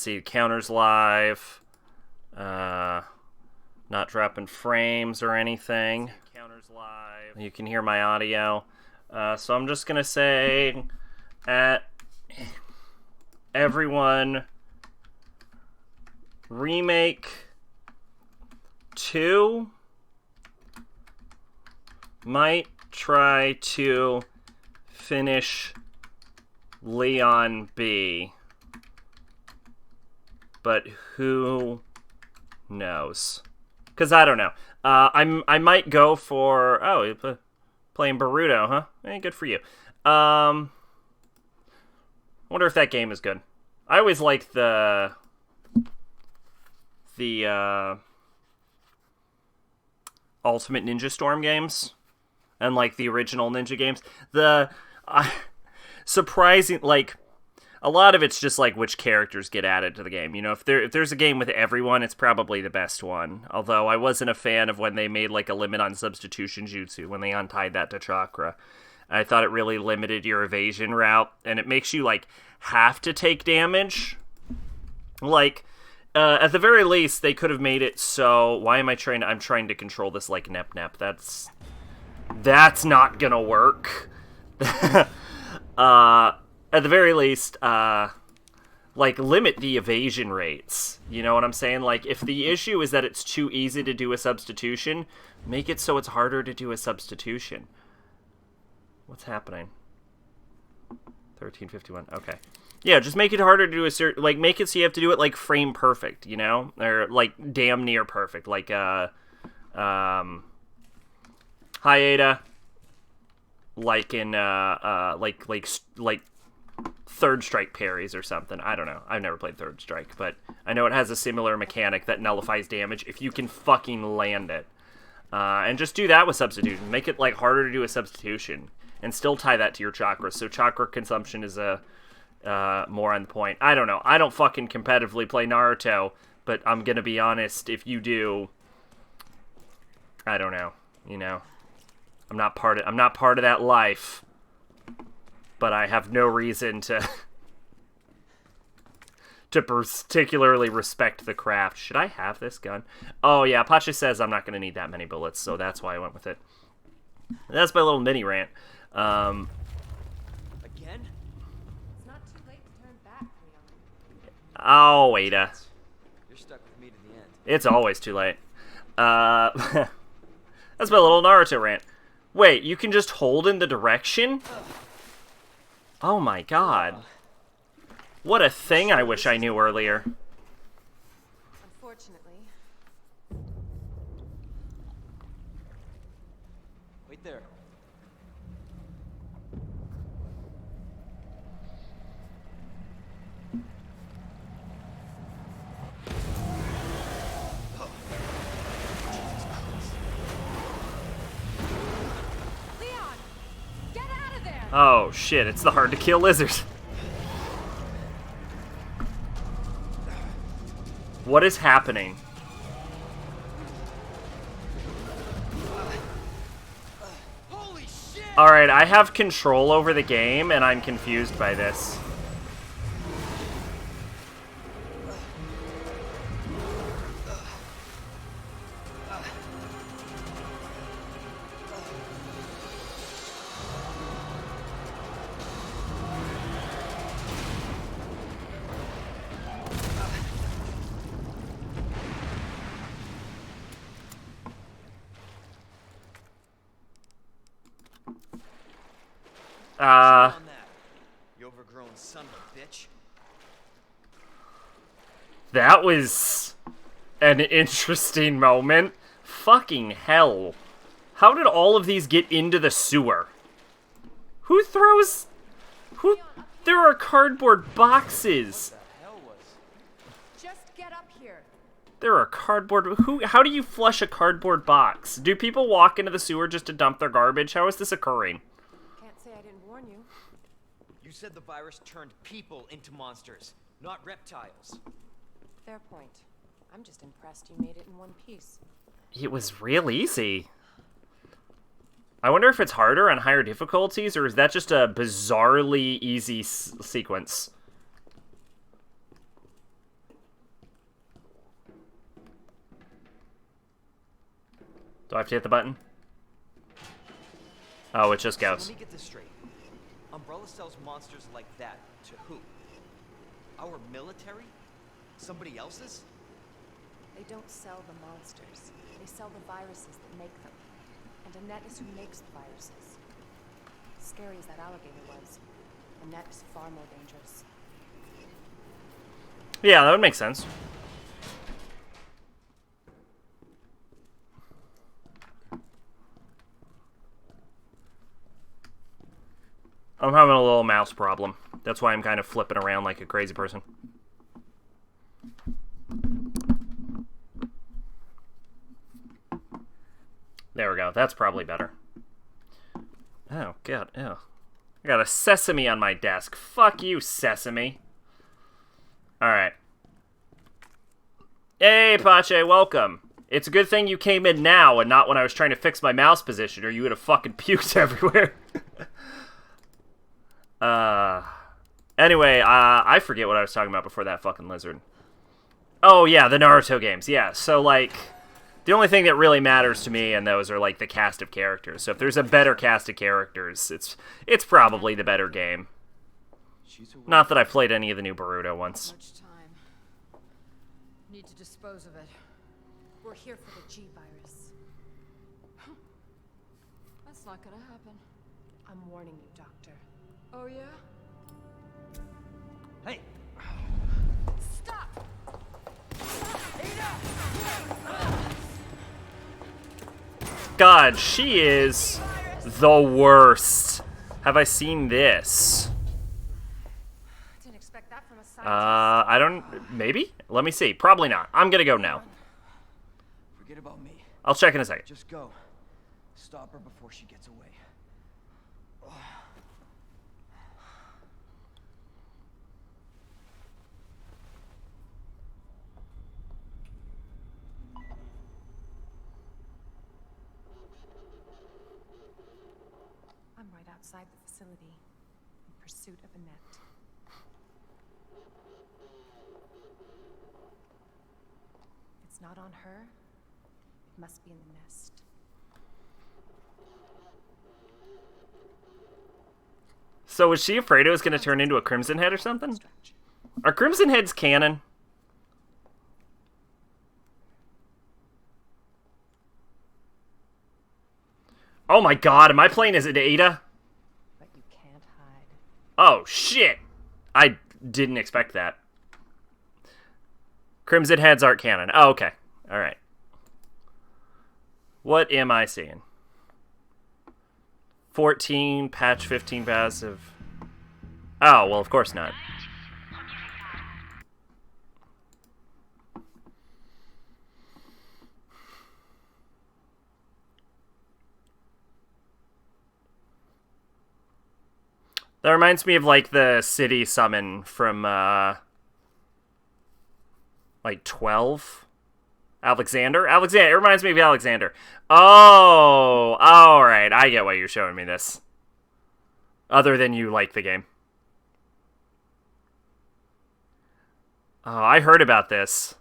see, counters live. Not dropping frames or anything. Counters live. You can hear my audio. So I'm just gonna say, everyone, remake 2 might try to finish Leon B, but who knows? Because I don't know. I might go for... Oh, you're playing Boruto, huh? Good for you. Wonder if that game is good. I always like the Ultimate Ninja Storm games and like the original Ninja games. Surprising, like, a lot of it's just like which characters get added to the game. You know, if there's a game with everyone, it's probably the best one. Although I wasn't a fan of when they made like a limit on substitution jutsu, when they untied that to chakra. I thought it really limited your evasion route, and it makes you like have to take damage. Like, at the very least, they could have made it so... Why am I trying to... I'm trying to control this like Nep. That's not gonna work. At the very least, like, limit the evasion rates. You know what I'm saying? Like, if the issue is that it's too easy to do a substitution, make it so it's harder to do a substitution. What's happening? 1351. Okay. Yeah, just make it harder to do like, make it so you have to do it, like, frame perfect, you know? Or, like, damn near perfect. Like, hi, Ada. Like in, like Third Strike parries or something. I don't know. I've never played Third Strike, but I know it has a similar mechanic that nullifies damage if you can fucking land it. And just do that with substitution. Make it, like, harder to do a substitution. And still tie that to your chakras, so chakra consumption is more on point. I don't know. I don't fucking competitively play Naruto, but I'm gonna be honest, if you do, I don't know, you know. I'm not part of that life, but I have no reason to particularly respect the craft. Should I have this gun? Oh yeah, Pacha says I'm not going to need that many bullets, so that's why I went with it. That's my little mini rant. Again? It's not too late to turn back, Leon. Oh, Ada. You're stuck with me to the end. It's always too late. That's my little Naruto rant. Wait, you can just hold in the direction? Oh my god. What a thing I wish I knew earlier. Unfortunately. Wait there. Leon! Get out of there! Oh shit, it's the hard to kill lizard. What is happening? Holy shit! Alright, I have control over the game, and I'm confused by this. On that, you overgrown son of a bitch. That was an interesting moment. Fucking hell. How did all of these get into the sewer? Who throws... Who... There are cardboard boxes. What the hell was? Just get up here. There are cardboard... How do you flush a cardboard box? Do people walk into the sewer just to dump their garbage? How is this occurring? Can't say I didn't warn you. You said the virus turned people into monsters, not reptiles. Fair point. I'm just impressed you made it in one piece. It was real easy. I wonder if it's harder on higher difficulties, or is that just a bizarrely easy sequence? Do I have to hit the button? Oh, it just So goes. let me get this straight. Umbrella sells monsters like that to who? Our military? Somebody else's? They don't sell the monsters. They sell the viruses that make them. And Annette is who makes the viruses. Scary as that alligator was, Annette is far more dangerous. Yeah, that would make sense. I'm having a little mouse problem. That's why I'm kind of flipping around like a crazy person. There we go. That's probably better. Oh, God. Ew. I got a sesame on my desk. Fuck you, sesame. Alright. Hey, Pache, welcome. It's a good thing you came in now and not when I was trying to fix my mouse position, or you would have fucking puked everywhere. Anyway, I forget what I was talking about before that fucking lizard. Oh, yeah, the Naruto games. Yeah, so, like, the only thing that really matters to me in those are, like, the cast of characters. So if there's a better cast of characters, it's probably the better game. Not that I've played any of the new Boruto ones. Much time. Need to dispose of it. We're here for the G virus. That's not gonna happen. I'm warning you, Doctor. Oh yeah? Hey! Stop! God, she is the worst. Have I seen this? Didn't expect that from a scientist. I don't... Maybe? Let me see. Probably not. I'm gonna go now. Forget about me. I'll check in a second. Just go. Stop her before she gets away. I'm right outside the facility, in pursuit of Annette. If it's not on her, it must be in the nest. So was she afraid it was gonna turn into a Crimson Head or something? Are Crimson Heads canon? Oh my god, am I playing as Ada? But you can't hide. Oh, shit! I didn't expect that. Crimson Heads aren't canon. Oh, okay. Alright. What am I seeing? 14, patch 15 passive. Oh, well, of course not. That reminds me of, like, the city summon from, like, 12? Alexander? Alexander. It reminds me of Alexander. Oh! Alright, I get why you're showing me this. Other than you like the game. Oh, I heard about this.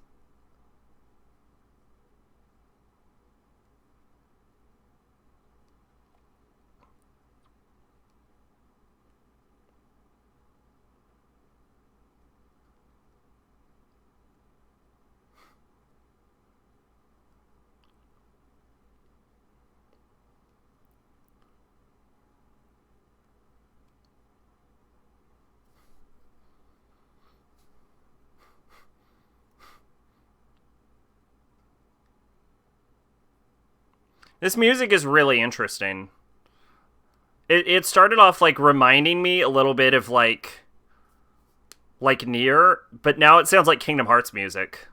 This music is really interesting. It started off, like, reminding me a little bit of, like Nier, but now it sounds like Kingdom Hearts music.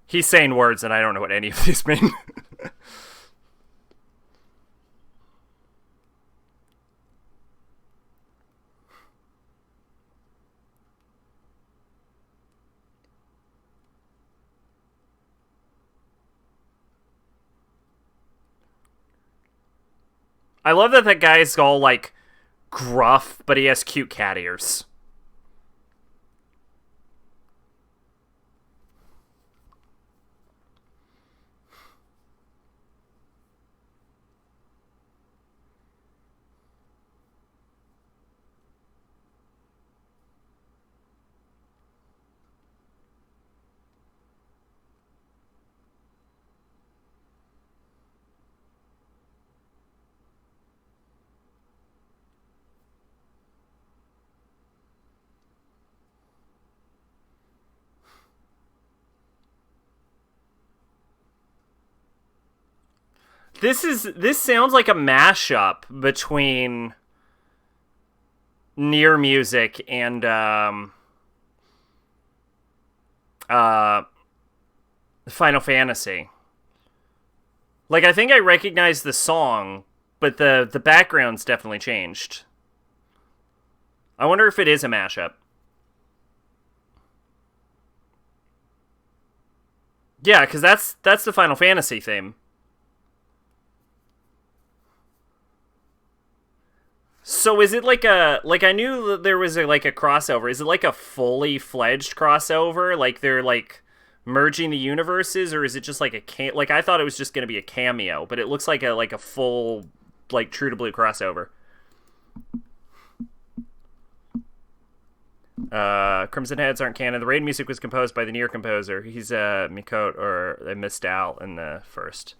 He's saying words, and I don't know what any of these mean. I love that guy's all, like, gruff, but he has cute cat ears. This sounds like a mashup between Nier music and Final Fantasy. Like, I think I recognize the song, but the background's definitely changed. I wonder if it is a mashup. Yeah, because that's the Final Fantasy theme. So is it like I knew that there was like a crossover. Is it like a fully fledged crossover? Like they're like merging the universes, or is it just like like I thought it was just going to be a cameo, but it looks like a full like True to Blue crossover. Crimson Heads aren't canon. The raid music was composed by the Nier composer. He's Mikot, or I missed out in the first.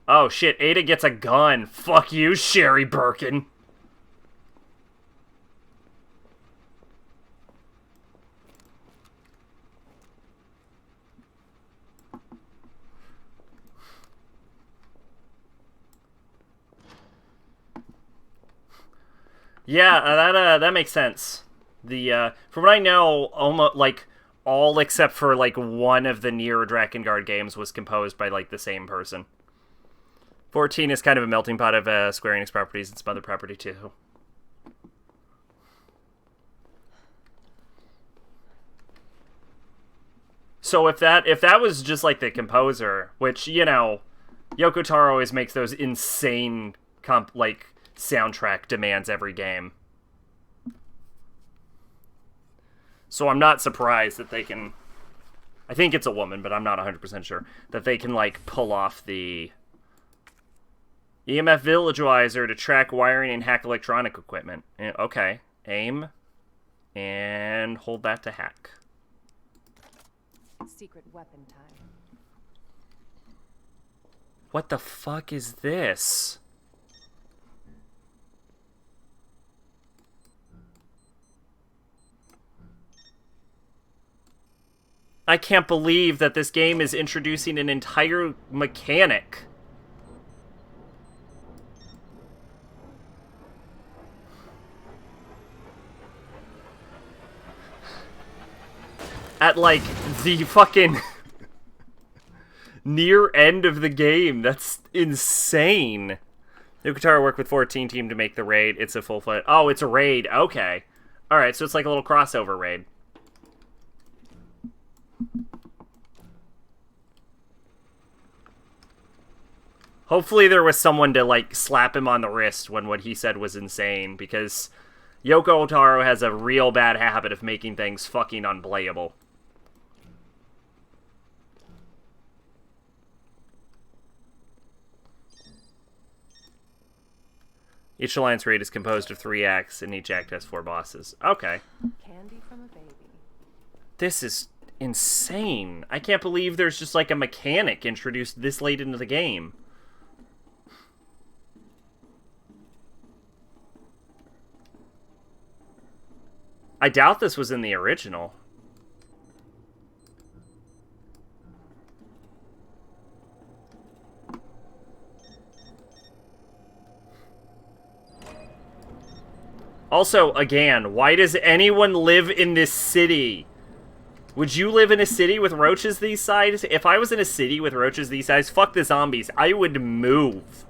Oh shit, Ada gets a gun. Fuck you, Sherry Birkin. Yeah, that makes sense. The from what I know, almost like all except for like one of the Nier Drakengard games was composed by like the same person. 14 is kind of a melting pot of Square Enix properties and some other property too. So if that was just like the composer, which, you know, Yoko Taro always makes those insane soundtrack demands every game. So I'm not surprised that they can, I think it's a woman, but I'm not 100% sure, that they can like pull off the EMF Villagewizer to track wiring and hack electronic equipment. Okay. Aim. And hold that to hack. Secret weapon time. What the fuck is this? I can't believe that this game is introducing an entire mechanic. At, like, the fucking near end of the game. That's insane. Nukatara worked with 14 team to make the raid. It's a full-fledged... Oh, it's a raid. Okay. Alright, so it's like a little crossover raid. Hopefully there was someone to, like, slap him on the wrist when what he said was insane, because Yoko Taro has a real bad habit of making things fucking unplayable. Each alliance raid is composed of 3 acts, and each act has 4 bosses. Okay. Candy from a baby. This is insane. I can't believe there's just like a mechanic introduced this late into the game. I doubt this was in the original. Also, again, why does anyone live in this city? Would you live in a city with roaches these size? If I was in a city with roaches these size, fuck the zombies. I would move.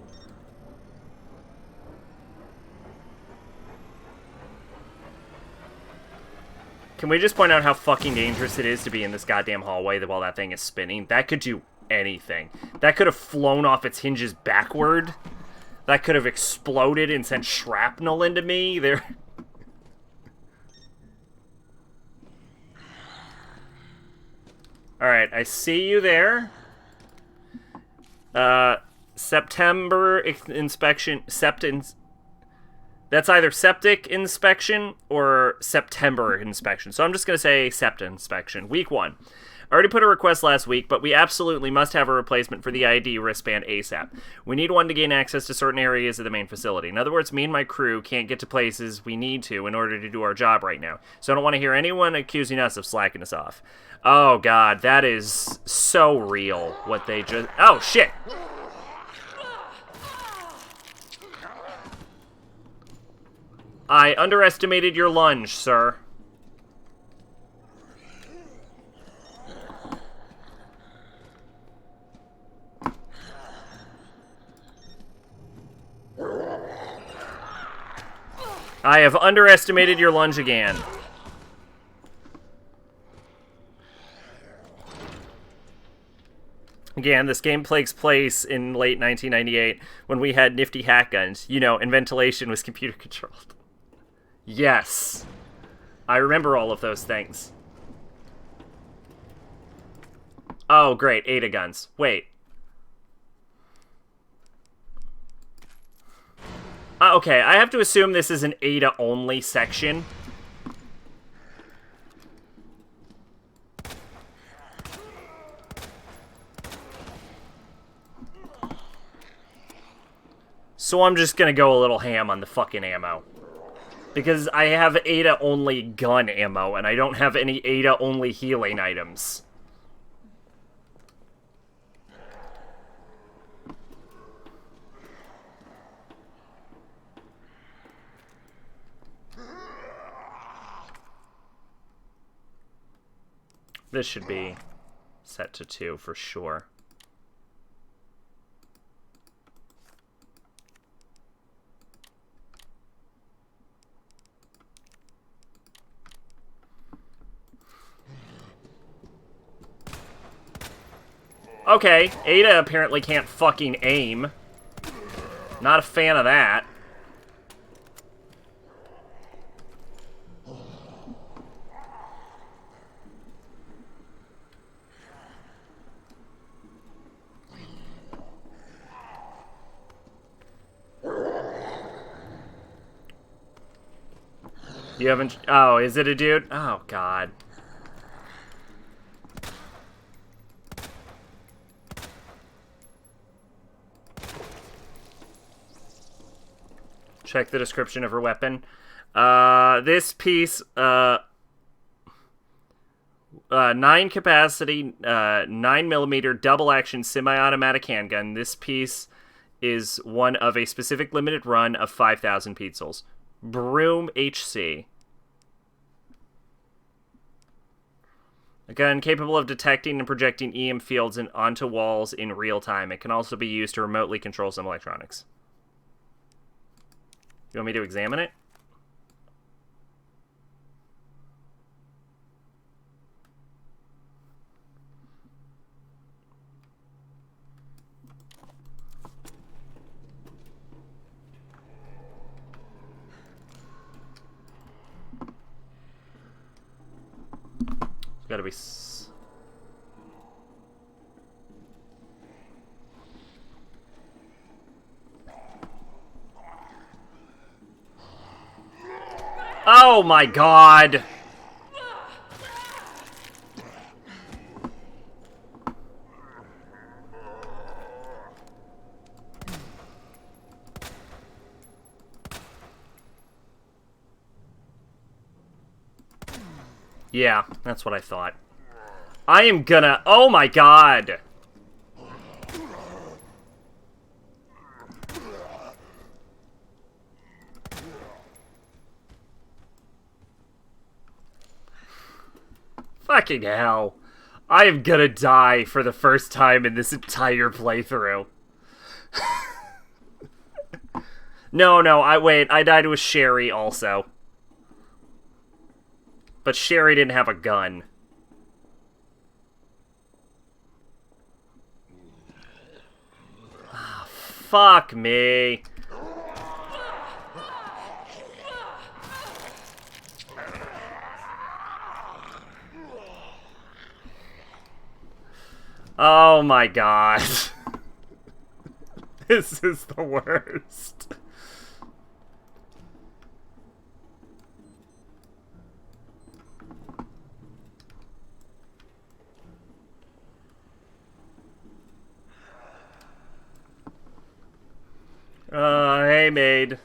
Can we just point out how fucking dangerous it is to be in this goddamn hallway while that thing is spinning? That could do anything. That could have flown off its hinges backward. That could have exploded and sent shrapnel into me. There. Alright, I see you there. September inspection. That's either septic inspection or September inspection. So I'm just going to say sept inspection. Week 1. I already put a request last week, but we absolutely must have a replacement for the ID wristband ASAP. We need one to gain access to certain areas of the main facility. In other words, me and my crew can't get to places we need to in order to do our job right now. So I don't want to hear anyone accusing us of slacking us off. Oh, God, that is so real, what they just... Oh, shit! I underestimated your lunge, sir. I have underestimated your lunge again. Again, this game takes place in late 1998 when we had nifty hack guns, you know, and ventilation was computer controlled. Yes. I remember all of those things. Oh, great. Ada guns. Wait. Okay, I have to assume this is an Ada-only section. So I'm just gonna go a little ham on the fucking ammo. Because I have Ada-only gun ammo, and I don't have any Ada-only healing items. This should be set to 2 for sure. Okay, Ada apparently can't fucking aim. Not a fan of that. You haven't... Oh, is it a dude? Oh, God. Check the description of her weapon. This piece, 9 capacity, 9mm double action semi-automatic handgun. This piece is one of a specific limited run of 5,000 pixels. Broom HC. A gun capable of detecting and projecting EM fields onto walls in real time. It can also be used to remotely control some electronics. You want me to examine it? It's gotta be... Oh my God! Yeah, that's what I thought. I am gonna... Oh my God! Fucking hell. I am gonna die for the first time in this entire playthrough. No, wait, I died with Sherry also. But Sherry didn't have a gun. Fuck me. Oh my god. This is the worst. Hey, maid.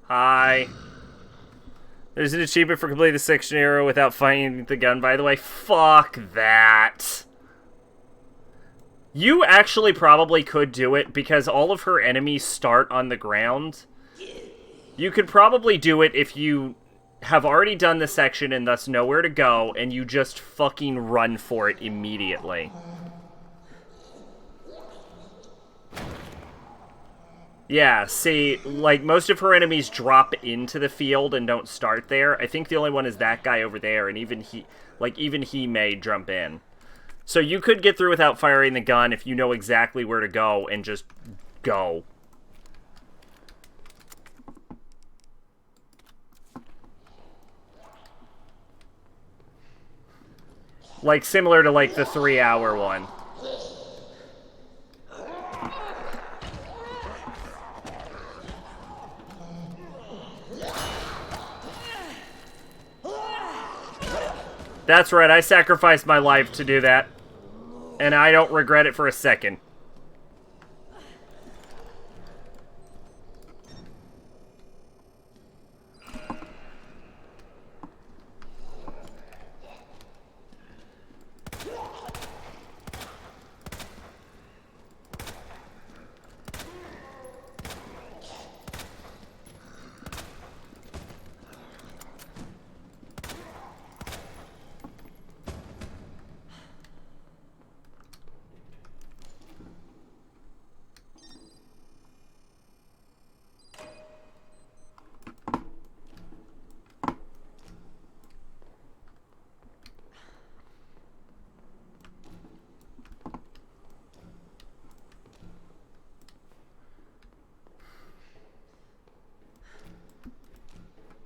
Hi. There's an achievement for completing the section arrow without finding the gun, by the way. Fuck that. You actually probably could do it because all of her enemies start on the ground. You could probably do it if you have already done the section and thus know where to go, and you just fucking run for it immediately. Yeah, see, like, most of her enemies drop into the field and don't start there. I think the only one is that guy over there, and even he may jump in. So you could get through without firing the gun if you know exactly where to go and just go. Like, similar to, like, the 3-hour one. That's right, I sacrificed my life to do that. And I don't regret it for a second.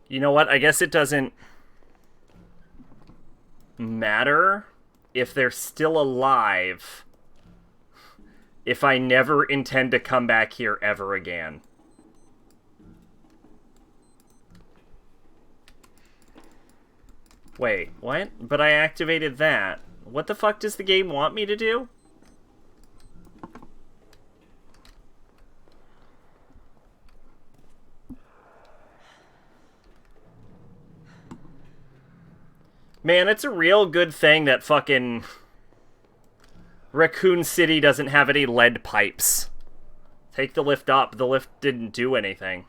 You know what? I guess it doesn't matter if they're still alive if I never intend to come back here ever again. Wait, what? But I activated that. What the fuck does the game want me to do? Man, it's a real good thing that fucking Raccoon City doesn't have any lead pipes. Take the lift up. The lift didn't do anything.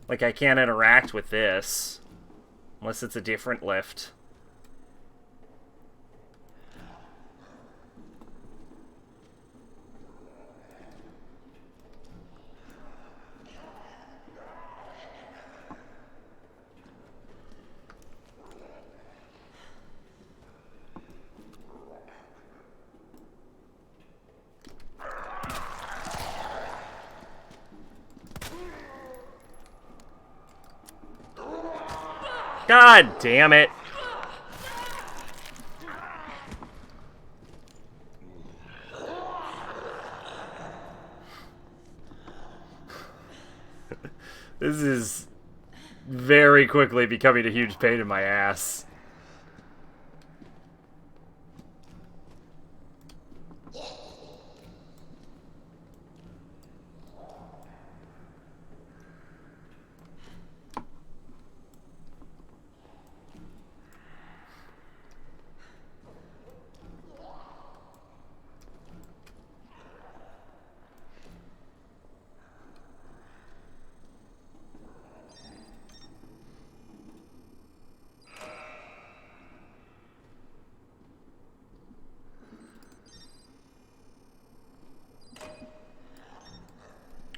Like, I can't interact with this. Unless it's a different lift. God damn it. This is very quickly becoming a huge pain in my ass.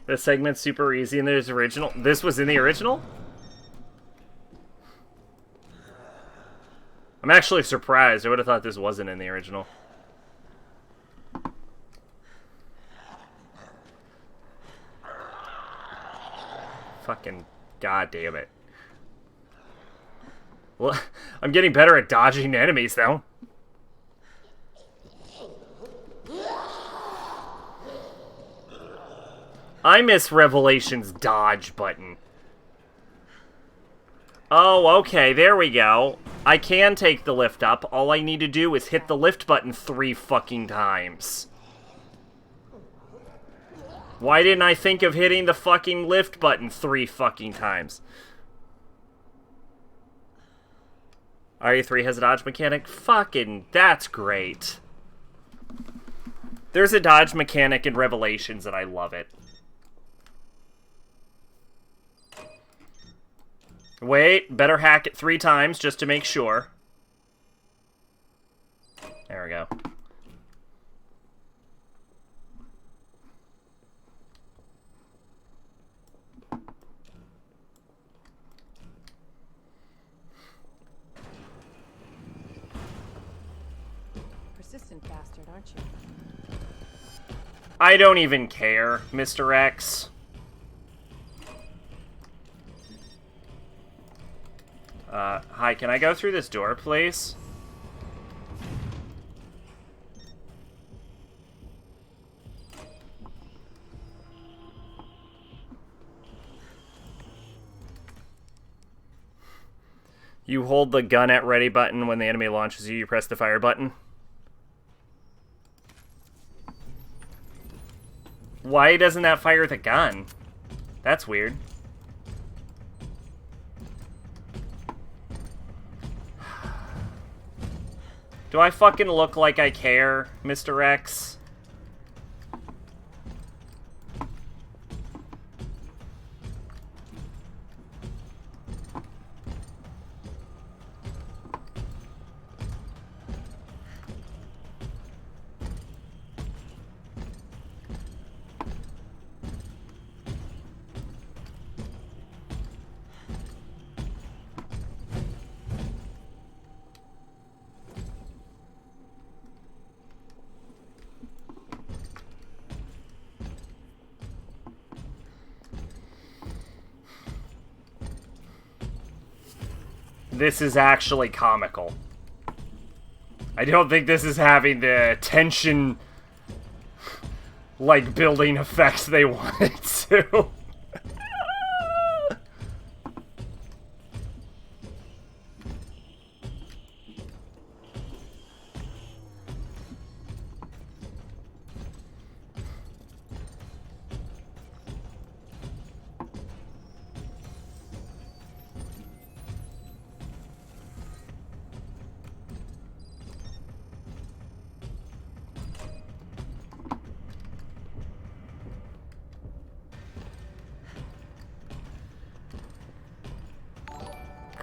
This segment's super easy and there's original. This was in the original? I'm actually surprised. I would have thought this wasn't in the original. Fucking goddamn it. Well, I'm getting better at dodging enemies, though. I miss Revelation's dodge button. Oh, okay, there we go. I can take the lift up. All I need to do is hit the lift button 3 fucking times. Why didn't I think of hitting the fucking lift button 3 fucking times? RE3 has a dodge mechanic? Fucking, that's great. There's a dodge mechanic in Revelations and I love it. Wait, better hack it 3 times just to make sure. There we go. Persistent bastard, aren't you? I don't even care, Mr. X. Hi, can I go through this door, please? You hold the gun at ready button when the enemy launches you. You press the fire button. Why doesn't that fire the gun? That's weird. Do I fucking look like I care, Mr. X? This is actually comical. I don't think this is having the tension, like, building effects they wanted to.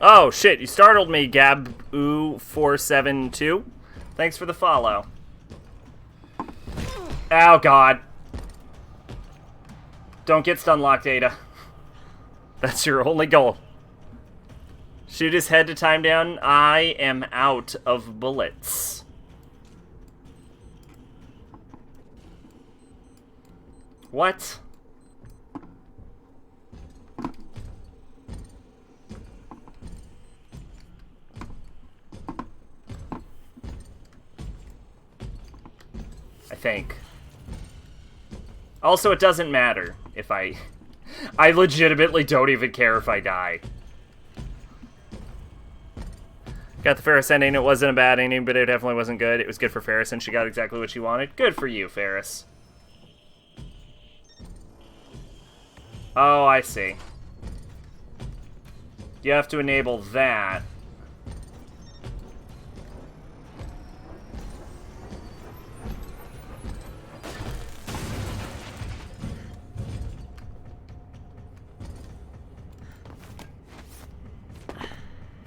Oh, shit, you startled me, Gabu472. Thanks for the follow. Oh, God. Don't get stun locked, Ada. That's your only goal. Shoot his head to time down. I am out of bullets. What? I think. Also, it doesn't matter if I legitimately don't even care if I die. Got the Ferris ending. It wasn't a bad ending, but it definitely wasn't good. It was good for Ferris, and she got exactly what she wanted. Good for you, Ferris. Oh, I see. You have to enable that.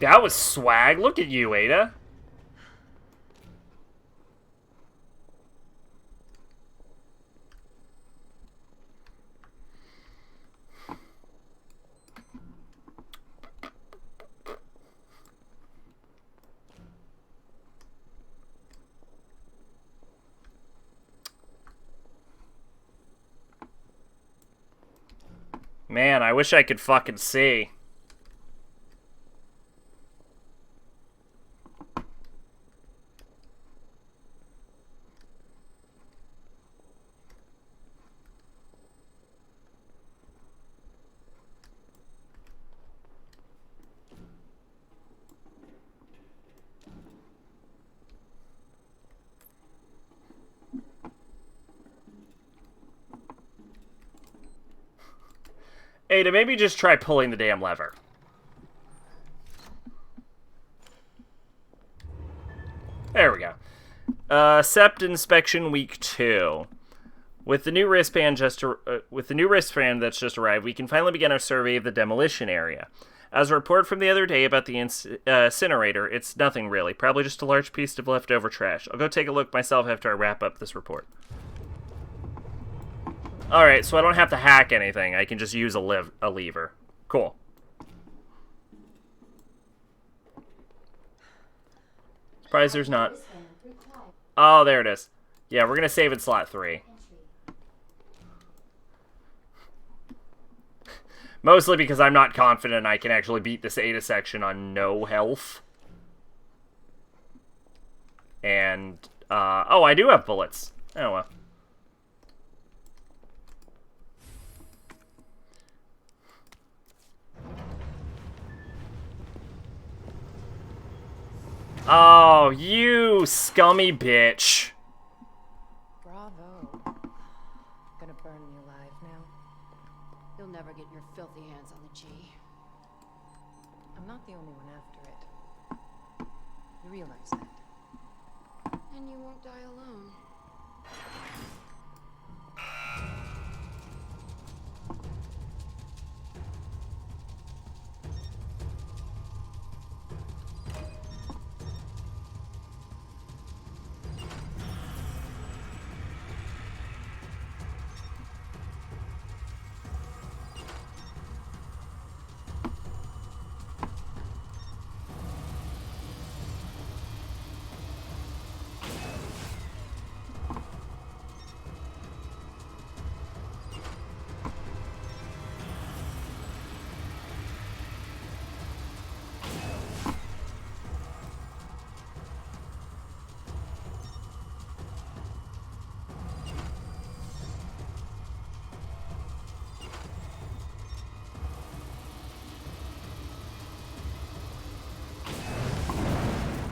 That was swag. Look at you, Ada. Man, I wish I could fucking see. Ada, maybe just try pulling the damn lever. There we go. Sept inspection week 2. With the new wristband that's just arrived, we can finally begin our survey of the demolition area. As a report from the other day about the incinerator, it's nothing really. Probably just a large piece of leftover trash. I'll go take a look myself after I wrap up this report. Alright, so I don't have to hack anything. I can just use a lever. Cool. Surprised there's not... Oh, there it is. Yeah, we're gonna save in slot 3. Mostly because I'm not confident I can actually beat this Ada section on no health. And, oh, I do have bullets. Oh, well. Oh, you scummy bitch. Bravo. Gonna burn me alive now. You'll never get your filthy hands on the G. I'm not the only one after it. You realize that. And you won't die alone.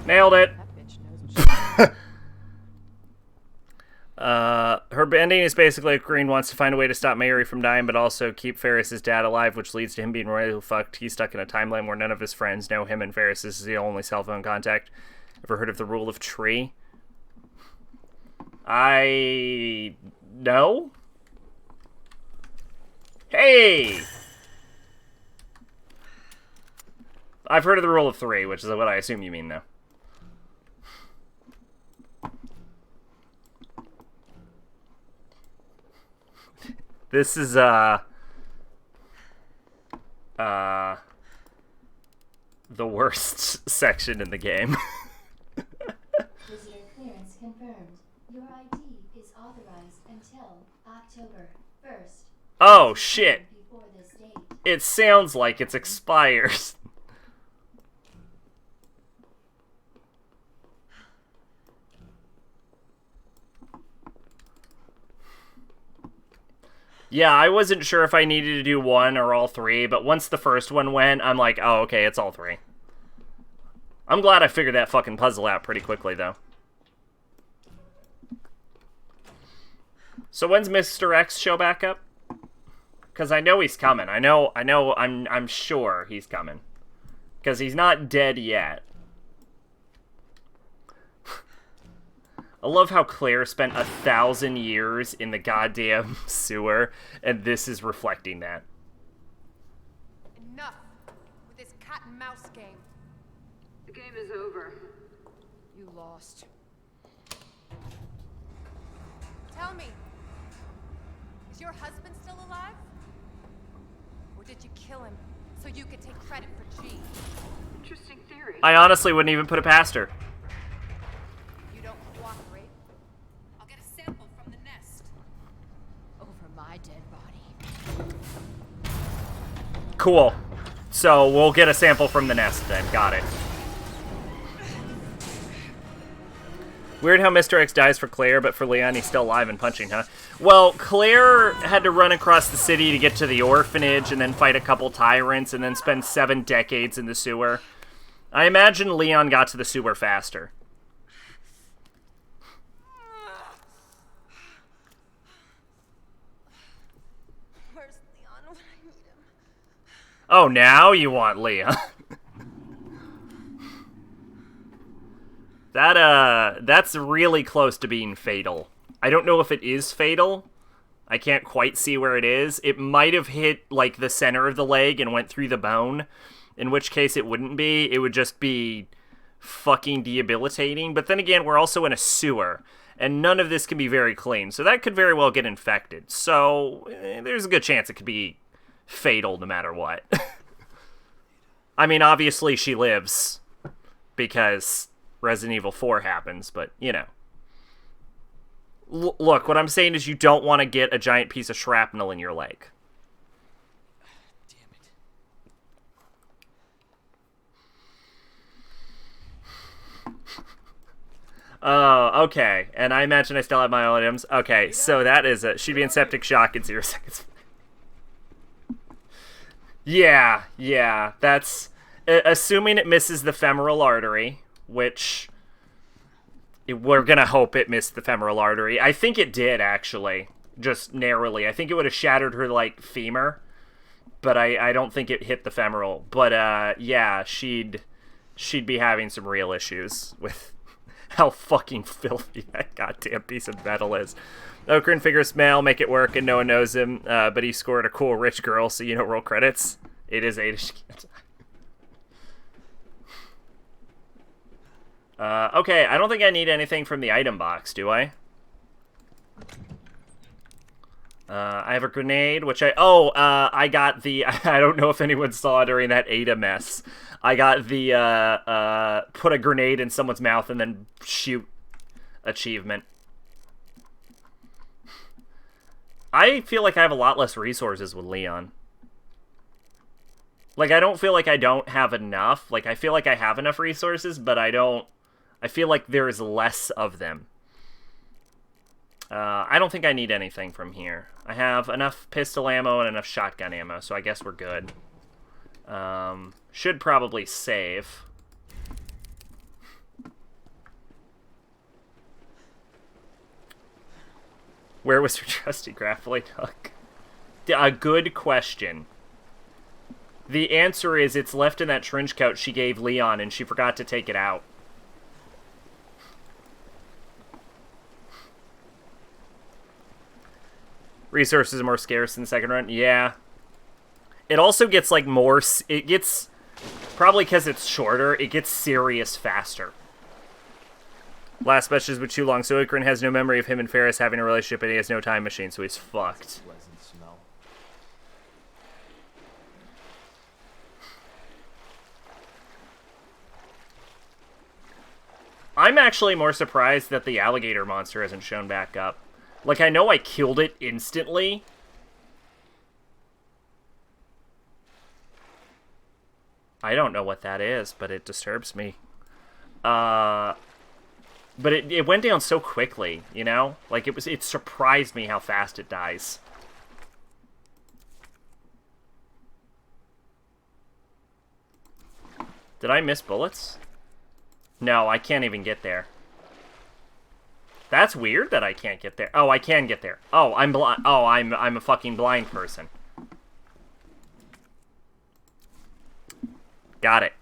Nailed it. That bitch knows what she's Her ending is basically Green wants to find a way to stop Mary from dying, but also keep Ferris's dad alive, which leads to him being royally fucked. He's stuck in a timeline where none of his friends know him, and Ferris is the only cell phone contact. Ever heard of the rule of tree? No? Hey! I've heard of the rule of 3, which is what I assume you mean, though. This is, the worst section in the game. Visitor clearance confirmed. Your ID is authorized until October 1st. Oh, shit. Before this date. It sounds like it's expired. Yeah, I wasn't sure if I needed to do 1 or all 3, but once the first one went, I'm like, oh, okay, it's all 3. I'm glad I figured that fucking puzzle out pretty quickly, though. So when's Mr. X show back up? Because I know he's coming. I'm sure he's coming. Because he's not dead yet. I love how Claire spent 1,000 years in the goddamn sewer, and this is reflecting that. Enough with this cat and mouse game. The game is over. You lost. Tell me, is your husband still alive? Or did you kill him so you could take credit for G? Interesting theory. I honestly wouldn't even put it past her. You don't cooperate? I'll get a sample from the nest. Over my dead body. Cool. So we'll get a sample from the nest then. Got it. Weird how Mr. X dies for Claire, but for Leon he's still alive and punching, huh? Well, Claire had to run across the city to get to the orphanage and then fight a couple tyrants and then spend 7 decades in the sewer. I imagine Leon got to the sewer faster. Where's Leon when I need him? Oh, now you want Leon. That's really close to being fatal. I don't know if it is fatal. I can't quite see where it is. It might have hit, like, the center of the leg and went through the bone, in which case it wouldn't be. It would just be fucking debilitating. But then again, we're also in a sewer, and none of this can be very clean, so that could very well get infected. So, there's a good chance it could be fatal no matter what. I mean, obviously she lives, because Resident Evil 4 happens, but, you know. Look, what I'm saying is you don't want to get a giant piece of shrapnel in your leg. Damn it. Oh, okay. And I imagine I still have my items. Okay, so that is it. She'd be in septic shock in 0 seconds. Yeah, that's... assuming it misses the femoral artery, which... we're gonna hope it missed the femoral artery. I think it did, actually. Just narrowly. I think it would have shattered her, like, femur. But I don't think it hit the femoral. But, yeah, she'd be having some real issues with how fucking filthy that goddamn piece of metal is. Okran figures male, make it work, and no one knows him. But he scored a cool rich girl, so you know, roll credits. It is Ada. Okay, I don't think I need anything from the item box, do I? I have a grenade, which I got the, I don't know if anyone saw during that Ada mess. I got the, put a grenade in someone's mouth and then shoot achievement. I feel like I have a lot less resources with Leon. Like, I don't feel like I don't have enough. Like, I feel like I have enough resources, but I feel like there is less of them. I don't think I need anything from here. I have enough pistol ammo and enough shotgun ammo, so I guess we're good. Should probably save. Where was your trusty grappling hook? A good question. The answer is it's left in that trench coat she gave Leon, and she forgot to take it out. Resources are more scarce in the second run. Yeah. It also gets, like, more... It gets... Probably because it's shorter, it gets serious faster. Last message was too long, so Ikrin has no memory of him and Ferris having a relationship, and he has no time machine, so he's fucked. Pleasant smell. I'm actually more surprised that the alligator monster hasn't shown back up. Like, I know I killed it instantly. I don't know what that is, but it disturbs me. But it went down so quickly, you know? Like, it surprised me how fast it dies. Did I miss bullets? No, I can't even get there. That's weird that I can't get there. Oh, I can get there. Oh, I'm blind. Oh, I'm a fucking blind person. Got it.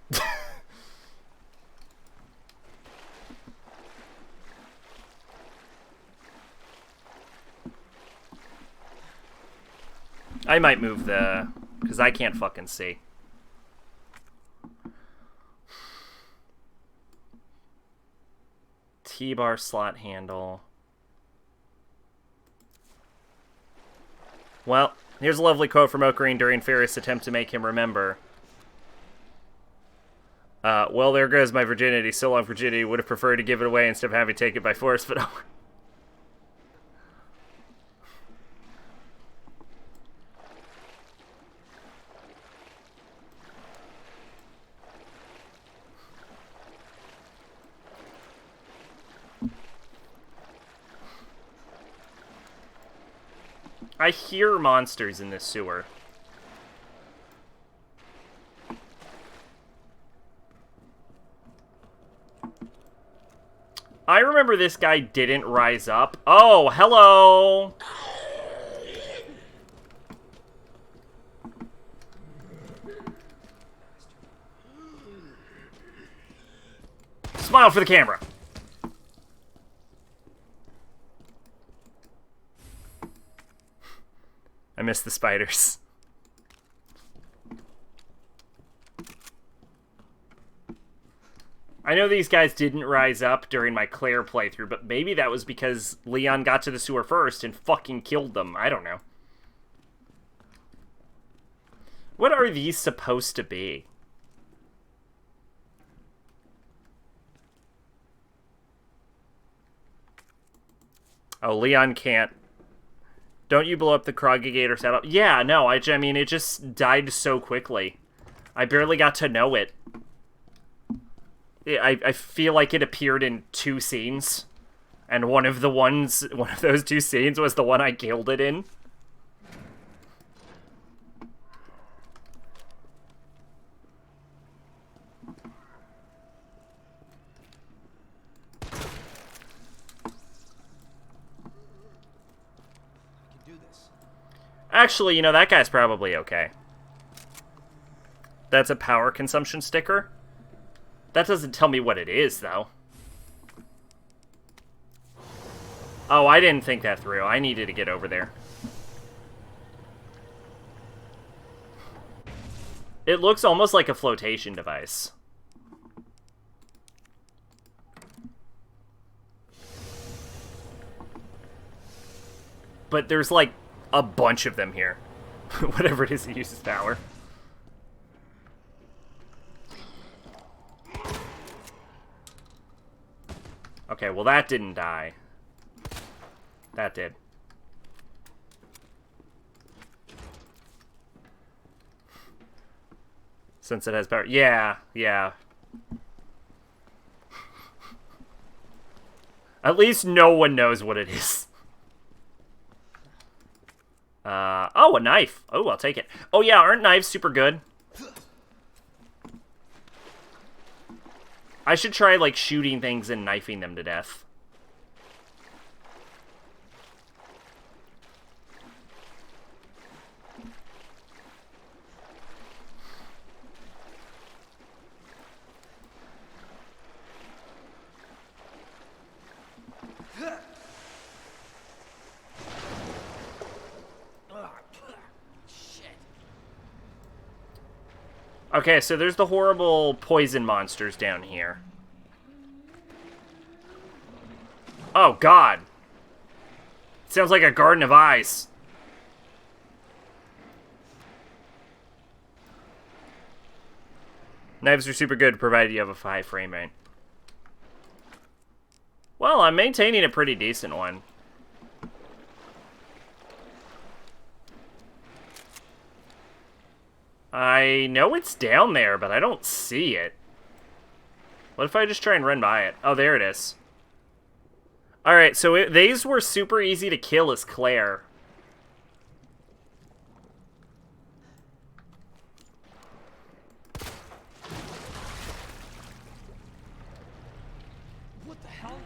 I might move because I can't fucking see. T-bar slot handle. Well, here's a lovely quote from Ocarine during Ferris' attempt to make him remember. Well, there goes my virginity. So long, virginity. Would have preferred to give it away instead of having to take it by force, but oh. I hear monsters in this sewer. I remember this guy didn't rise up. Oh, hello! Smile for the camera. I miss the spiders. I know these guys didn't rise up during my Claire playthrough, but maybe that was because Leon got to the sewer first and fucking killed them. I don't know. What are these supposed to be? Oh, Leon can't. Don't you blow up the Krogagator setup? Yeah, no, I mean, it just died so quickly. I barely got to know it. I feel like it appeared in 2 scenes. And one of those 2 scenes was the one I killed it in. Actually, you know, that guy's probably okay. That's a power consumption sticker? That doesn't tell me what it is, though. Oh, I didn't think that through. I needed to get over there. It looks almost like a flotation device. But there's, like, a bunch of them here. Whatever it is that uses power. Okay, well that didn't die. That did. Since it has power. Yeah, yeah. At least no one knows what it is. Oh, a knife. Oh, I'll take it. Oh yeah, aren't knives super good? I should try, like, shooting things and knifing them to death. Okay, so there's the horrible poison monsters down here. Oh, God. Sounds like a garden of eyes. Knives are super good, provided you have a high frame rate. Well, I'm maintaining a pretty decent one. I know it's down there, but I don't see it. What if I just try and run by it? Oh, there it is. Alright, so these were super easy to kill as Claire. What the hell?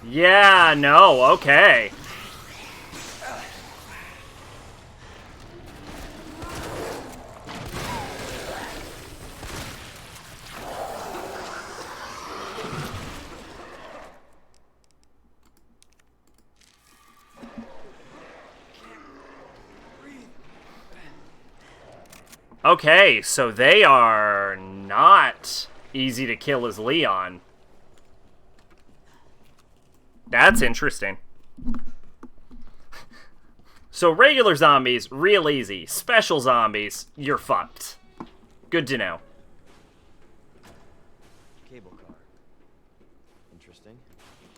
Yeah, no, okay. Okay, so they are not easy to kill as Leon. That's interesting. So regular zombies, real easy. Special zombies, you're fucked. Good to know. Cable car. Interesting.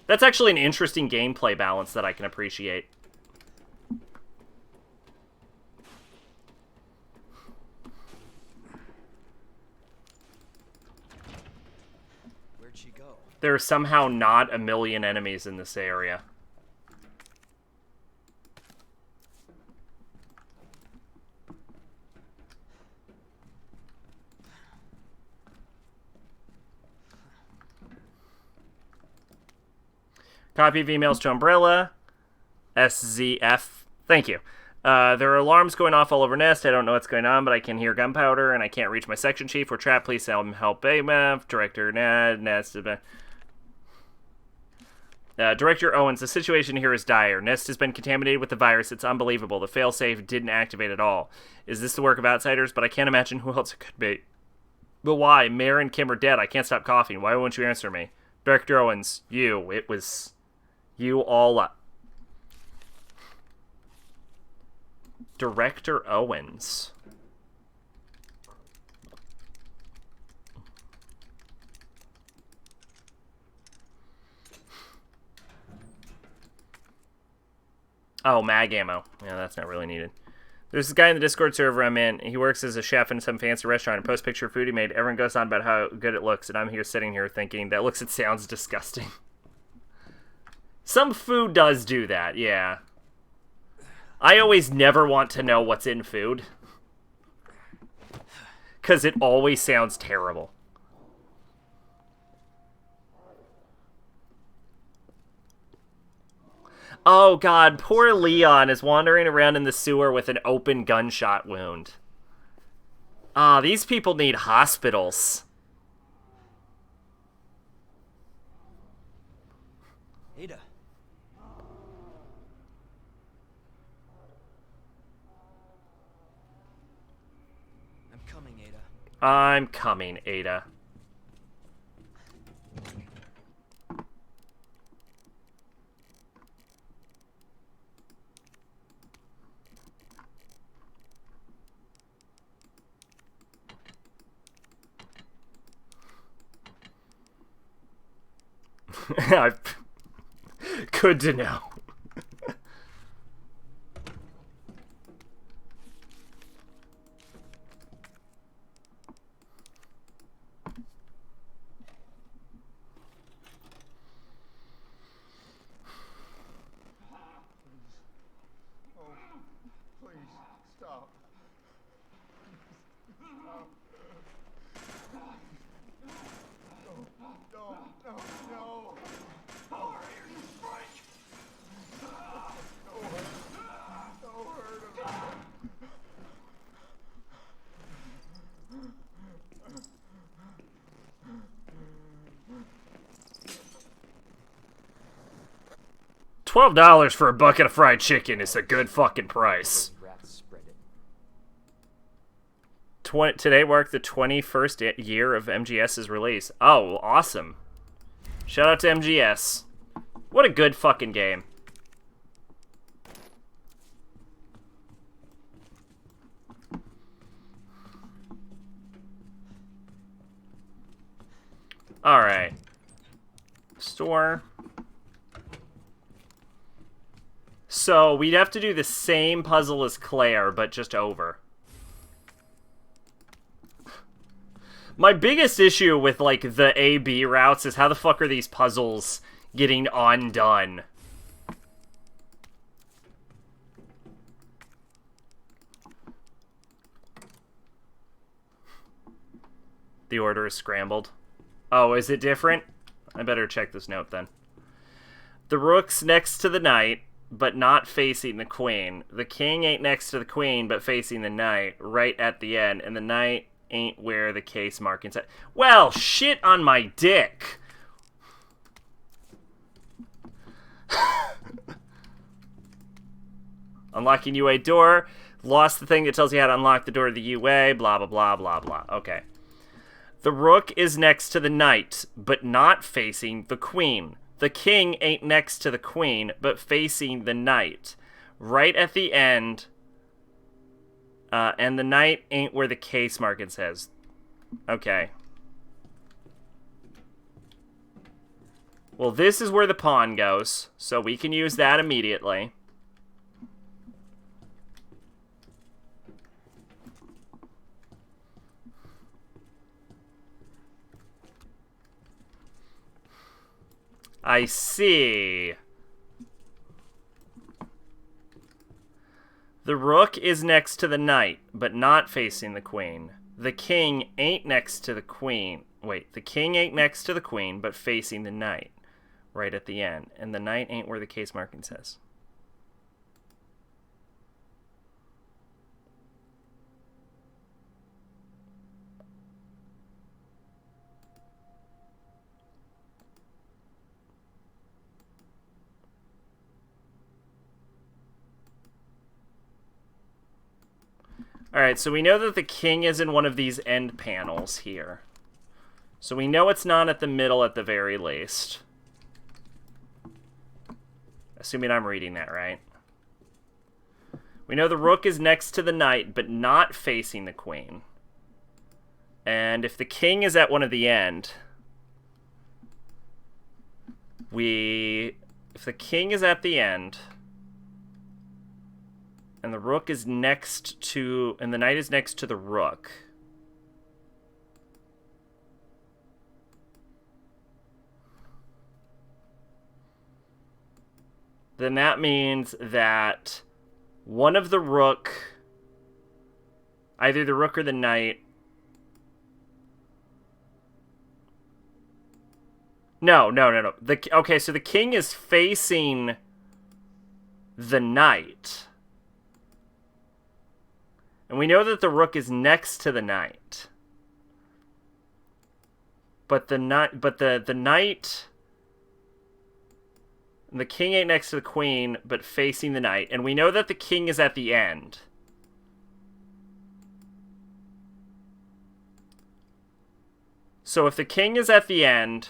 That's actually an interesting gameplay balance that I can appreciate. Where'd she go? There are somehow not a million enemies in this area. Copy of emails to Umbrella. SZF. Thank you. There are alarms going off all over Nest. I don't know what's going on, but I can hear gunpowder, and I can't reach my section chief. We're trapped. Please help AMF. Director Nest. Director Owens, the situation here is dire. Nest has been contaminated with the virus. It's unbelievable. The failsafe didn't activate at all. Is this the work of outsiders? But I can't imagine who else it could be. But why? Mayor and Kim are dead. I can't stop coughing. Why won't you answer me? Director Owens, you. It was you all up. Director Owens. Oh, mag ammo. Yeah, that's not really needed. There's this guy in the Discord server I'm in. He works as a chef in some fancy restaurant and posts a picture of food he made. Everyone goes on about how good it looks, and I'm here sitting here thinking, that looks and sounds disgusting. Some food does do that, yeah. I always never want to know what's in food. Because it always sounds terrible. Oh god, poor Leon is wandering around in the sewer with an open gunshot wound. Ah, these people need hospitals. Ada. I'm coming, Ada. I'm coming, Ada. Good to know. $12 for a bucket of fried chicken is a good fucking price. Today marked the 21st year of MGS's release. Oh, awesome. Shout out to MGS. What a good fucking game. Alright. Store. So, we'd have to do the same puzzle as Claire, but just over. My biggest issue with, like, the A-B routes is how the fuck are these puzzles getting undone? The order is scrambled. Oh, is it different? I better check this note then. The rook's next to the knight, but not facing the queen. The king ain't next to the queen, but facing the knight, right at the end. And the knight ain't where the case markings at. Well, shit on my dick. Unlocking UA door. Lost the thing that tells you how to unlock the door to the UA. Blah, blah, blah, blah, blah. Okay. The rook is next to the knight, but not facing the queen. the king ain't next to the queen, but facing the knight. Right at the end, and the knight ain't where the case marking says. Okay. Well, this is where the pawn goes, so we can use that immediately. I see. The rook is next to the knight, but not facing the queen. The king ain't next to the queen. Wait, the king ain't next to the queen, but facing the knight. Right at the end. And the knight ain't where the case marking says. Alright, so we know that the king is in one of these end panels here. So we know it's not at the middle at the very least. Assuming I'm reading that right. We know the rook is next to the knight, but not facing the queen. And if the king is at one of the end... If the king is at the end... And the rook is next to... And the knight is next to the rook. Then that means that one of the rook... Either the rook or the knight... No. Okay, so the king is facing the knight. And we know that the rook is next to the knight. But the knight, the king ain't next to the queen, but facing the knight. And we know that the king is at the end. So if the king is at the end,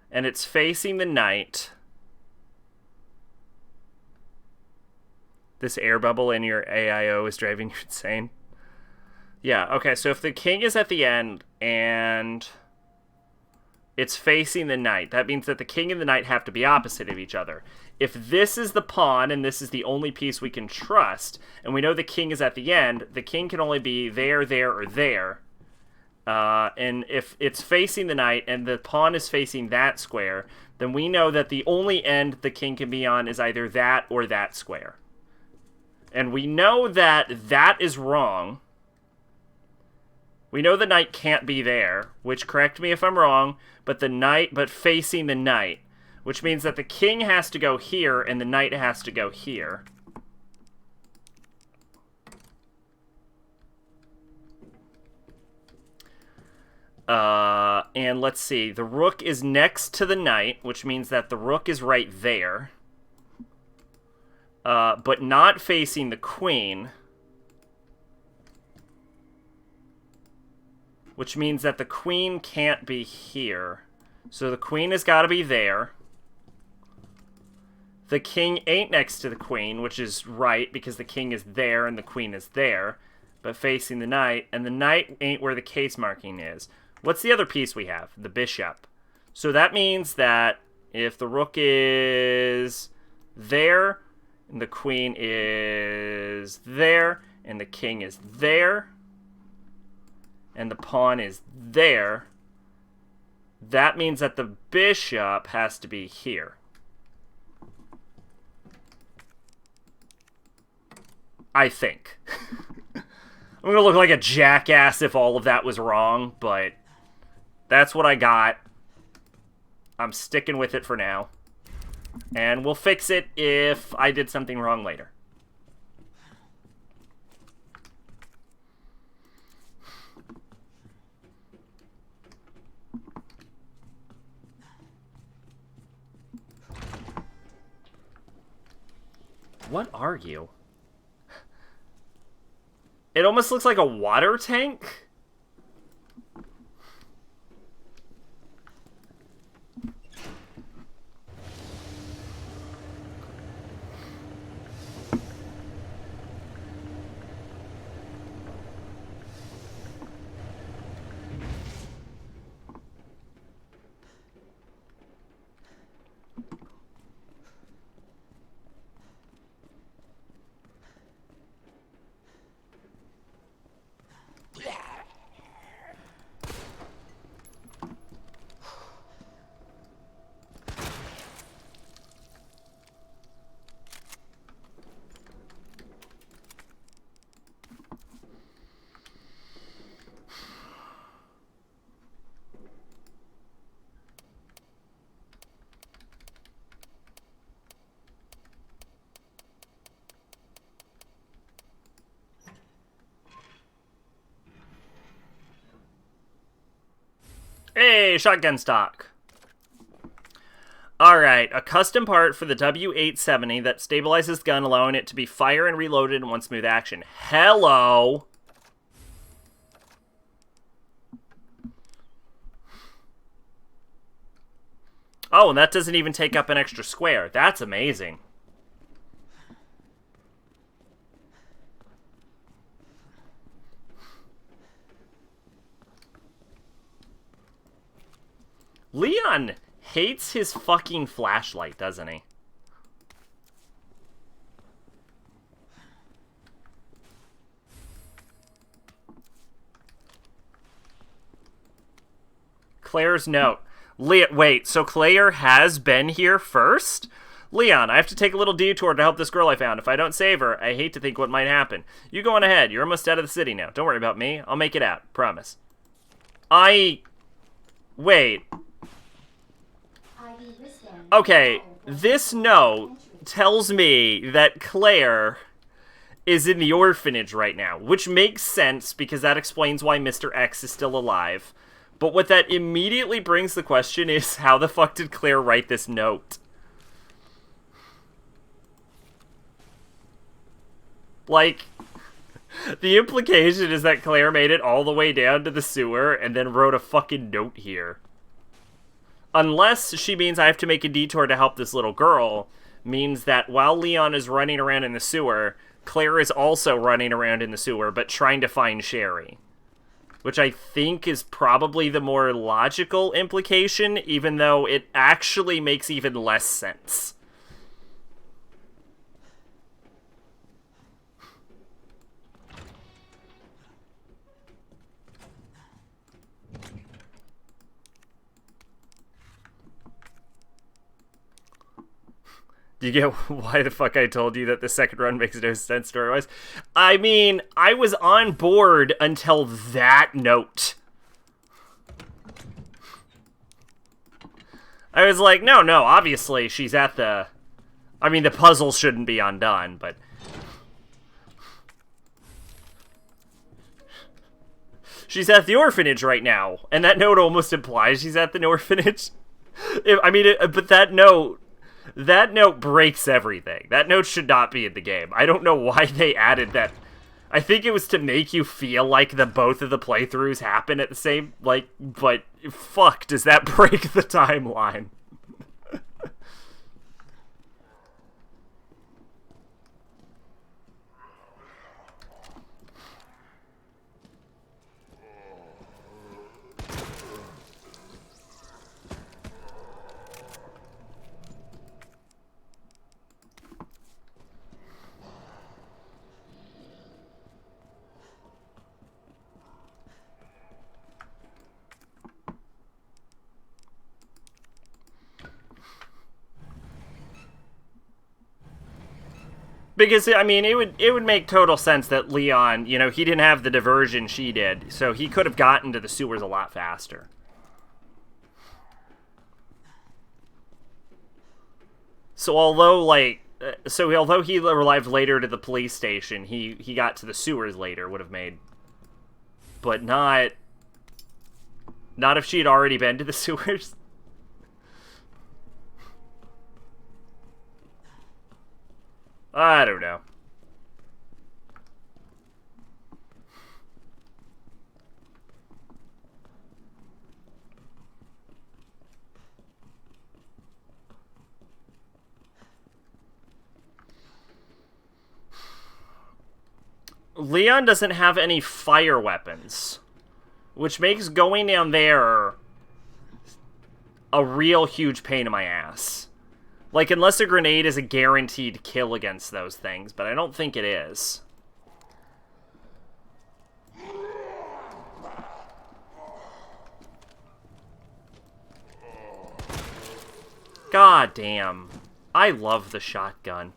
and it's facing the knight... This air bubble in your AIO is driving you insane. Yeah, okay, so if the king is at the end and it's facing the knight, that means that the king and the knight have to be opposite of each other. If this is the pawn and this is the only piece we can trust, and we know the king is at the end, the king can only be there, or there. And if it's facing the knight and the pawn is facing that square, then we know that the only end the king can be on is either that or that square. And we know that that is wrong. We know the knight can't be there, which, correct me if I'm wrong, but facing the knight, which means that the king has to go here and the knight has to go here. And let's see, the rook is next to the knight, which means that the rook is right there. But not facing the queen. Which means that the queen can't be here. So the queen has got to be there. The king ain't next to the queen, which is right, because the king is there and the queen is there. But facing the knight, and the knight ain't where the case marking is. What's the other piece we have? The bishop. So that means that if the rook is there... And the queen is there, and the king is there, and the pawn is there. That means that the bishop has to be here. I think. I'm going to look like a jackass if all of that was wrong, but that's what I got. I'm sticking with it for now. And we'll fix it if I did something wrong later. What are you? It almost looks like a water tank. Hey, shotgun stock. Alright, a custom part for the W870 that stabilizes the gun, allowing it to be fire and reloaded in one smooth action. Hello! Oh, and that doesn't even take up an extra square. That's amazing. Leon hates his fucking flashlight, doesn't he? Claire's note. Wait, so Claire has been here first? Leon, I have to take a little detour to help this girl I found. If I don't save her, I hate to think what might happen. You go on ahead. You're almost out of the city now. Don't worry about me. I'll make it out. Promise. Wait. Okay, this note tells me that Claire is in the orphanage right now, which makes sense because that explains why Mr. X is still alive. But what that immediately brings the question is, how the fuck did Claire write this note? Like, the implication is that Claire made it all the way down to the sewer and then wrote a fucking note here. Unless she means I have to make a detour to help this little girl, means that while Leon is running around in the sewer, Claire is also running around in the sewer, but trying to find Sherry. Which I think is probably the more logical implication, even though it actually makes even less sense. Do you get why the fuck I told you that the second run makes no sense story-wise? I mean, I was on board until that note. I was like, no, obviously she's at the... I mean, the puzzle shouldn't be undone, but... She's at the orphanage right now, and that note almost implies she's at the orphanage. But that note breaks everything. That note should not be in the game. I don't know why they added that. I think it was to make you feel like both of the playthroughs happen at the same, but fuck, does that break the timeline? Because, I mean, it would make total sense that Leon, he didn't have the diversion she did, so he could have gotten to the sewers a lot faster. So although he arrived later to the police station, he got to the sewers later, would have made... But not if she had already been to the sewers. I don't know. Leon doesn't have any fire weapons, which makes going down there a real huge pain in my ass. Like, unless a grenade is a guaranteed kill against those things, but I don't think it is. God damn. I love the shotgun.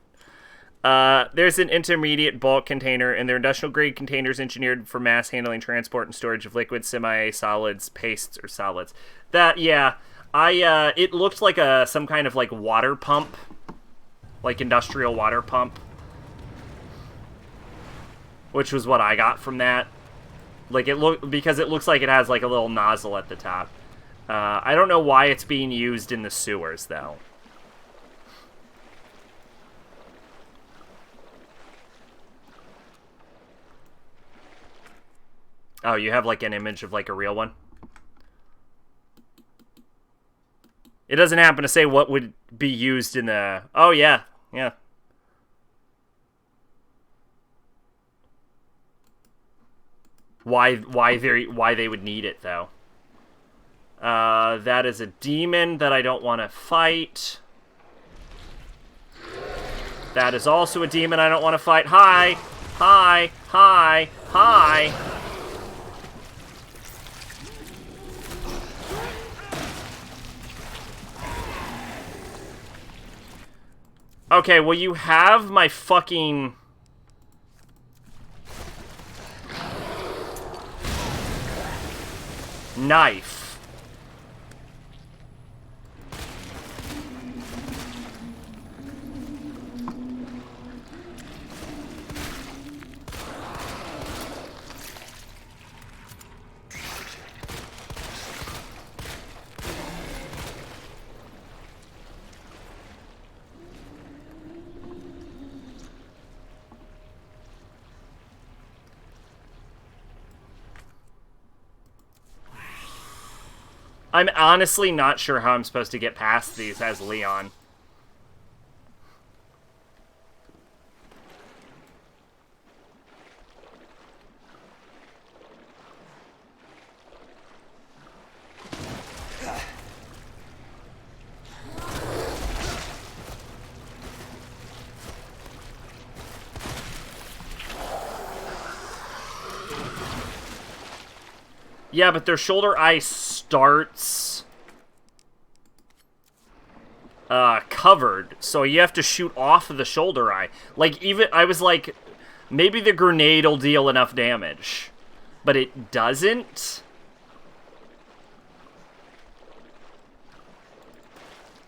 There's an intermediate bulk container, and they're industrial-grade containers engineered for mass handling, transport, and storage of liquids, semi-solids, pastes, or solids. Yeah... it looked like some kind of, water pump. Like, industrial water pump. Which was what I got from that. Because it looks like it has, a little nozzle at the top. I don't know why it's being used in the sewers, though. Oh, you have, like, an image of, like, a real one? It doesn't happen to say what would be used in the... Oh, yeah. Yeah. Why they would need it, though. That is a demon that I don't want to fight. That is also a demon I don't want to fight. Hi! Hi! Hi! Hi! Okay, well, you have my fucking... knife. I'm honestly not sure how I'm supposed to get past these as Leon. Yeah, but their shoulder eye starts covered, so you have to shoot off of the shoulder eye. Like, even, I was like, maybe the grenade will deal enough damage, but it doesn't.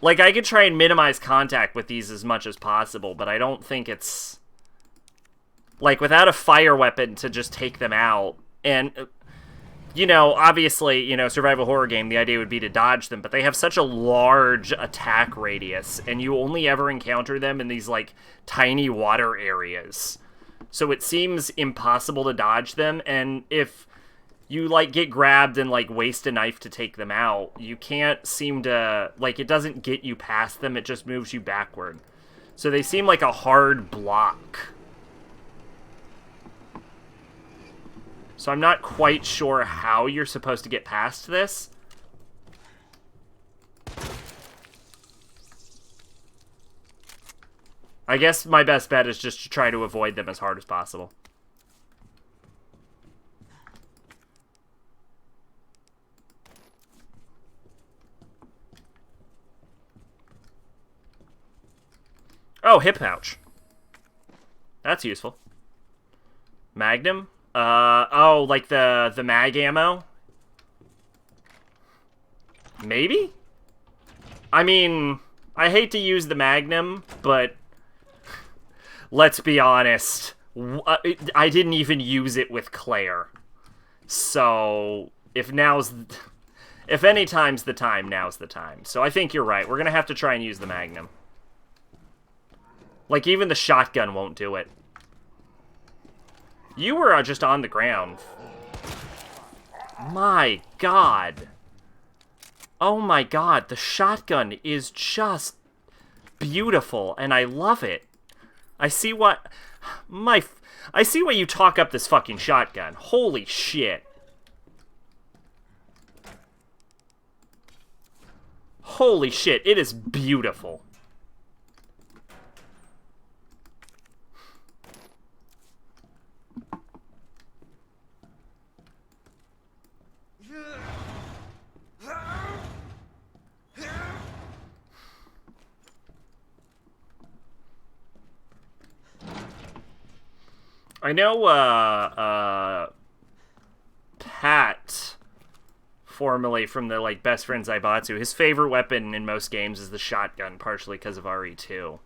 Like, I could try and minimize contact with these as much as possible, but I don't think it's... Like, without a fire weapon to just take them out, and... You know, obviously, you know, survival horror game, the idea would be to dodge them, but they have such a large attack radius, and you only ever encounter them in these, like, tiny water areas. So it seems impossible to dodge them, and if you, like, get grabbed and, like, waste a knife to take them out, you can't seem to, like, it doesn't get you past them, it just moves you backward. So they seem like a hard block. So I'm not quite sure how you're supposed to get past this. I guess my best bet is just to try to avoid them as hard as possible. Oh, hip pouch. That's useful. Magnum? Oh, like the mag ammo? Maybe? I mean, I hate to use the Magnum, but let's be honest. I didn't even use it with Claire. So, if any time's the time, now's the time. So I think you're right. We're gonna have to try and use the Magnum. Like, even the shotgun won't do it. You were just on the ground. My God. Oh my God, the shotgun is just beautiful, and I love it. I see why you talk up this fucking shotgun. Holy shit. Holy shit, it is beautiful. I know, Pat, formerly from the, like, Best Friends Zaibatsu, his favorite weapon in most games is the shotgun, partially because of RE2.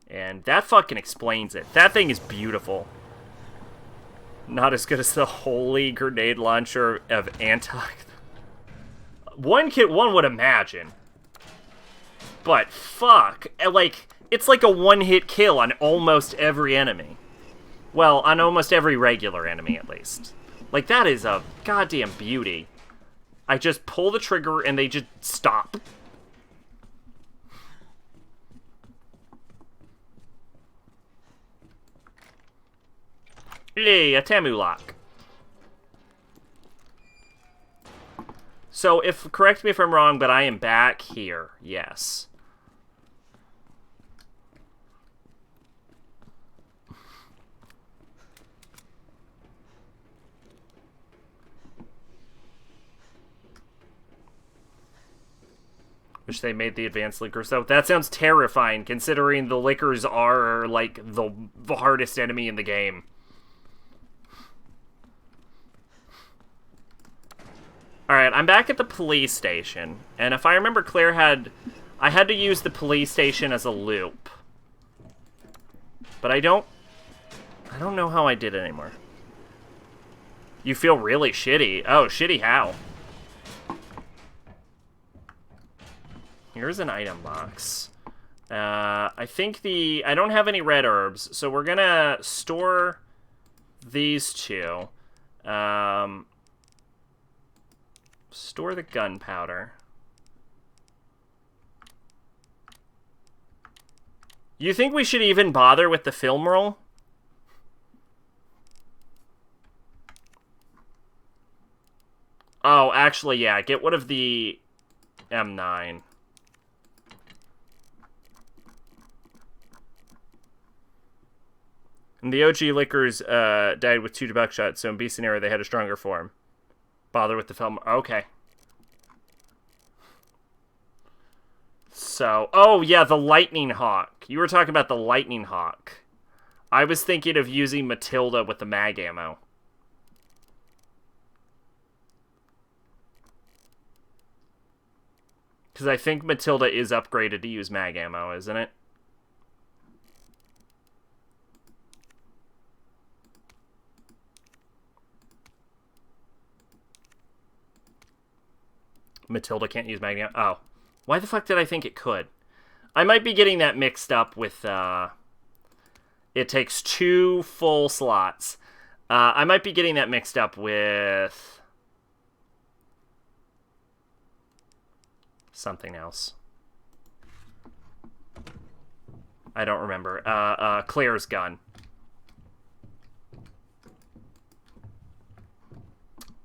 And that fucking explains it. That thing is beautiful. Not as good as the holy grenade launcher of anti... one would imagine. But fuck, like, it's like a one-hit kill on almost every enemy. Well, on almost every regular enemy, at least. Like, that is a goddamn beauty. I just pull the trigger and they just stop. Hey, a Tamu lock. So, correct me if I'm wrong, but I am back here. Yes. Wish they made the advanced liquors, though. That sounds terrifying, considering the liquors are, like, the hardest enemy in the game. Alright, I'm back at the police station. And if I remember, I had to use the police station as a loop. But I don't know how I did it anymore. You feel really shitty. Oh, shitty how? Here's an item box. I think I don't have any red herbs, so we're gonna store these two. Store the gunpowder. You think we should even bother with the film roll? Oh, actually, yeah. Get rid of the M9. And the OG liquors died with 2 buckshots, so in B scenario they had a stronger form. Bother with the film. Okay. So, oh yeah, the Lightning Hawk. You were talking about the Lightning Hawk. I was thinking of using Matilda with the mag ammo. Because I think Matilda is upgraded to use mag ammo, isn't it? Matilda can't use mag ammo. Oh. Why the fuck did I think it could? I might be getting that mixed up with, it takes 2 full slots. I might be getting that mixed up with something else. I don't remember. Claire's gun.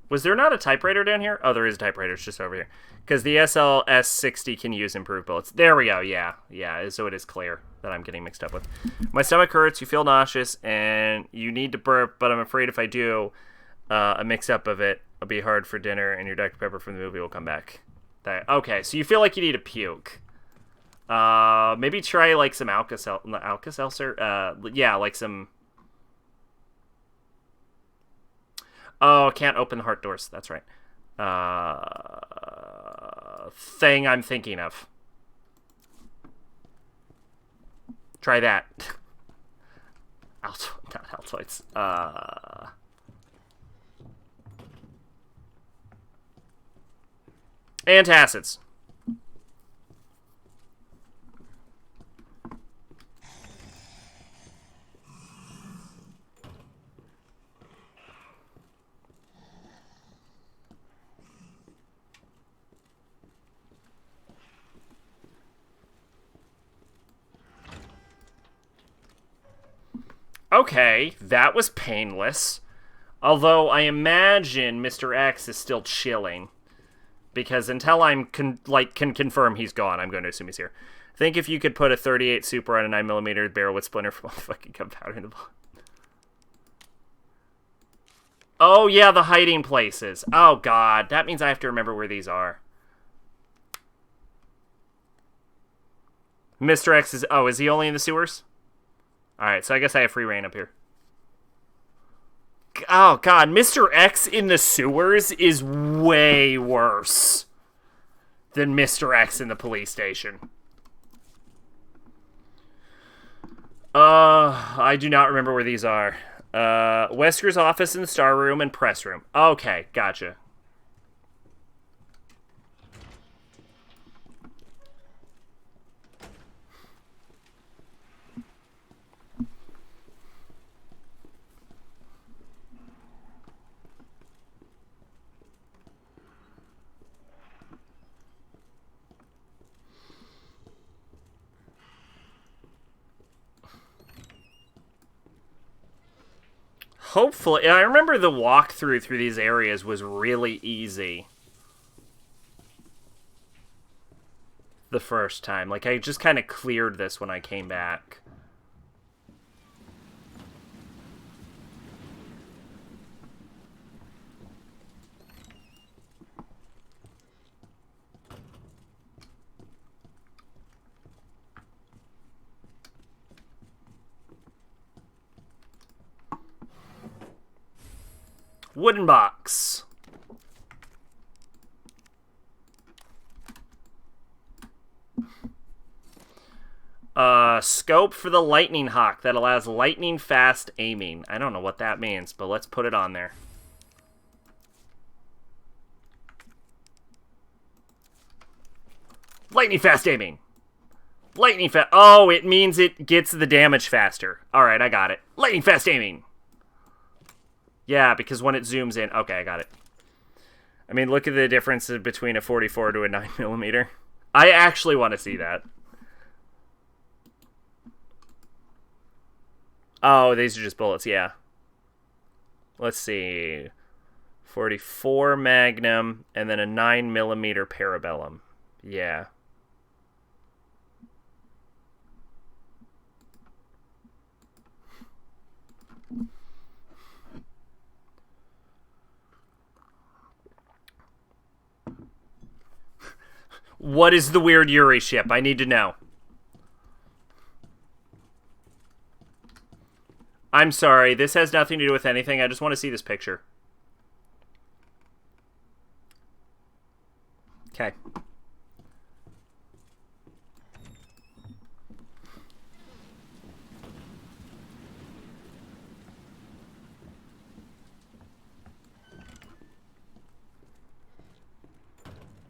Was there not a typewriter down here? Oh, there is a typewriter. It's just over here. Because the SLS-60 can use improved bullets. There we go. Yeah. Yeah, so it is Claire that I'm getting mixed up with. My stomach hurts, you feel nauseous, and you need to burp, but I'm afraid if I do a mix-up of it, it'll be hard for dinner, and your Dr. Pepper from the movie will come back. Okay, so you feel like you need a puke. Maybe try, like, some Alka-Seltzer? Yeah, like some... Oh, can't open the heart doors. That's right. Thing I'm thinking of. Try that. Not Altoids. Antacids. Okay, that was painless. Although I imagine Mr. X is still chilling. Because until I'm can confirm he's gone, I'm going to assume he's here. Think if you could put a 38 Super on a 9mm barrel with splinter from all the fucking gunpowder in the blood. Oh, yeah, the hiding places. Oh, God. That means I have to remember where these are. Mr. X is... Oh, is he only in the sewers? Alright, so I guess I have free reign up here. Oh, God. Mr. X in the sewers is way worse than Mr. X in the police station. I do not remember where these are. Wesker's office and star room and press room. Okay, gotcha. Hopefully, I remember the walkthrough through these areas was really easy. The first time. Like, I just kind of cleared this when I came back. Wooden box. Scope for the lightning hawk that allows lightning fast aiming. I don't know what that means, but let's put it on there. Lightning fast aiming. Lightning fast. Oh, it means it gets the damage faster. Alright, I got it. Lightning fast aiming. Yeah, because when it zooms in... Okay, I got it. I mean, look at the difference between a 44 to a 9mm. I actually want to see that. Oh, these are just bullets, yeah. Let's see. 44 Magnum, and then a 9mm Parabellum. Yeah. What is the weird Yuri ship? I need to know. I'm sorry, this has nothing to do with anything. I just want to see this picture. Okay.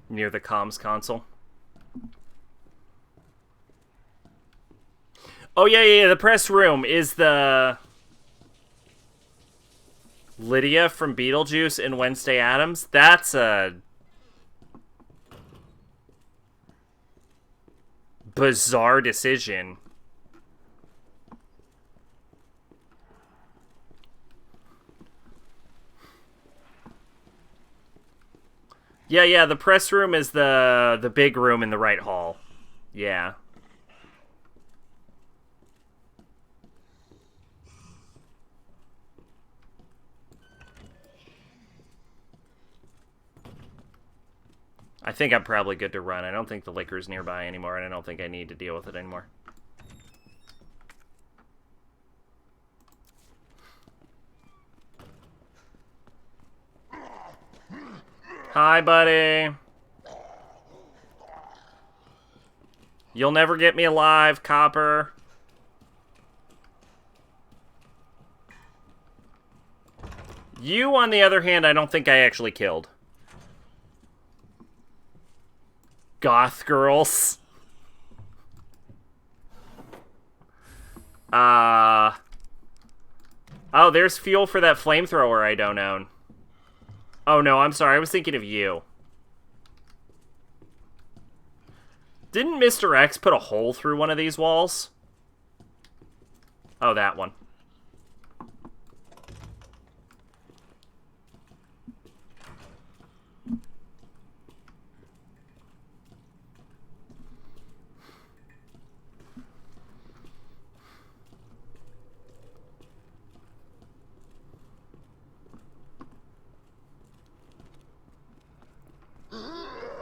Near the comms console. Oh, yeah, the press room is the... Lydia from Beetlejuice and Wednesday Addams. That's a... bizarre decision. Yeah, the press room is the big room in the right hall. Yeah. I think I'm probably good to run. I don't think the liquor's nearby anymore, and I don't think I need to deal with it anymore. Hi, buddy. You'll never get me alive, Copper. You, on the other hand, I don't think I actually killed. Goth girls. Oh, there's fuel for that flamethrower I don't own. Oh, no, I'm sorry. I was thinking of you. Didn't Mr. X put a hole through one of these walls? Oh, that one.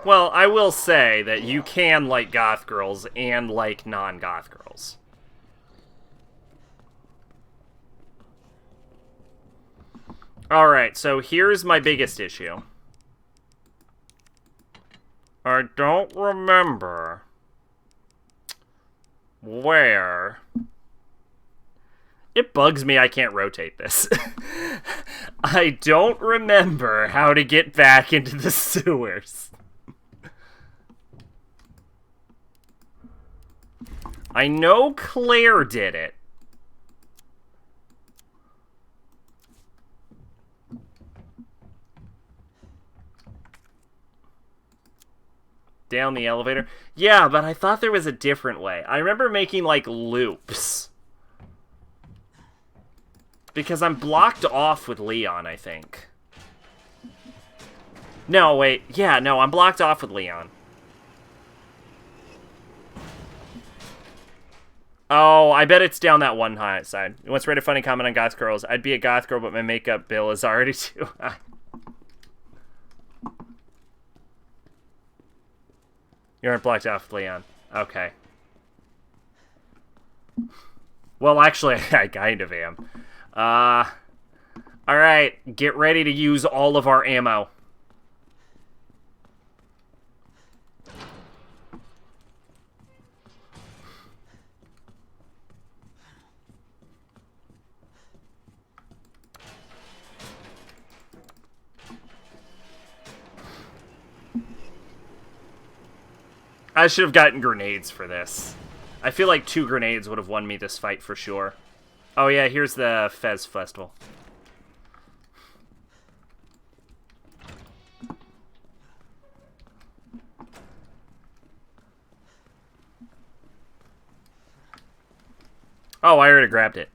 Well, I will say that you can like goth girls and like non-goth girls. Alright, so here's my biggest issue. I don't remember where... It bugs me I can't rotate this. I don't remember how to get back into the sewers. I know Claire did it. Down the elevator? Yeah, but I thought there was a different way. I remember making, like, loops. Because I'm blocked off with Leon, I think. No, wait. Yeah, no, I'm blocked off with Leon. Oh, I bet it's down that one high side. Once read a funny comment on goth girls. I'd be a goth girl, but my makeup bill is already too high. You aren't blocked off with Leon. Okay. Well, actually, I kind of am. Alright, get ready to use all of our ammo. I should have gotten grenades for this. I feel like 2 grenades would have won me this fight for sure. Oh yeah, here's the Fez Festival. Oh, I already grabbed it.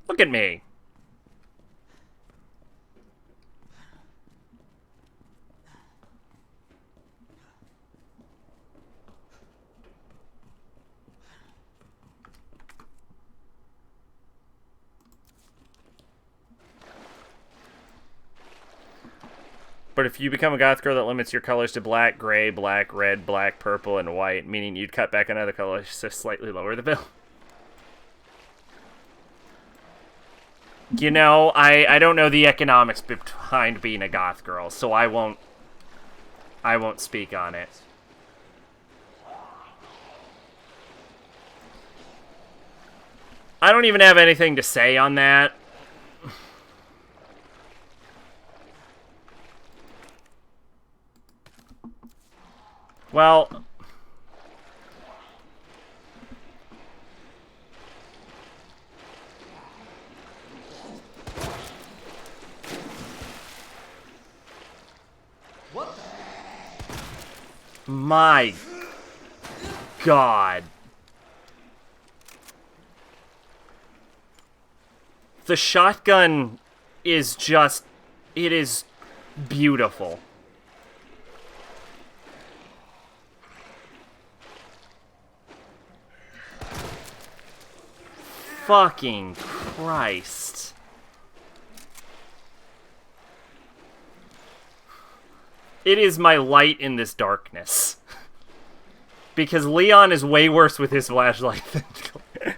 Look at me. But if you become a goth girl that limits your colors to black, gray, black, red, black, purple, and white, meaning you'd cut back another color to slightly lower the bill. You know, I don't know the economics behind being a goth girl, so I won't speak on it. I don't even have anything to say on that. Well, What the? my God. The shotgun is just, it is beautiful. Fucking Christ. It is my light in this darkness. Because Leon is way worse with his flashlight than Claire.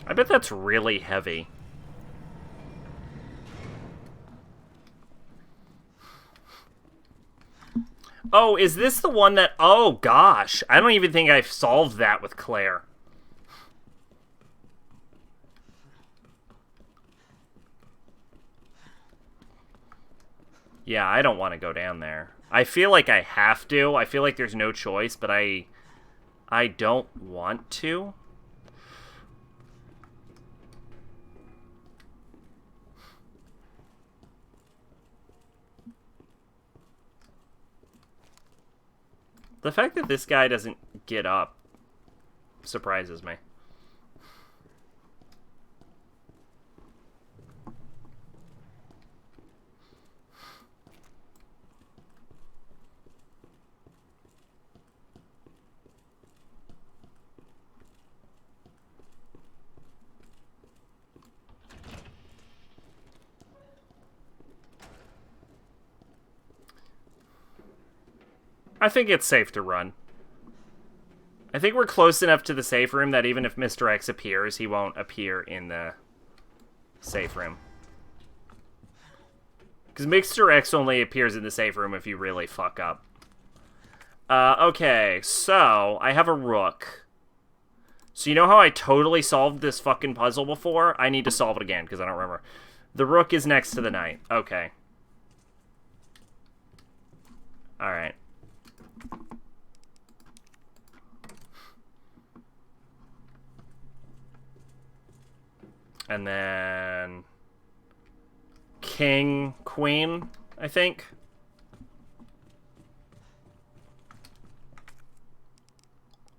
I bet that's really heavy. Oh, is this the one that... Oh, gosh. I don't even think I've solved that with Claire. Yeah, I don't want to go down there. I feel like I have to. I feel like there's no choice, but I don't want to. The fact that this guy doesn't get up surprises me. I think it's safe to run. I think we're close enough to the safe room that even if Mr. X appears, he won't appear in the safe room. Because Mr. X only appears in the safe room if you really fuck up. Okay, so I have a rook. So you know how I totally solved this fucking puzzle before? I need to solve it again, because I don't remember. The rook is next to the knight. Okay. Alright. And then... king, queen, I think.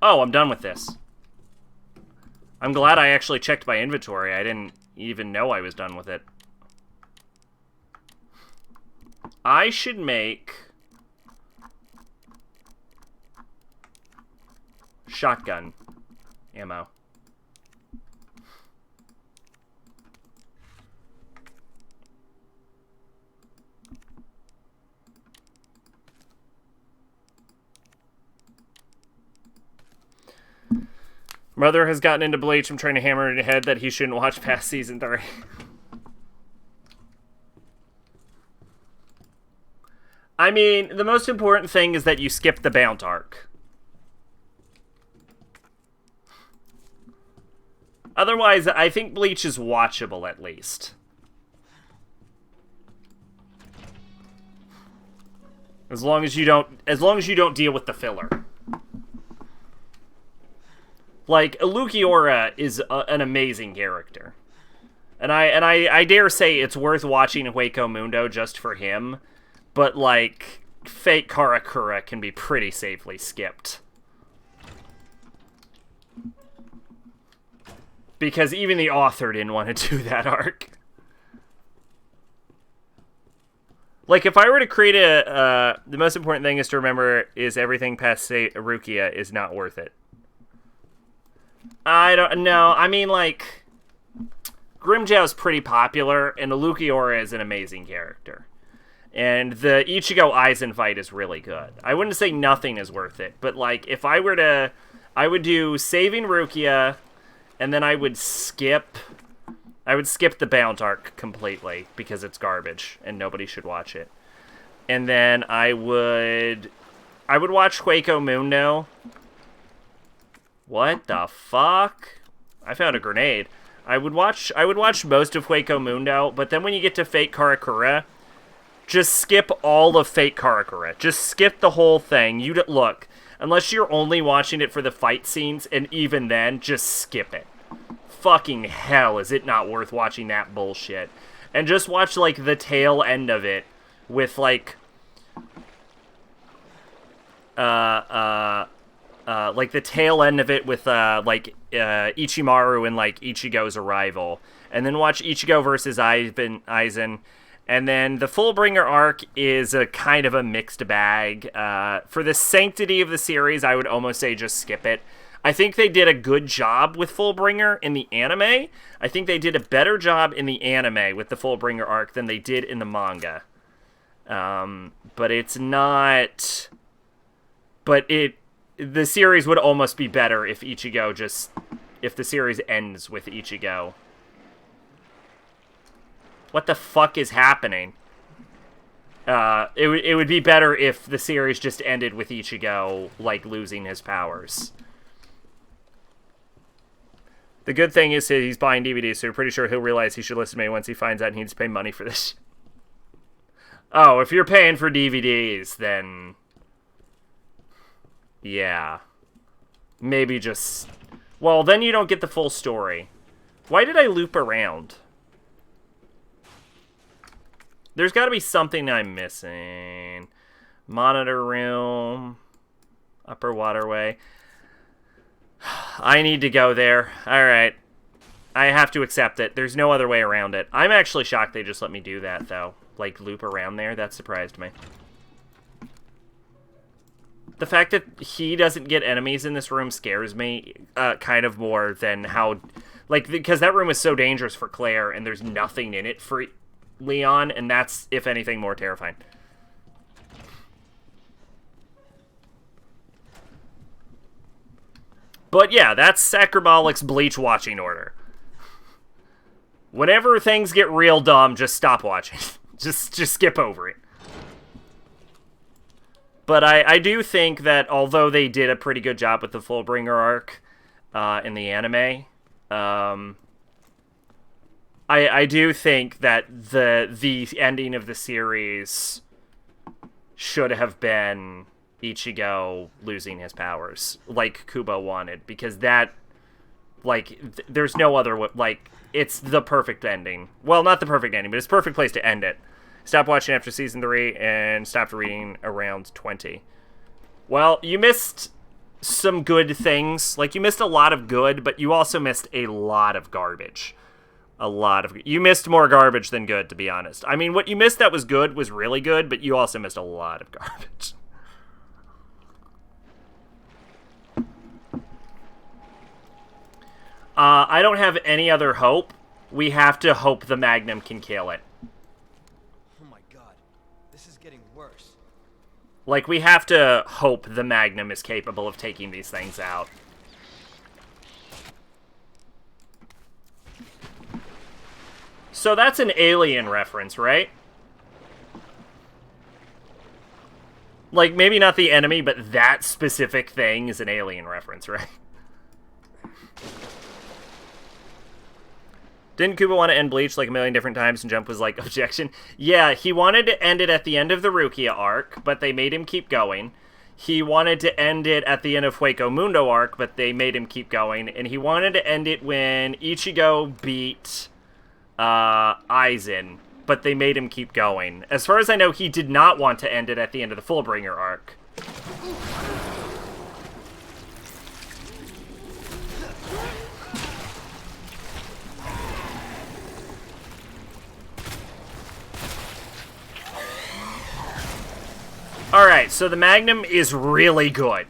Oh, I'm done with this. I'm glad I actually checked my inventory. I didn't even know I was done with it. I should make... shotgun ammo. Mother has gotten into Bleach. I'm trying to hammer in the head that he shouldn't watch past season 3. I mean, the most important thing is that you skip the Bount arc. Otherwise, I think Bleach is watchable at least. As long as you don't deal with the filler. Like, Alukiora is an amazing character. And I dare say it's worth watching Hueco Mundo just for him. But, like, Fate Karakura can be pretty safely skipped. Because even the author didn't want to do that arc. Like, if I were to create the most important thing is to remember is everything past Rukia is not worth it. I don't know. I mean, like, Grimmjow's pretty popular, and Alukiora is an amazing character. And the Ichigo Aizen fight is really good. I wouldn't say nothing is worth it, but, like, if I were to... I would do Saving Rukia, and then I would skip the Bount arc completely, because it's garbage, and nobody should watch it. And then I would watch Hueco Mundo. What the fuck? I found a grenade. I would watch most of Hueco Mundo, but then when you get to Fate Karakura, just skip all of Fate Karakura. Just skip the whole thing. Look, unless you're only watching it for the fight scenes, and even then, just skip it. Fucking hell, is it not worth watching that bullshit? And just watch, like, the tail end of it with, like, the tail end of it with, Ichimaru and, like, Ichigo's arrival. And then watch Ichigo versus Aizen. And then the Fullbringer arc is a kind of a mixed bag. For the sanctity of the series, I would almost say just skip it. I think they did a good job with Fullbringer in the anime. I think they did a better job in the anime with the Fullbringer arc than they did in the manga. But it's not... But the series would almost be better if if the series ends with Ichigo. What the fuck is happening? It would be better if the series just ended with Ichigo, like, losing his powers. The good thing is he's buying DVDs, so you're pretty sure he'll realize he should listen to me once he finds out he needs to pay money for this. Oh, if you're paying for DVDs, then... yeah. Maybe just... well, then you don't get the full story. Why did I loop around? There's got to be something I'm missing. Monitor room. Upper waterway. I need to go there. Alright. I have to accept it. There's no other way around it. I'm actually shocked they just let me do that, though. Like, loop around there. That surprised me. The fact that he doesn't get enemies in this room scares me kind of more than how... like, because that room is so dangerous for Claire, and there's nothing in it for Leon, and that's, if anything, more terrifying. But yeah, that's Sacrabalic's Bleach watching order. Whenever things get real dumb, just stop watching. just skip over it. But I do think that although they did a pretty good job with the Fullbringer arc in the anime, I do think that the ending of the series should have been Ichigo losing his powers, like Kubo wanted, because that, like, there's no other, like, it's the perfect ending. Well, not the perfect ending, but it's the perfect place to end it. Stop watching after season 3 and stopped reading around 20. Well, you missed some good things. Like, you missed a lot of good, but you also missed a lot of garbage. You missed more garbage than good, to be honest. I mean, what you missed that was good was really good, but you also missed a lot of garbage. I don't have any other hope. We have to hope the Magnum can kill it. Oh my god. This is getting worse. Like, we have to hope the Magnum is capable of taking these things out. So that's an Alien reference, right? Like, maybe not the enemy, but that specific thing is an Alien reference, right? Didn't Kubo want to end Bleach like a million different times, and Jump was like, objection? Yeah, he wanted to end it at the end of the Rukia arc, but they made him keep going. He wanted to end it at the end of Hueco Mundo arc, but they made him keep going. And he wanted to end it when Ichigo beat Aizen, but they made him keep going. As far as I know, he did not want to end it at the end of the Fullbringer arc. Alright, so the Magnum is really good.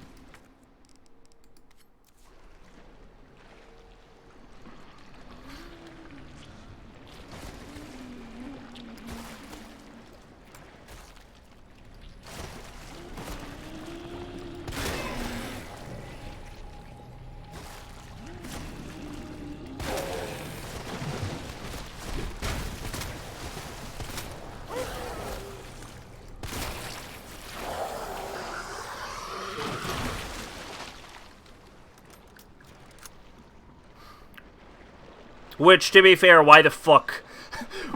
Which, to be fair, why the fuck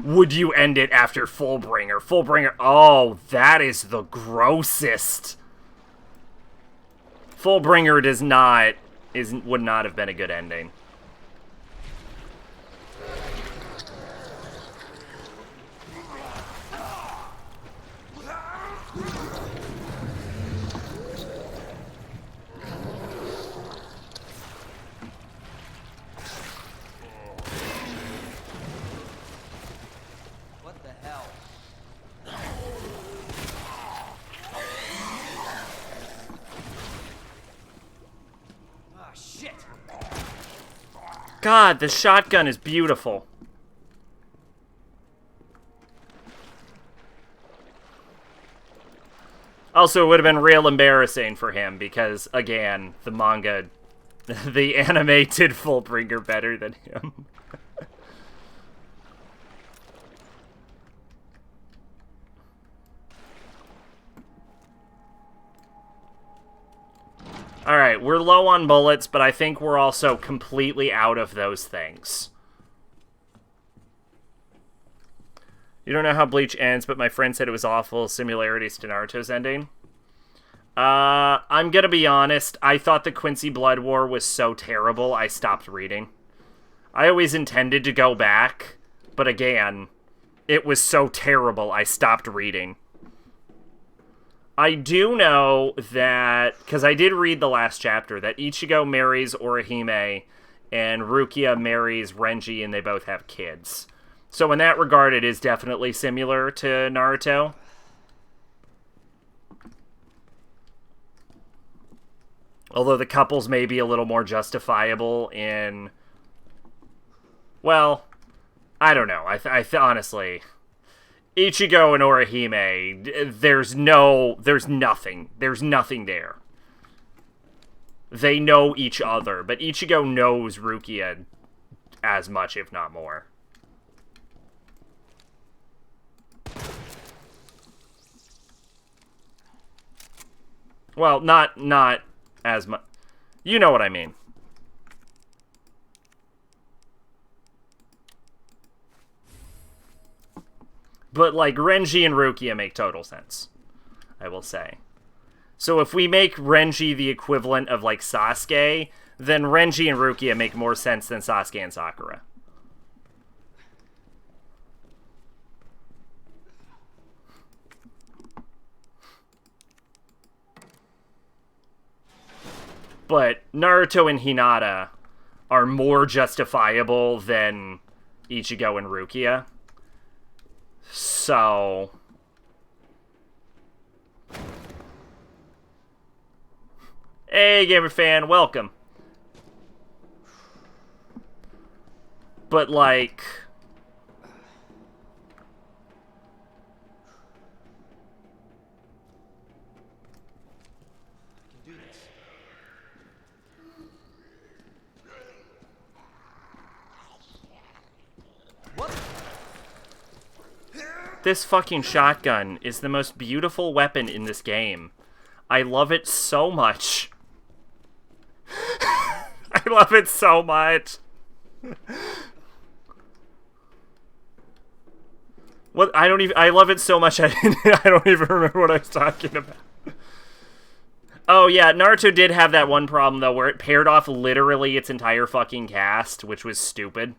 would you end it after Fullbringer? Fullbringer, oh, that is the grossest. Fullbringer would not have been a good ending. God, the shotgun is beautiful. Also, it would have been real embarrassing for him because, again, the manga, the anime did Fullbringer better than him. Alright, we're low on bullets, but I think we're also completely out of those things. You don't know how Bleach ends, but my friend said it was awful. Similarities to Naruto's ending. I'm gonna be honest. I thought the Quincy Blood War was so terrible, I stopped reading. I always intended to go back, but again, it was so terrible, I stopped reading. I do know that, because I did read the last chapter, that Ichigo marries Orihime and Rukia marries Renji, and they both have kids. So in that regard, it is definitely similar to Naruto. Although the couples may be a little more justifiable in... Well, I don't know. I honestly... Ichigo and Orihime, there's nothing. There's nothing there. They know each other, but Ichigo knows Rukia as much, if not more. Well, not as much. You know what I mean. But, like, Renji and Rukia make total sense, I will say. So if we make Renji the equivalent of, like, Sasuke, then Renji and Rukia make more sense than Sasuke and Sakura. But Naruto and Hinata are more justifiable than Ichigo and Rukia. So... Hey, gamer fan, welcome. But, like... I can do this. What? This fucking shotgun is the most beautiful weapon in this game. I love it so much. I love it so much. What? I love it so much I don't even remember what I was talking about. Oh yeah, Naruto did have that one problem though, where it paired off literally its entire fucking cast, which was stupid.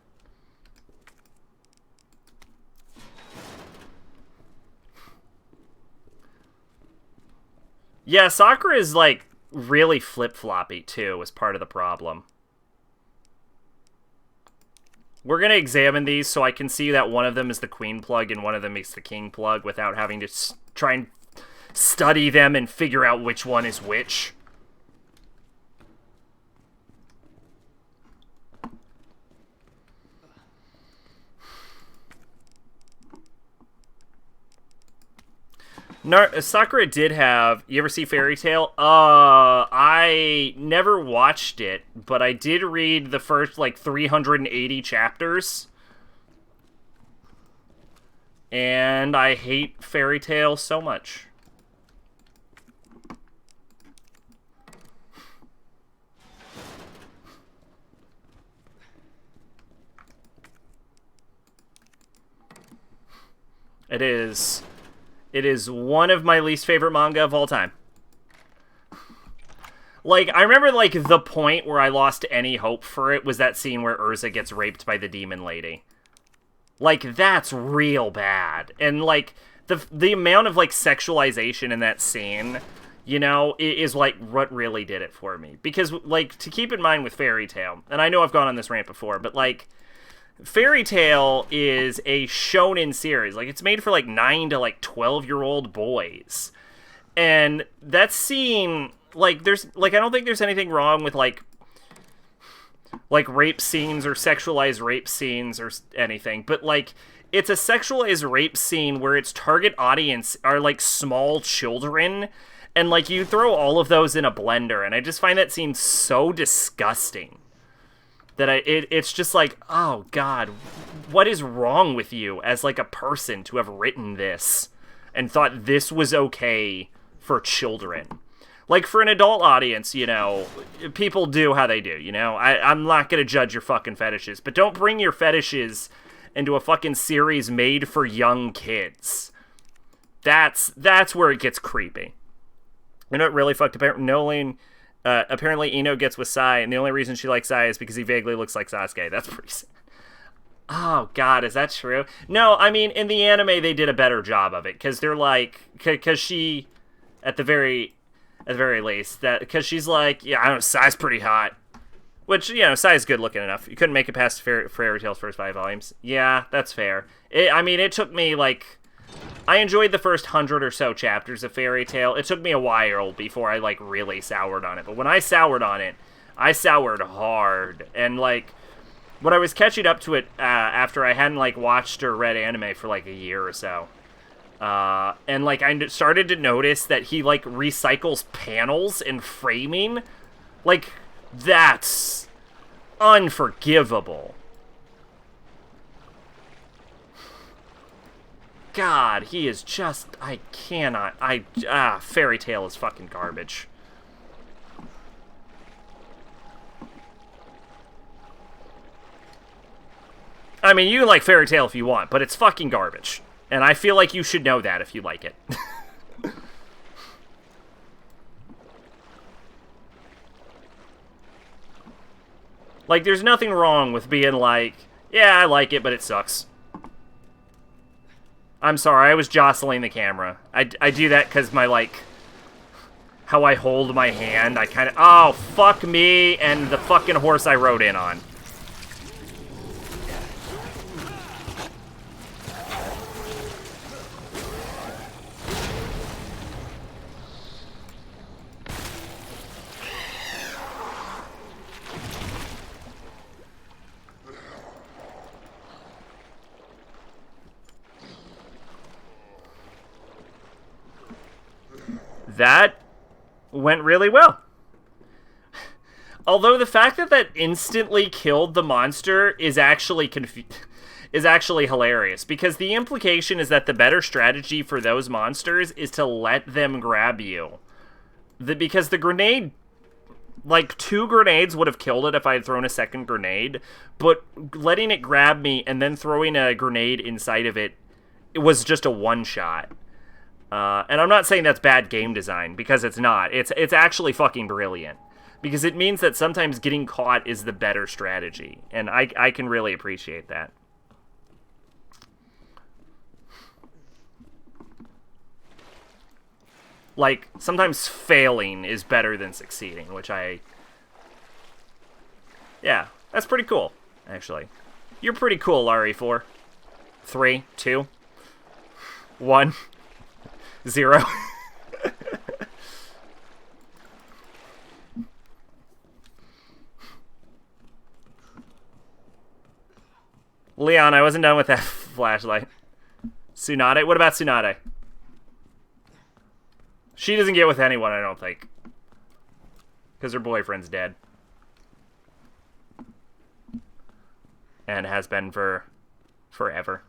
Yeah, Sakura is, like, really flip-floppy, too, as part of the problem. We're going to examine these so I can see that one of them is the queen plug and one of them is the king plug without having to try and study them and figure out which one is which. Sakura did have... You ever see Fairy Tail? I never watched it, but I did read the first, like, 380 chapters. And I hate Fairy Tail so much. It is one of my least favorite manga of all time. Like, I remember, like, the point where I lost any hope for it was that scene where Urza gets raped by the demon lady. Like, that's real bad. And, like, the amount of, like, sexualization in that scene, you know, is, like, what really did it for me. Because, like, to keep in mind with Fairy Tail, and I know I've gone on this rant before, but, like, Fairy Tail is a shonen series. Like, it's made for, like, 9 to, like, 12-year-old boys. And that scene, like, there's, like, I don't think there's anything wrong with, like, rape scenes or sexualized rape scenes or anything. But, like, it's a sexualized rape scene where its target audience are, like, small children. And, like, you throw all of those in a blender. And I just find that scene so disgusting. That it's just like, oh god, what is wrong with you as, like, a person to have written this and thought this was okay for children? Like, for an adult audience, you know, people do how they do, you know? I'm not gonna judge your fucking fetishes, but don't bring your fetishes into a fucking series made for young kids. That's where it gets creepy. You know what really fucked up? Apparently Ino gets with Sai, and the only reason she likes Sai is because he vaguely looks like Sasuke. That's pretty sad. Oh, God, is that true? No, I mean, in the anime, they did a better job of it, because they're like... Because she, at the very least, because she's like, yeah, I don't know, Sai's pretty hot. Which, you know, Sai's good looking enough. You couldn't make it past Fairy Tail's first 5 volumes. Yeah, that's fair. I mean, it took me, like... I enjoyed the first 100 or so chapters of Fairy Tail. It took me a while before I, like, really soured on it. But when I soured on it, I soured hard. And, like, when I was catching up to it after I hadn't, like, watched or read anime for, like, a year or so. And, like, I started to notice that he, like, recycles panels and framing. Like, that's unforgivable. God, he is just... I cannot... Fairy Tail is fucking garbage. I mean, you can like Fairy Tail if you want, but it's fucking garbage. And I feel like you should know that if you like it. Like, there's nothing wrong with being like, yeah, I like it, but it sucks. I'm sorry, I was jostling the camera. I do that because my, like, how I hold my hand, I kind of... Oh, fuck me and the fucking horse I rode in on. That went really well. Although the fact that that instantly killed the monster is actually hilarious, because the implication is that the better strategy for those monsters is to let them grab you. Because the grenade, like 2 grenades would have killed it if I had thrown a second grenade, but letting it grab me and then throwing a grenade inside of it, it was just a one-shot. And I'm not saying that's bad game design, because it's not. It's actually fucking brilliant. Because it means that sometimes getting caught is the better strategy. And I can really appreciate that. Like, sometimes failing is better than succeeding, which yeah, that's pretty cool, actually. You're pretty cool, RE4. 3, 2, 1, 0. Leon, I wasn't done with that flashlight. Tsunade? What about Tsunade? She doesn't get with anyone, I don't think. Because her boyfriend's dead. And has been for forever.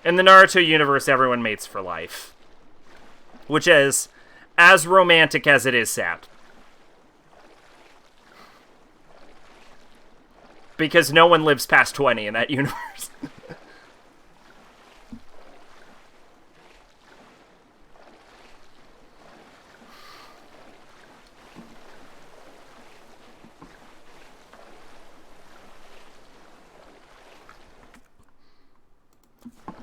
In the Naruto universe, everyone mates for life. Which is as romantic as it is sad. Because no one lives past 20 in that universe.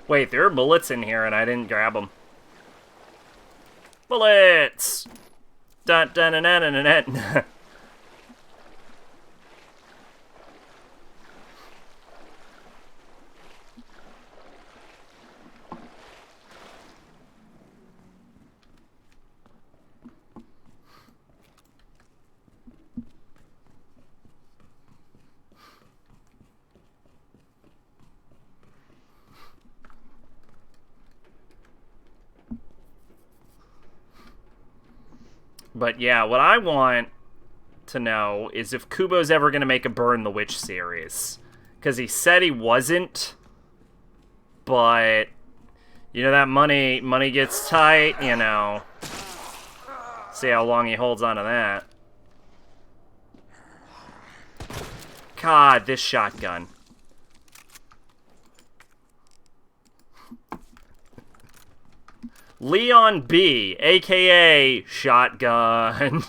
Wait, there are bullets in here and I didn't grab them. Bullets! Dun dun dun dun dun dun dun. But yeah, what I want to know is if Kubo's ever going to make a Burn the Witch series. Because he said he wasn't. But, you know, that money gets tight, you know. See how long he holds on to that. God, this shotgun. Leon B, a.k.a. Shotgun.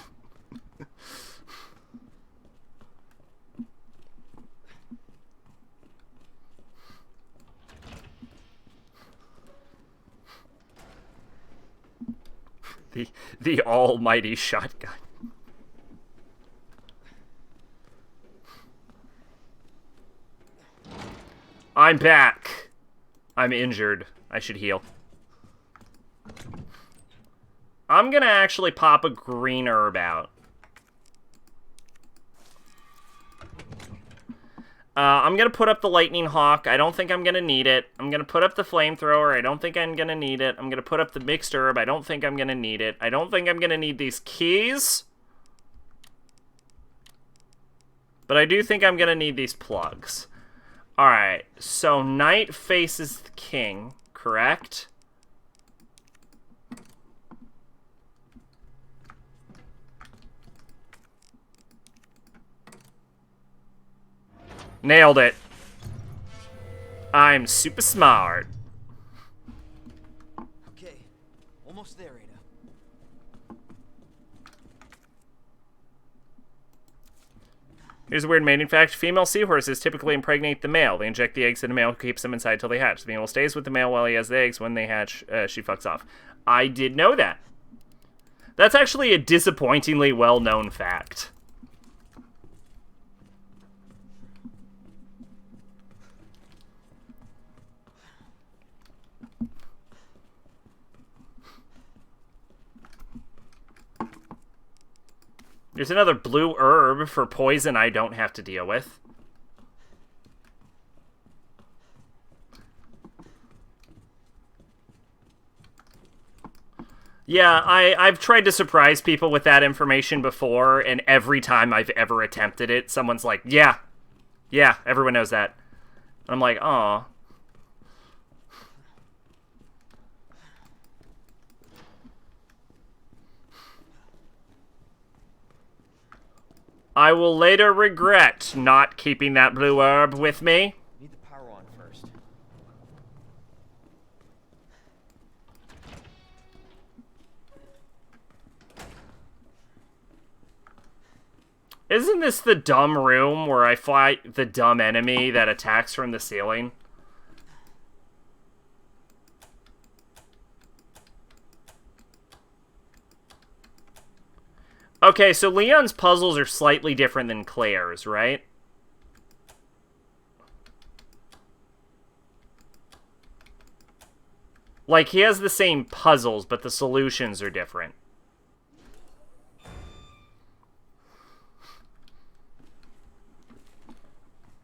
the almighty shotgun. I'm back. I'm injured. I should heal. I'm gonna actually pop a green herb out. I'm gonna put up the lightning hawk. I don't think I'm gonna need it. I'm gonna put up the flamethrower. I don't think I'm gonna need it. I'm gonna put up the mixed herb. I don't think I'm gonna need it. I don't think I'm gonna need these keys. But I do think I'm gonna need these plugs. Alright, so knight faces the king, correct? Nailed it. I'm super smart. Okay, almost there, Ada. Here's a weird mating fact. Female seahorses typically impregnate the male. They inject the eggs in the male, who keeps them inside till they hatch. The female stays with the male while he has the eggs. When they hatch, she fucks off. I did know that. That's actually a disappointingly well-known fact. There's another blue herb for poison I don't have to deal with. Yeah, I've tried to surprise people with that information before, and every time I've ever attempted it, someone's like, yeah, everyone knows that. And I'm like, aw. I will later regret not keeping that blue herb with me. Need the power on first. Isn't this the dumb room where I fight the dumb enemy that attacks from the ceiling? Okay, so Leon's puzzles are slightly different than Claire's, right? Like, he has the same puzzles, but the solutions are different.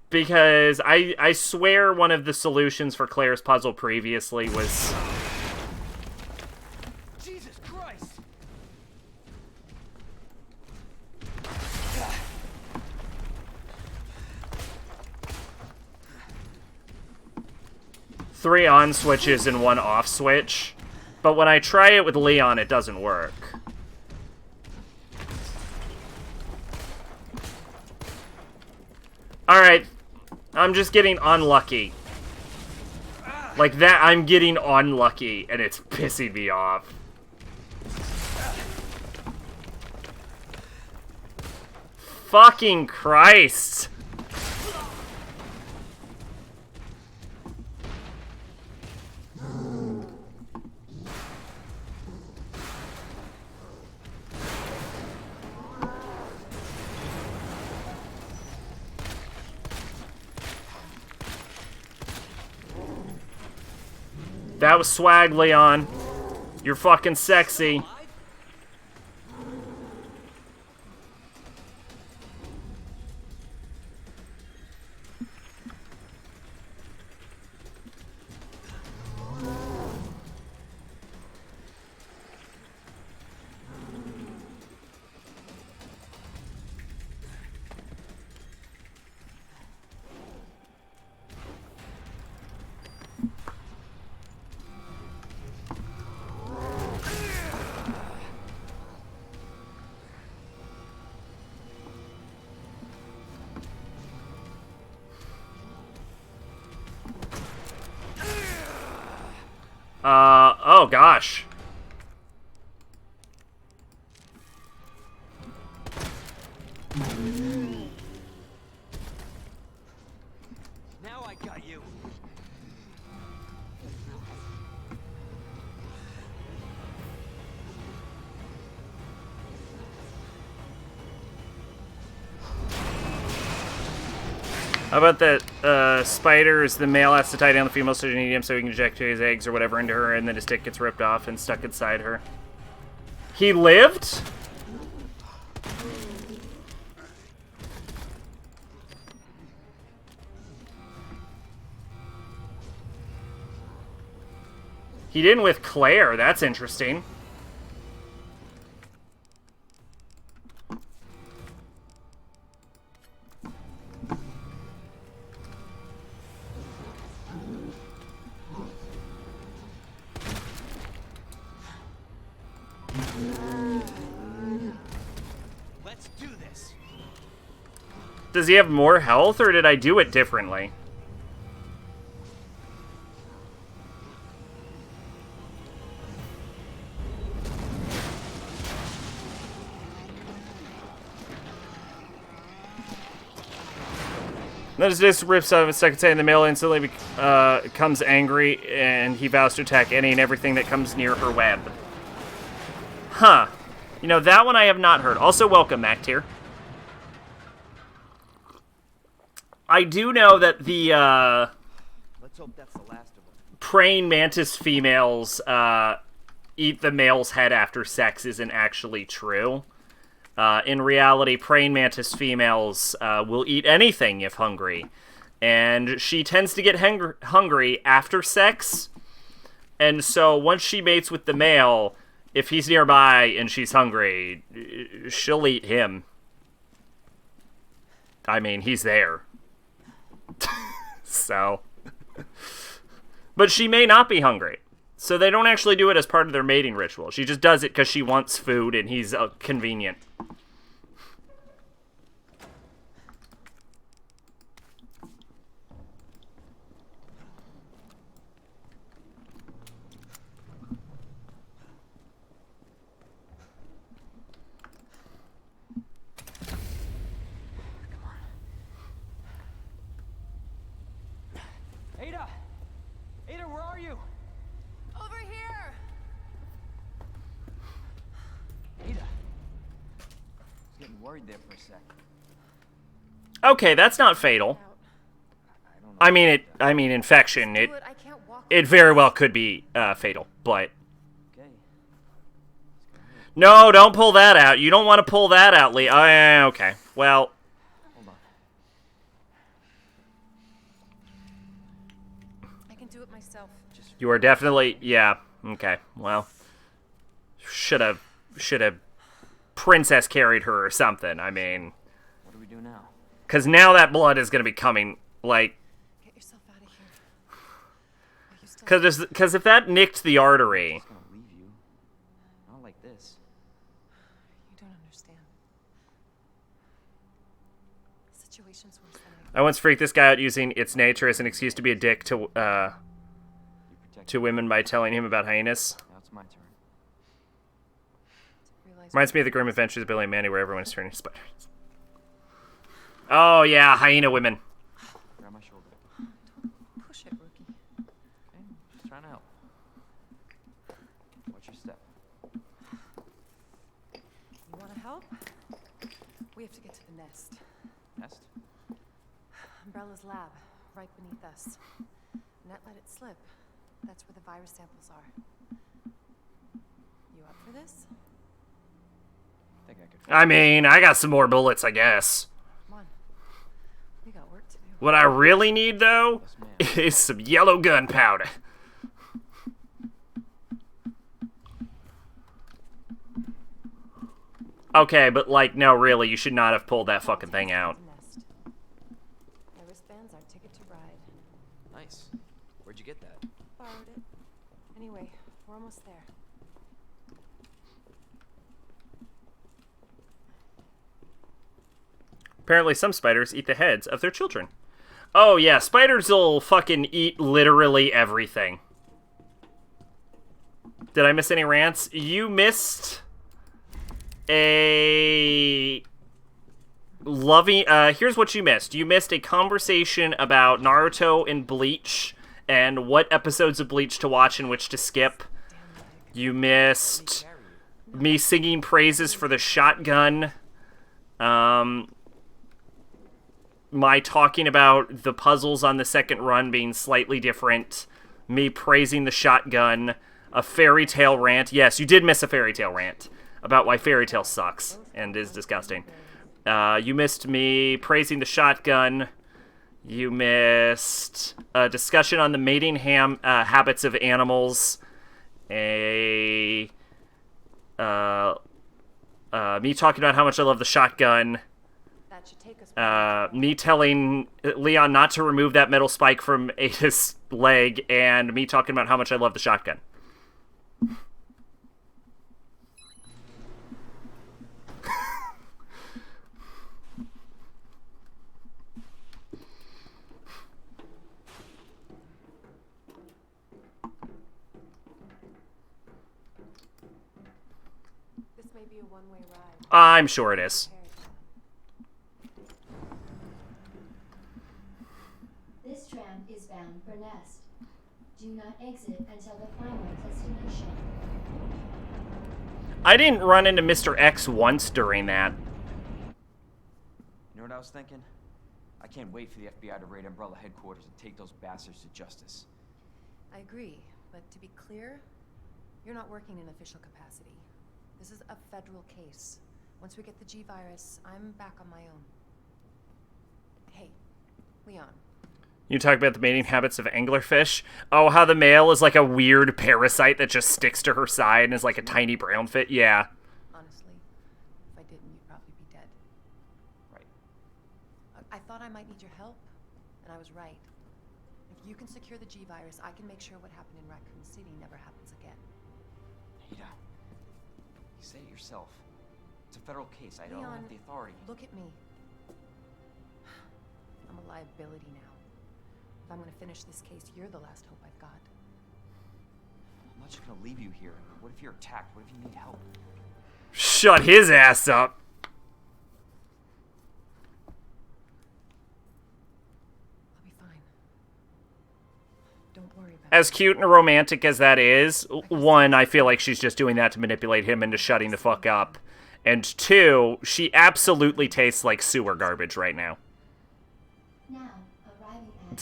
Because I swear one of the solutions for Claire's puzzle previously was... Jesus Christ! 3 on switches and 1 off switch. But when I try it with Leon, it doesn't work. Alright. I'm just getting unlucky. Like that, I'm getting unlucky, and it's pissing me off. Fucking Christ! That was swag, Leon. You're fucking sexy. Oh gosh. Now I got you. How about that spiders, the male has to tie down the female so he can inject his eggs or whatever into her, and then his dick gets ripped off and stuck inside her. He lived? He didn't with Claire, that's interesting. Let's do this. Does he have more health, or did I do it differently? Then his disc rips out of his second sight, and the male instantly becomes angry, and he vows to attack any and everything that comes near her web. Huh. You know, that one I have not heard. Also, welcome, Mactier. I do know that the, Let's hope that's the last of them. praying mantis females, eat the male's head after sex isn't actually true. In reality, praying mantis females will eat anything if hungry. And she tends to get hungry after sex. And so once she mates with the male, if he's nearby and she's hungry, she'll eat him. I mean, he's there. So. But she may not be hungry. So they don't actually do it as part of their mating ritual. She just does it because she wants food and he's convenient. Ada! Ada, where are you? Over here! Ada. I was getting worried there for a sec. Okay, that's not fatal. I don't know. I mean infection. Do it. I can't walk. It very well could be fatal, but Okay. no, don't pull that out. You don't want to pull that out, Lee. Oh, yeah, okay. Well, Hold on. I can do it myself. you are definitely, yeah. Okay. Well, should have princess carried her or something. I mean, What do we do now? because now that blood is gonna be coming. Like, Get yourself out of here. Are you still? because if that nicked the artery, I'm just gonna leave you. Not like this. You don't understand. The situation's worse than I once freaked this guy out using its nature as an excuse to be a dick You protect to women by telling him about hyenas. Now it's my turn. realize. Reminds me of the Grim Adventures of Billy and Mandy, where everyone is turning into spiders. Oh yeah, hyena women. Grab my shoulder. Push it, rookie. Okay, just trying to help. Watch your step. You want to help? We have to get to the nest. Nest? Umbrella's lab, right beneath us. Net let it slip. That's where the virus samples are. You up for this? I think I could. I mean, I got some more bullets, I guess. Come on. We got work to do. What I really need, though, Yes, ma'am. is some yellow gunpowder. Okay, but, like, no, really, you should not have pulled that fucking thing out. Nest. My wristband's our ticket to ride. Nice. Where'd you get that? Borrowed it. Anyway, we're almost there. Apparently some spiders eat the heads of their children. Oh, yeah, spiders will fucking eat literally everything. Did I miss any rants? You missed a loving... here's what you missed. You missed a conversation about Naruto and Bleach and what episodes of Bleach to watch and which to skip. You missed me singing praises for the shotgun. My talking about the puzzles on the second run being slightly different, me praising the shotgun, a fairy tale rant. Yes, you did miss a fairy tale rant about why fairy tale sucks and is disgusting. You missed me praising the shotgun. You missed a discussion on the mating habits of animals. Me talking about how much I love the shotgun. That should take us. Me telling Leon not to remove that metal spike from Ada's leg, and me talking about how much I love the shotgun. may be a one-way ride. I'm sure it is. This tram is bound for Nest. Do not exit until the final destination. I didn't run into Mr. X once during that. You know what I was thinking? I can't wait for the FBI to raid Umbrella headquarters and take those bastards to justice. I agree, but to be clear, you're not working in official capacity. This is a federal case. Once we get the G-Virus, I'm back on my own. Hey, Leon. You talk about the mating habits of anglerfish. Oh, how the male is like a weird parasite that just sticks to her side and is like a tiny brown fit. Yeah. Honestly, if I didn't, you'd probably be dead. Right. I thought I might need your help, and I was right. If you can secure the G-Virus, I can make sure what happened in Raccoon City never happens again. Ada, you say it yourself. It's a federal case. I don't Leon, have the authority. Look at me. I'm a liability now. If I'm gonna finish this case, you're the last hope I've got. I'm not just gonna leave you here. What if you're attacked? What if you need help? Shut his ass up. I'll be fine. Don't worry about As cute and romantic as that is, one, I feel like she's just doing that to manipulate him into shutting the fuck up. And two, she absolutely tastes like sewer garbage right now. Now, arriving at...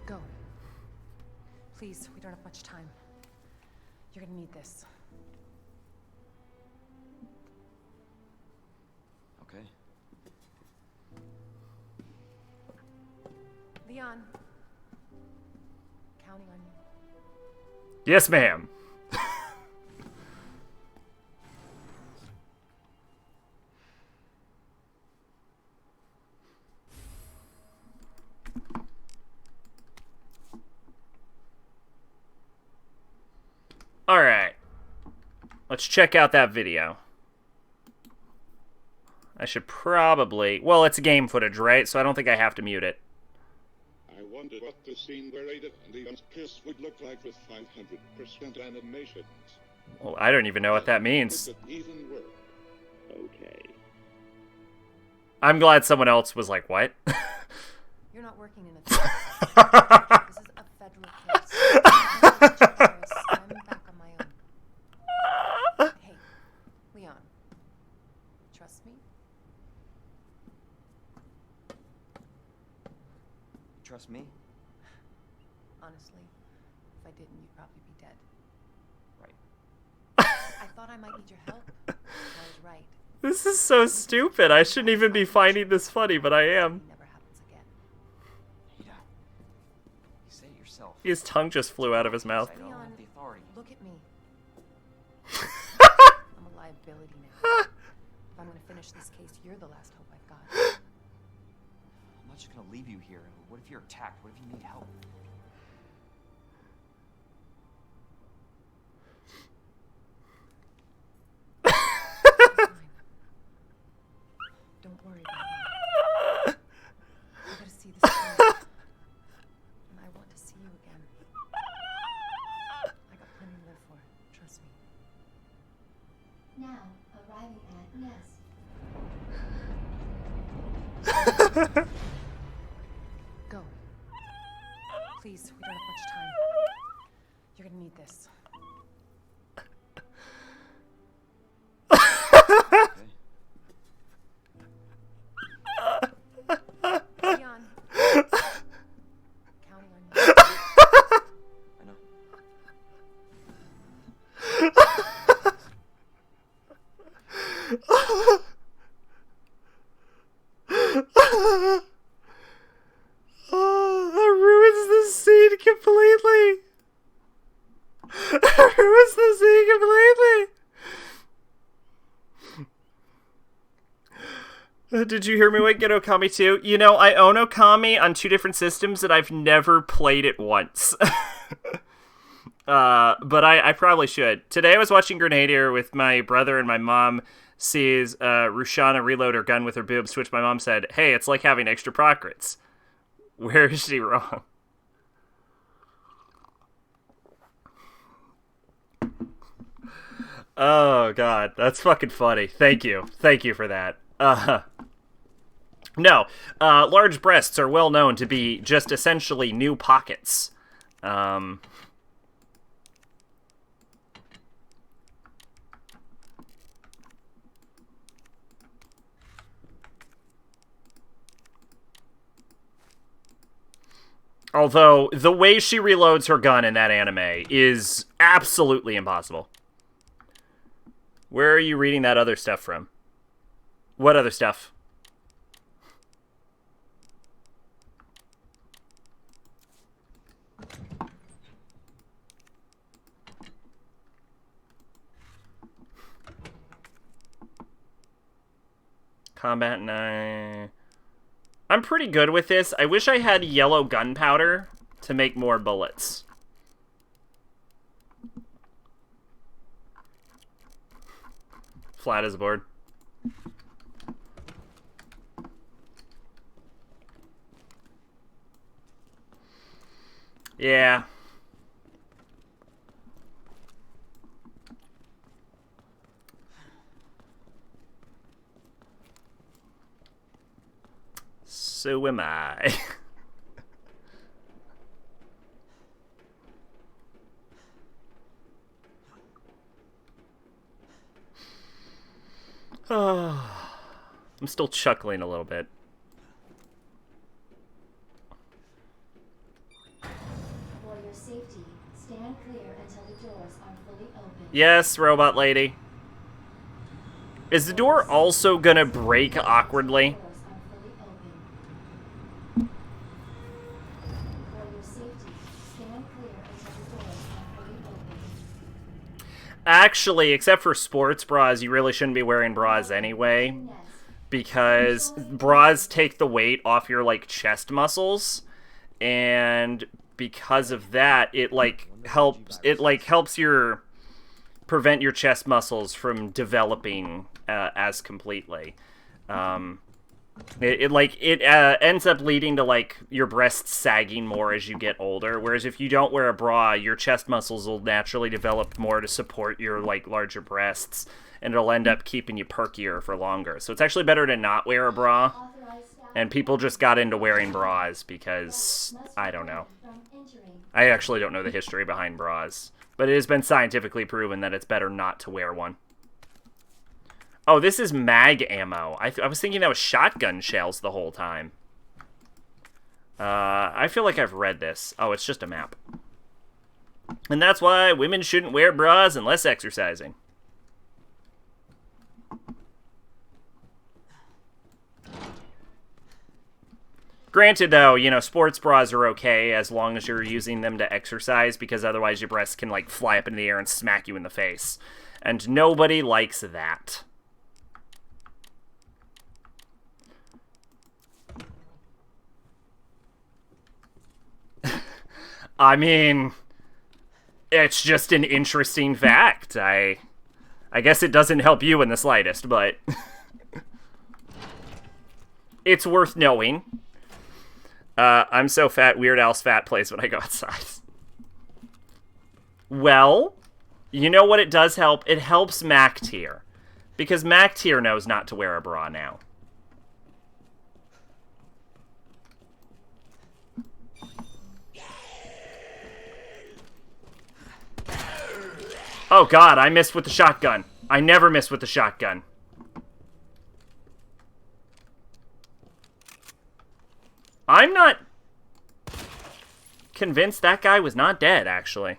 Go. Please, we don't have much time. You're gonna need this. Okay. Leon. Counting on you. Yes, ma'am. Alright. Let's check out that video. I should probably... Well, it's game footage, right? So I don't think I have to mute it. I wondered what the scene where Ada and Leon's kiss would look like with 500% animations. Well, I don't even know what that means. It could even work. Okay. I'm glad someone else was like, what? You're not working in a this is a federal case. I'm back on my own. Hey, Leon. Trust me? Trust me? Honestly, if I didn't, you'd probably be dead. Right. I thought I might need your help. I was right. This is so stupid. I shouldn't even be finding this funny, but I am. Never happens again. Ada, you say it yourself. His tongue just flew out of his mouth. I don't have the authority. Look at me. I'm a liability now. If I'm gonna finish this case, you're the last hope I've got. I'm not just gonna leave you here. What if you're attacked? What if you need help? Don't worry about me. I gotta see this through. And I want to see you again. I got plenty to live for. Trust me. Now, arriving at Nest. Go. Please, we don't have much time. You're gonna need this. Okay. Leon. Counting on you. I know. Oh, that ruins the scene completely. That ruins the scene completely. Did you hear me get Okami 2? You know, I own Okami on 2 different systems and I've never played it once. But I probably should. Today I was watching Grenadier with my brother and my mom sees Rushana reload her gun with her boobs, to which my mom said, "Hey, it's like having extra pockets." Where is she wrong? Oh, God. That's fucking funny. Thank you. Thank you for that. No. Large breasts are well known to be just essentially new pockets. Although, the way she reloads her gun in that anime is absolutely impossible. Where are you reading that other stuff from? What other stuff? Combat 9... I'm pretty good with this. I wish I had yellow gunpowder to make more bullets. Flat as a board. Yeah. So am I. I'm still chuckling a little bit. For your safety, stand clear until the doors are fully open. Yes, robot lady. Is the door also gonna break awkwardly? Doors are fully open. For your safety, stand clear until the doors are fully open. Actually, except for sports bras, you really shouldn't be wearing bras anyway. Nest. Because bras take the weight off your, like, chest muscles. And because of that, it, like, helps your... prevent your chest muscles from developing as completely. It ends up leading to, like, your breasts sagging more as you get older, whereas if you don't wear a bra, your chest muscles will naturally develop more to support your, like, larger breasts, and it'll end up keeping you perkier for longer. So it's actually better to not wear a bra, Authorized staff and people just got into wearing bras because, must I don't know. refrain from entering. I actually don't know the history behind bras, but it has been scientifically proven that it's better not to wear one. Oh, this is mag ammo. I was thinking that was shotgun shells the whole time. I feel like I've read this. Oh, it's just a map. And that's why women shouldn't wear bras unless exercising. Granted, though, you know, sports bras are okay as long as you're using them to exercise, because otherwise your breasts can, like, fly up in the air and smack you in the face. And nobody likes that. I mean, it's just an interesting fact. I guess it doesn't help you in the slightest, but it's worth knowing. I'm so fat, Weird Al's fat plays when I go outside. Well, you know what it does help? It helps Mac Tier. Because Mac Tier knows not to wear a bra now. Oh god, I missed with the shotgun. I never miss with the shotgun. I'm not convinced that guy was not dead, actually.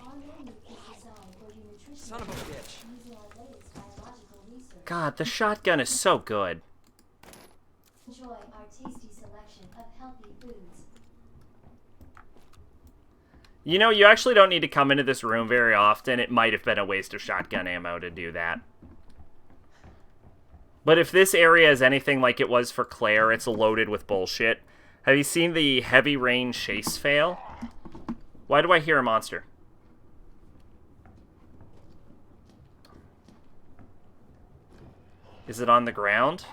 Our menu is designed for your nutrition Son of a bitch. using our latest biological research. God, the shotgun is so good. Enjoy our tasty selection of healthy foods. You know, you actually don't need to come into this room very often. It might have been a waste of shotgun ammo to do that. But if this area is anything like it was for Claire, it's loaded with bullshit. Have you seen the heavy rain chase fail? Why do I hear a monster? Is it on the ground?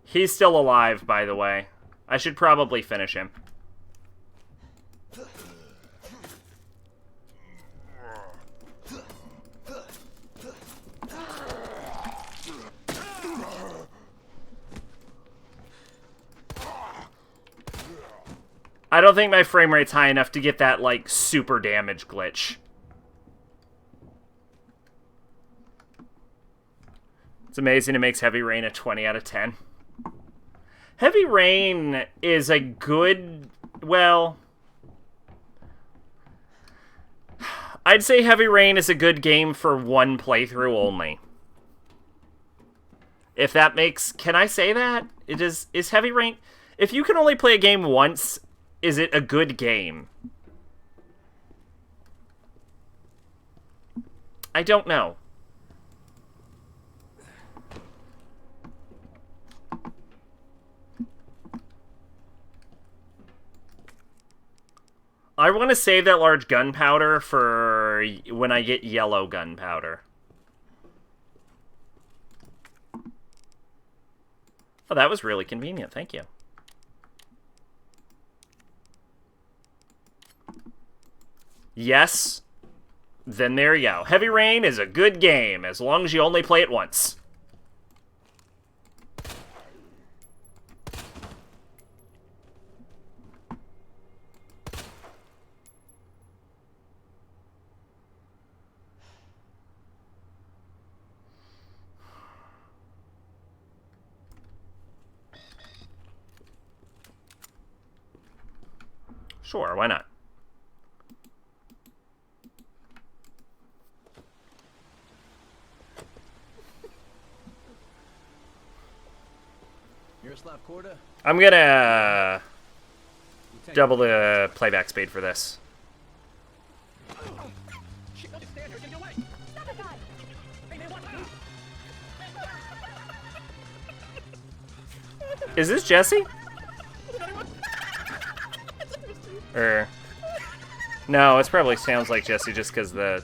He's still alive, by the way. I should probably finish him. I don't think my frame rate's high enough to get that, like, super damage glitch. It's amazing it makes Heavy Rain a 20 out of 10. Heavy Rain is a good... well... I'd say Heavy Rain is a good game for one playthrough only. If that makes... can I say that? Is Heavy Rain... if you can only play a game once, is it a good game? I don't know. I want to save that large gunpowder for when I get yellow gunpowder. Oh, that was really convenient. Thank you. Yes. Then there you go. Heavy Rain is a good game, as long as you only play it once. Sure, why not? I'm gonna double the playback speed for this. Is this Jesse? Or no, it probably sounds like Jesse just because the.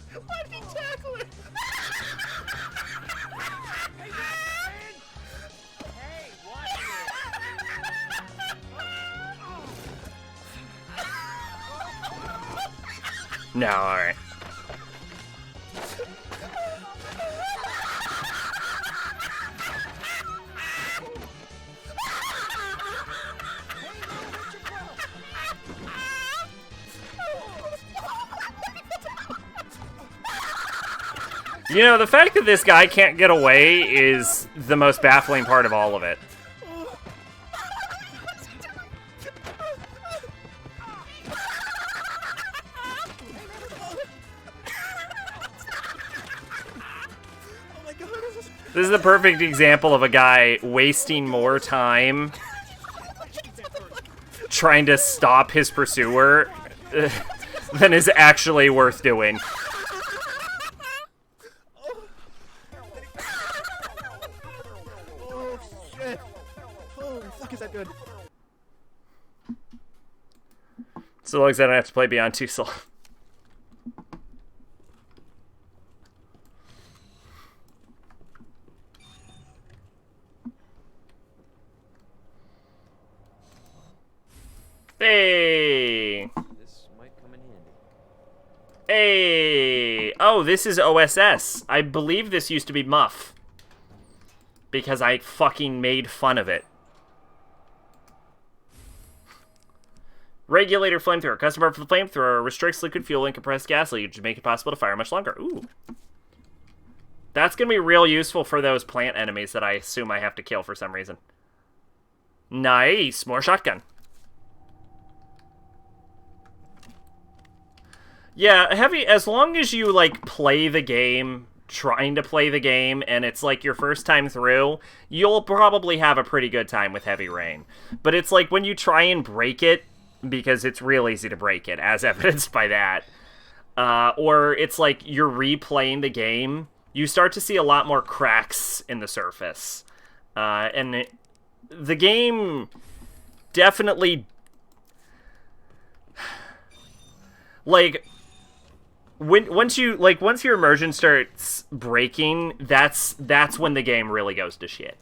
No, alright. You know, the fact that this guy can't get away is the most baffling part of all of it. This is the perfect example of a guy wasting more time trying to stop his pursuer than is actually worth doing. Oh, shit. Holy fuck, is that good? So long as I don't have to play Beyond Two Soul. Hey! This might come in handy. Hey! Oh, this is OSS. I believe this used to be Muff. Because I fucking made fun of it. Regulator flamethrower. Customer for the flamethrower restricts liquid fuel and compressed gas leakage to make it possible to fire much longer. Ooh. That's going to be real useful for those plant enemies that I assume I have to kill for some reason. Nice! More shotgun. Yeah, heavy, as long as you, like, play the game, trying to play the game, and it's, like, your first time through, you'll probably have a pretty good time with Heavy Rain. But it's, like, when you try and break it, because it's real easy to break it, as evidenced by that, or it's, like, you're replaying the game, you start to see a lot more cracks in the surface. The game definitely, like, once your immersion starts breaking, that's when the game really goes to shit.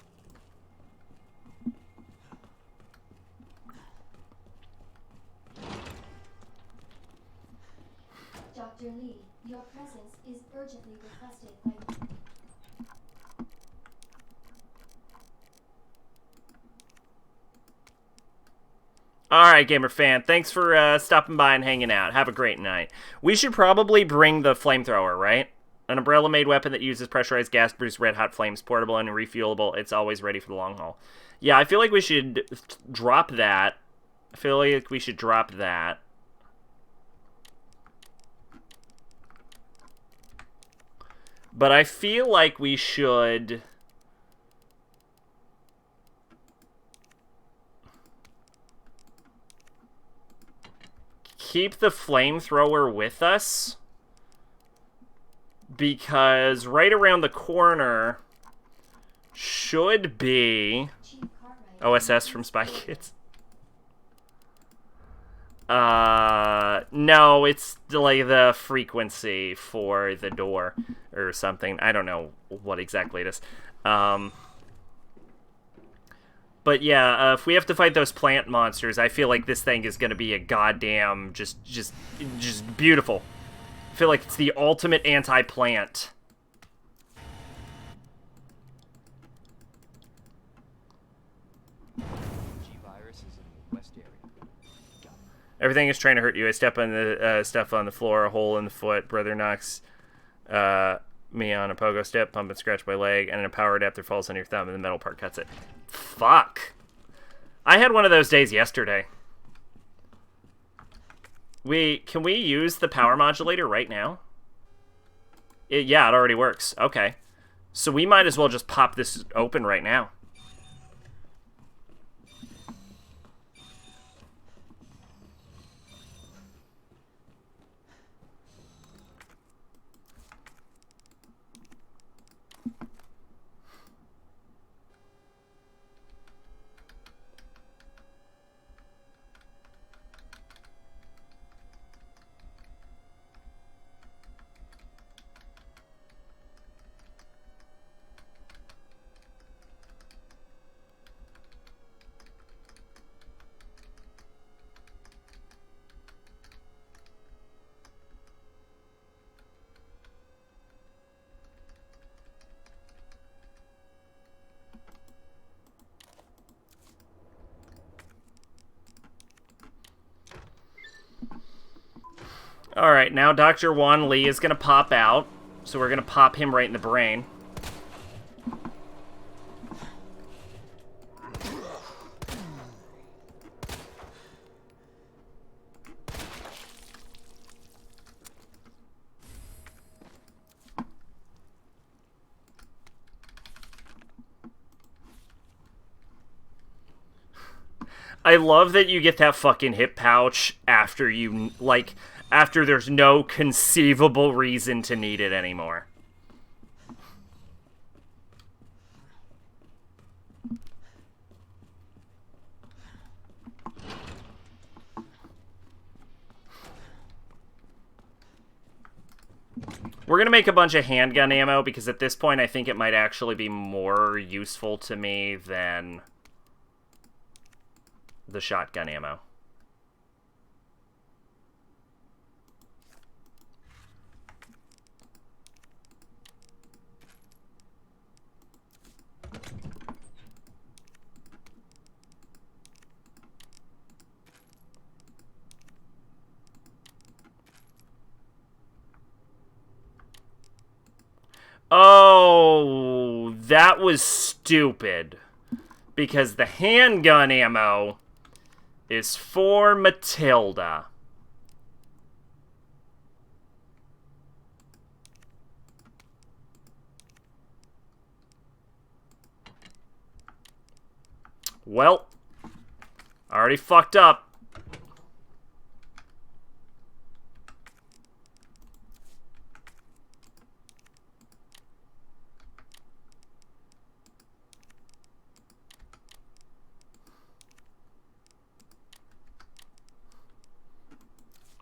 Dr. Lee, your presence is urgently requested by... Alright, gamer fan, thanks for stopping by and hanging out. Have a great night. We should probably bring the flamethrower, right? An umbrella-made weapon that uses pressurized gas to produce red-hot flames, portable and refuelable. It's always ready for the long haul. Yeah, I feel like we should drop that. But I feel like we should... keep the flamethrower with us, because right around the corner should be OSS from Spy Kids. No, it's like the frequency for the door or something. I don't know what exactly it is. But yeah, if we have to fight those plant monsters, I feel like this thing is going to be a goddamn just beautiful. I feel like it's the ultimate anti-plant. G-Virus is in the west area. Everything is trying to hurt you. I step on the stuff on the floor, a hole in the foot. Brother knocks me on a pogo stick, pump and scratch my leg, and a power adapter falls on your thumb, and the metal part cuts it. Fuck. I had one of those days yesterday. Can we use the power modulator right now? Yeah, it already works. Okay. So we might as well just pop this open right now. Alright, now Dr. Juan Lee is going to pop out. So we're going to pop him right in the brain. I love that you get that fucking hip pouch after you, like... after there's no conceivable reason to need it anymore. We're going to make a bunch of handgun ammo, because at this point I think it might actually be more useful to me than the shotgun ammo. Oh, that was stupid. Because the handgun ammo is for Matilda. Well, I already fucked up.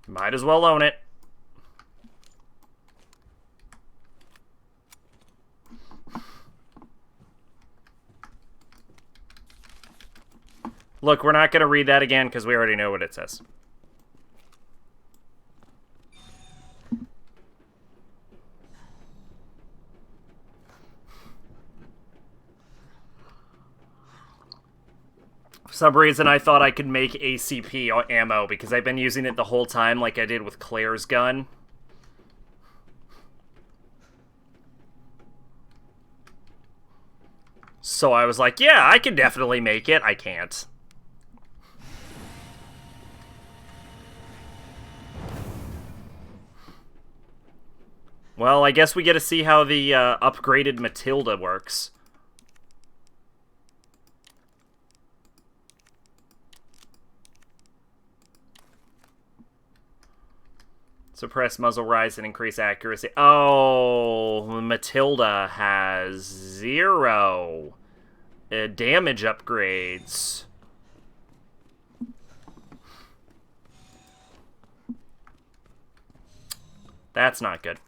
Might as well own it. Look, we're not going to read that again because we already know what it says. For some reason, I thought I could make ACP ammo because I've been using it the whole time like I did with Claire's gun. So I was like, yeah, I can definitely make it. I can't. Well, I guess we get to see how the upgraded Matilda works. Suppress muzzle rise and increase accuracy. Oh, Matilda has 0 damage upgrades. That's not good.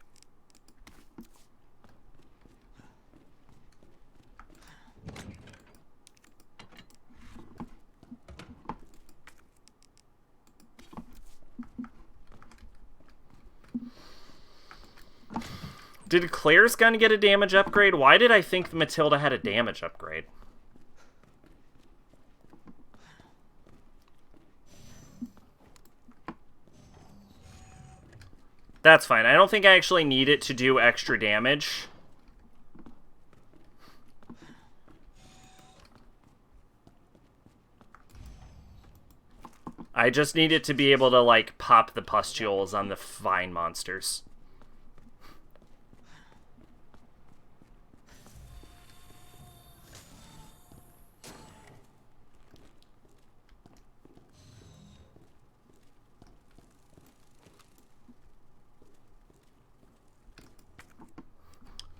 Did Claire's gun get a damage upgrade? Why did I think Matilda had a damage upgrade? That's fine. I don't think I actually need it to do extra damage. I just need it to be able to, like, pop the pustules on the vine monsters.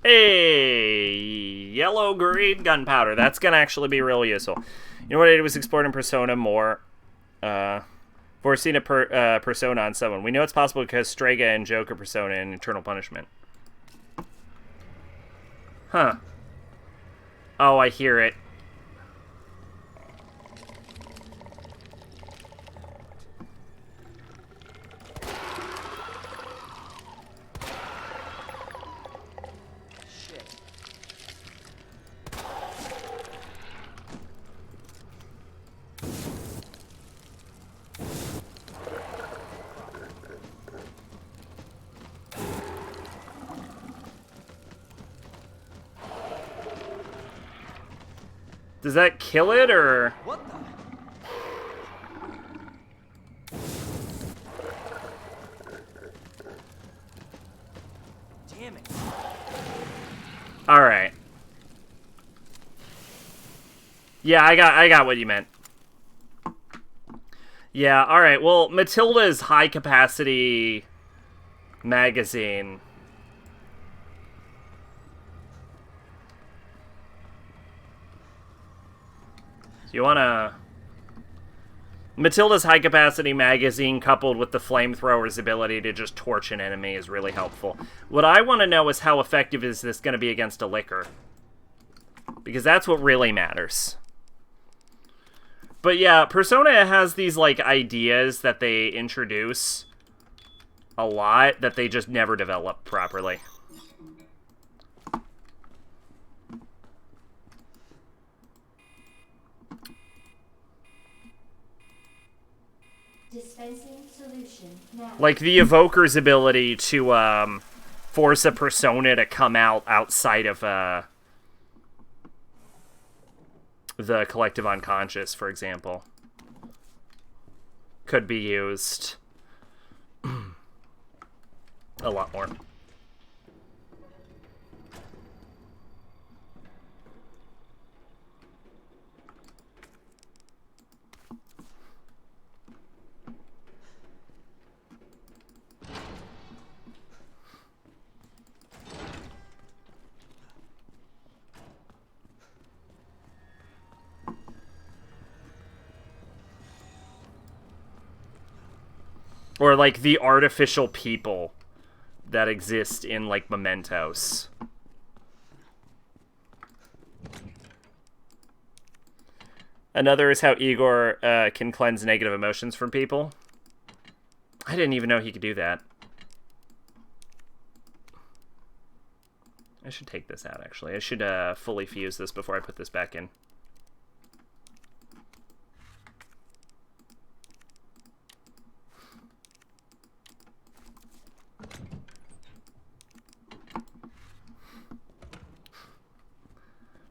Hey, yellow green gunpowder. That's gonna actually be real useful. You know what I did was exploring Persona more. Forcing a persona on someone. We know it's possible because Strega and Joker persona in Eternal Punishment. Huh. Oh, I hear it. Does that kill it, or...? What the? Damn it. Alright. Yeah, I got what you meant. Yeah, alright. Well, Matilda's high-capacity magazine... You wanna... Matilda's high-capacity magazine coupled with the flamethrower's ability to just torch an enemy is really helpful. What I want to know is how effective is this going to be against a liquor? Because that's what really matters. But yeah, Persona has these, like, ideas that they introduce a lot that they just never develop properly. Dispensing solution now. Like the Evoker's ability to force a persona to come out outside of the collective unconscious, for example, could be used a lot more. Or, like, the artificial people that exist in, like, mementos. Another is how Igor can cleanse negative emotions from people. I didn't even know he could do that. I should take this out, actually. I should fully fuse this before I put this back in.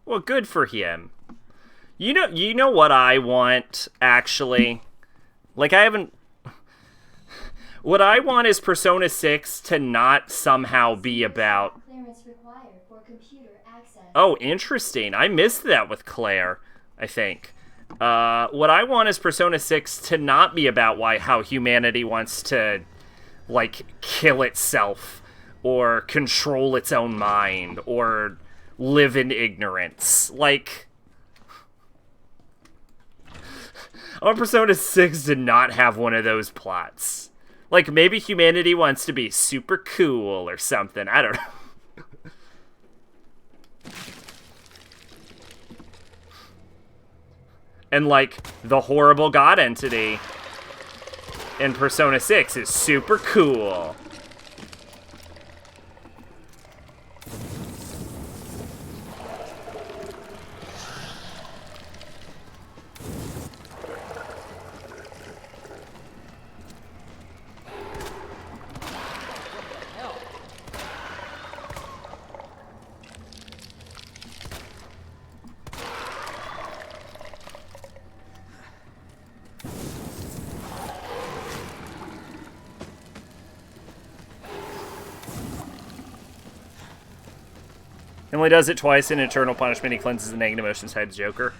Well, good for him. You know what I want, actually? Like, I haven't... What I want is Persona 6 to not somehow be about... Clearance required for computer access. Oh, interesting. I missed that with Claire, I think. What I want is Persona 6 to not be about how humanity wants to, like, kill itself, or control its own mind, or live in ignorance. Like... I want Persona 6 to not have one of those plots. Like, maybe humanity wants to be super cool or something. I don't know. And, like, the horrible god entity in Persona 6 is super cool. He only does it twice in Eternal Punishment. He cleanses the negative emotions tied to Joker.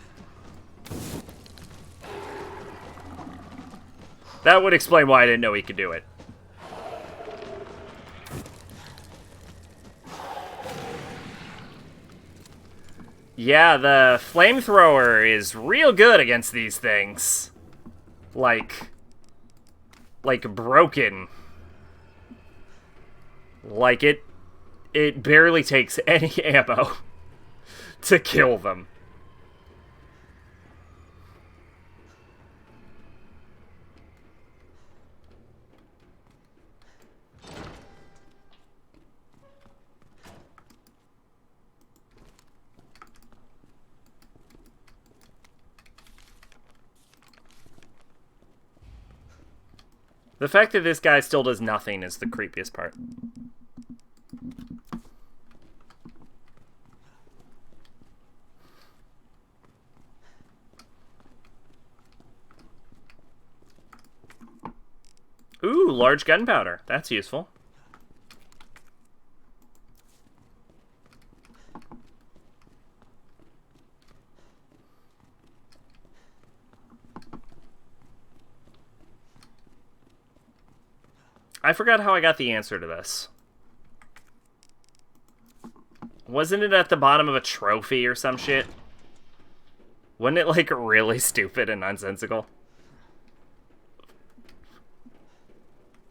That would explain why I didn't know he could do it. Yeah, the flamethrower is real good against these things. Like broken. Like it barely takes any ammo to kill them. The fact that this guy still does nothing is the creepiest part. Ooh, large gunpowder. That's useful. I forgot how I got the answer to this. Wasn't it at the bottom of a trophy or some shit? Wasn't it, like, really stupid and nonsensical?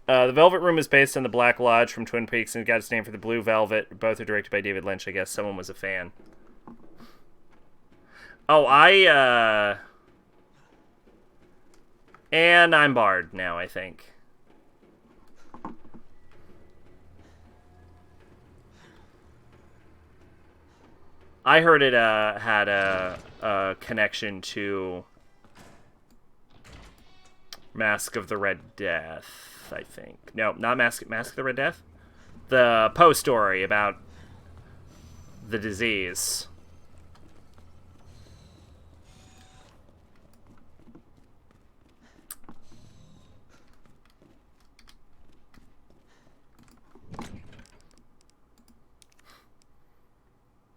The Velvet Room is based on the Black Lodge from Twin Peaks and got its name for the Blue Velvet. Both are directed by David Lynch, I guess. Someone was a fan. Oh, and I'm barred now, I think. I heard it had a connection to Mask of the Red Death, I think. No, not Mask of the Red Death? The Poe story about the disease.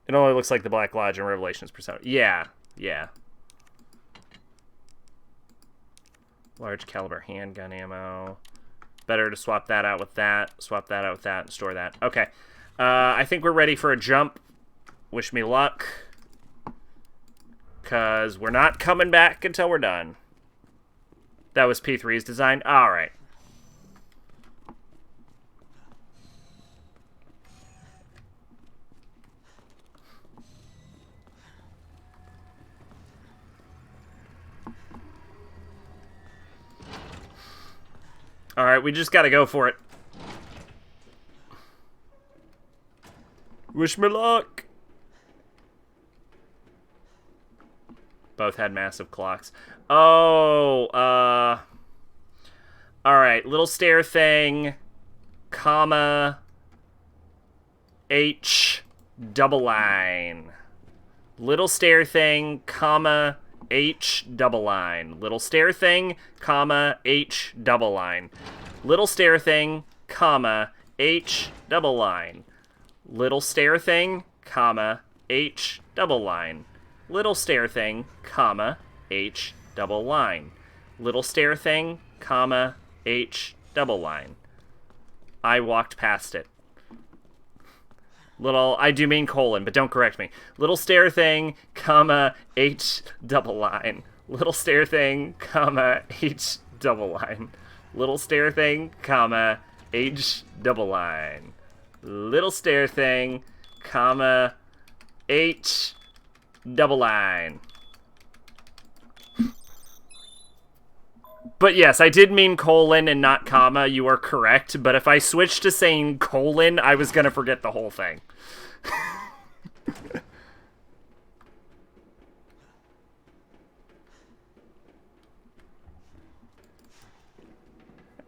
It only looks like the Black Lodge in Revelations persona. Yeah, yeah. Large caliber handgun ammo. Better to swap that out with that, swap that out with that, and store that. Okay. I think we're ready for a jump. Wish me luck. Because we're not coming back until we're done. That was P3's design? Alright. Alright, we just gotta go for it. Wish me luck! Both had massive clocks. Oh, alright, little stair thing, comma, H, double line. Little stair thing, comma, H, double line. Little stair thing, comma, H, double line. Little stair thing, comma, H, double line. Little stair thing, comma, H, double line. Little stair thing, comma, H, double line. Little stair thing, comma, H, double line. I walked past it. Little, I do mean colon, but don't correct me. Little stair thing, comma, H, double line. Little stair thing, comma, H, double line. Little stair thing, comma, H, double line. Little stair thing, comma, H, double line. But yes, I did mean colon and not comma. You are correct. But if I switched to saying colon, I was going to forget the whole thing.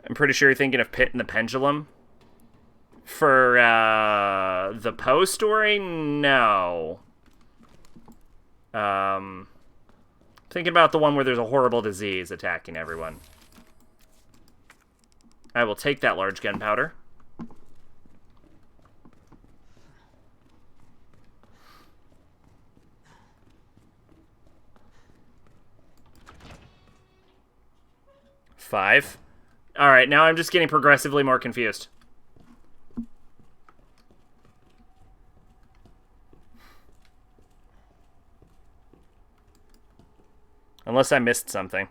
I'm pretty sure you're thinking of Pit and the Pendulum. For the Poe story, no. Thinking about the one where there's a horrible disease attacking everyone. I will take that large gunpowder. Five. Alright, now I'm just getting progressively more confused. Unless I missed something.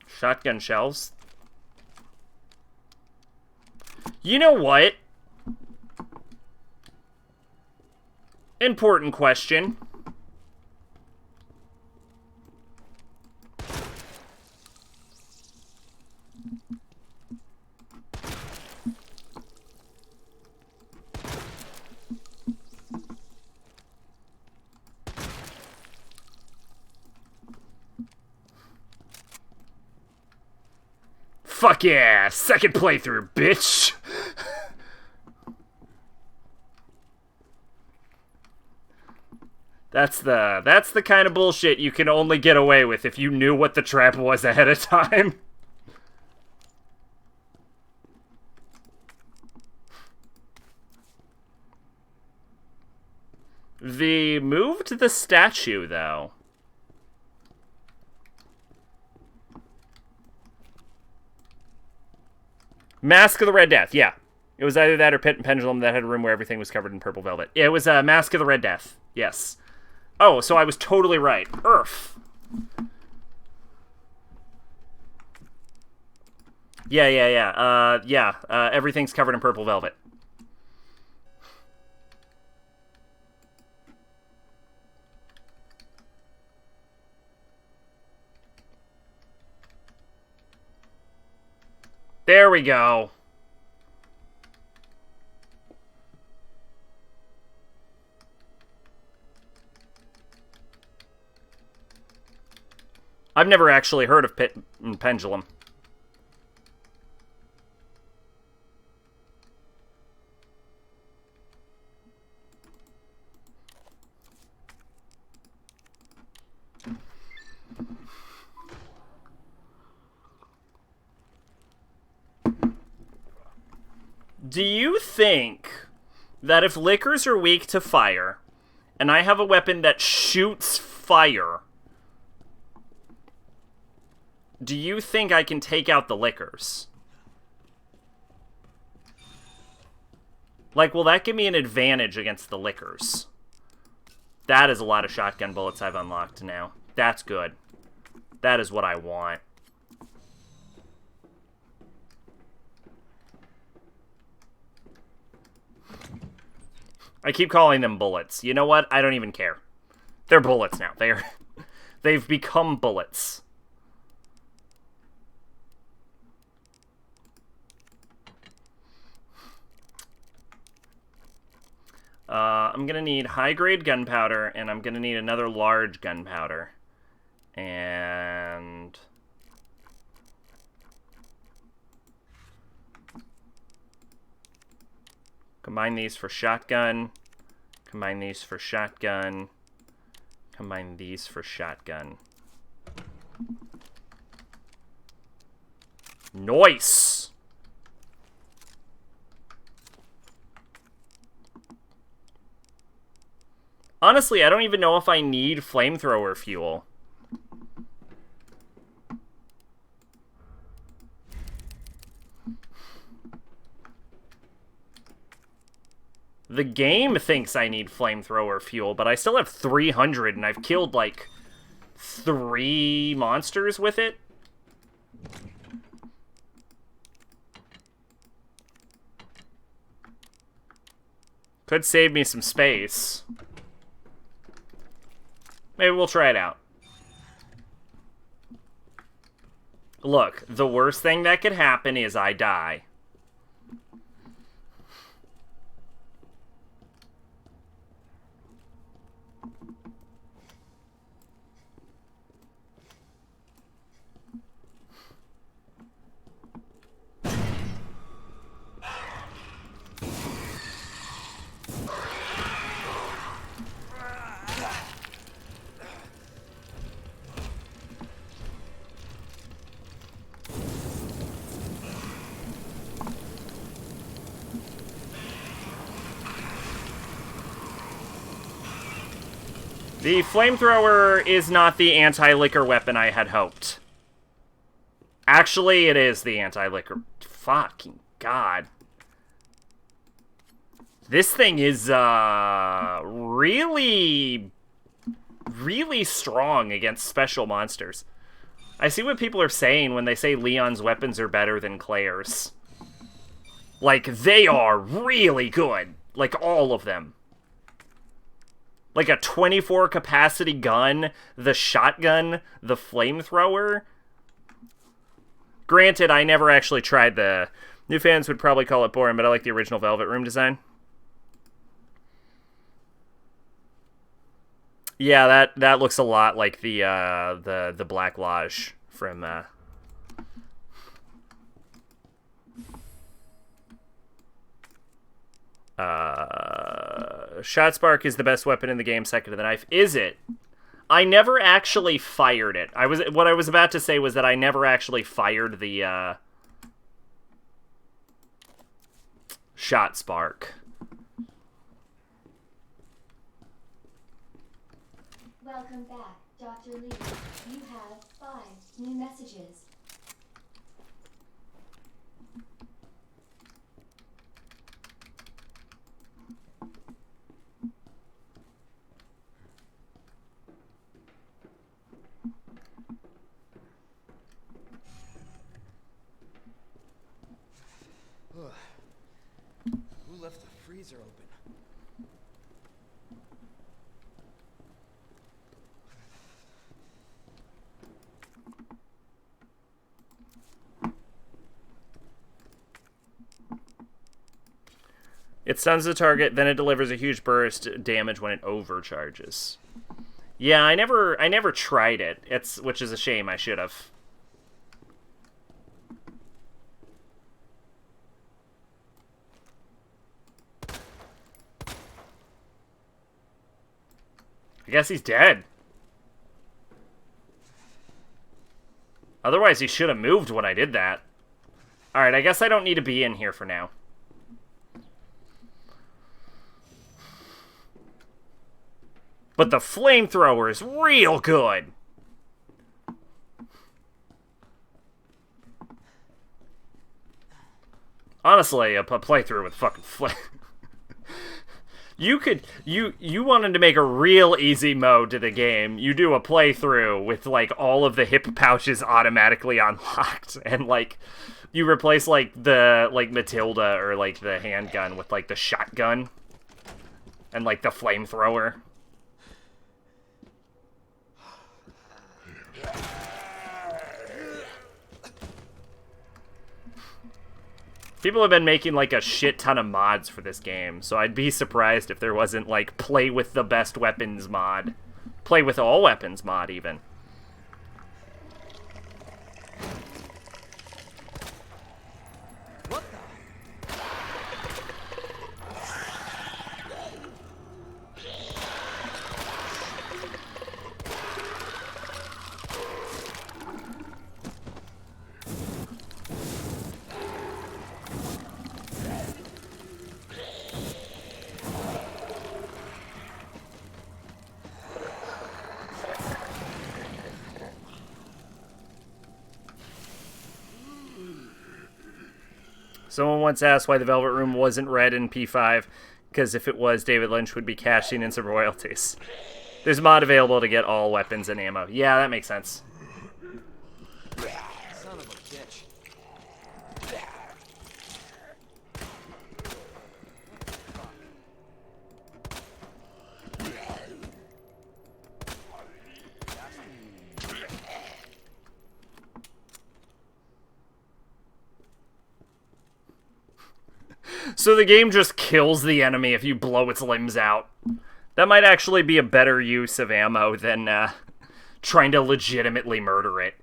Shotgun shells. You know what? Important question. Fuck yeah! Second playthrough, bitch! That's the kind of bullshit you can only get away with if you knew what the trap was ahead of time. The move to the statue, though. Mask of the Red Death, yeah. It was either that or Pit and Pendulum that had a room where everything was covered in purple velvet. Yeah, it was Mask of the Red Death, yes. Oh, so I was totally right. Earth. Yeah. Everything's covered in purple velvet. There we go. I've never actually heard of Pit and Pendulum. Do you think that if liquors are weak to fire, and I have a weapon that shoots fire, do you think I can take out the liquors? Like, will that give me an advantage against the liquors? That is a lot of shotgun bullets I've unlocked now. That's good. That is what I want. I keep calling them bullets. You know what? I don't even care. They're bullets now. They've become bullets. I'm gonna need high-grade gunpowder, and I'm gonna need another large gunpowder. And... combine these for shotgun. Combine these for shotgun. Combine these for shotgun. Nice! Honestly, I don't even know if I need flamethrower fuel. The game thinks I need flamethrower fuel, but I still have 300, and I've killed, like, 3 monsters with it. Could save me some space. Maybe we'll try it out. Look, the worst thing that could happen is I die. The flamethrower is not the anti-liquor weapon I had hoped. Actually, it is the anti-liquor. Fucking God. This thing is, really strong against special monsters. I see what people are saying when they say Leon's weapons are better than Claire's. Like, they are really good. Like, all of them. Like a 24 capacity gun, the shotgun, the flamethrower. Granted, I never actually tried the... New fans would probably call it boring, but I like the original Velvet Room design. Yeah, that looks a lot like the Black Lodge from... Shot Spark is the best weapon in the game, second to the knife. Is it? I never actually fired it. What I was about to say was that I never actually fired the Shot Spark. Welcome back, Dr. Lee. You have 5 new messages. Who left the freezer open? It stuns the target, then it delivers a huge burst damage when it overcharges. Yeah, I never tried it. Which is a shame. I should have. I guess he's dead. Otherwise, he should have moved when I did that. Alright, I guess I don't need to be in here for now. But the flamethrower is real good. Honestly, a playthrough with fucking flame. You wanted to make a real easy mode to the game. You do a playthrough with, like, all of the hip pouches automatically unlocked. And, like, you replace, like, the, like, Matilda or, like, the handgun with, like, the shotgun. And, like, the flamethrower. People have been making, like, a shit ton of mods for this game, so I'd be surprised if there wasn't, like, play with the best weapons mod. Play with all weapons mod, even. What the? Someone once asked why the Velvet Room wasn't red in P5, because if it was, David Lynch would be cashing in some royalties. There's a mod available to get all weapons and ammo. Yeah, that makes sense. Son of a bitch. So the game just kills the enemy if you blow its limbs out. That might actually be a better use of ammo than trying to legitimately murder it.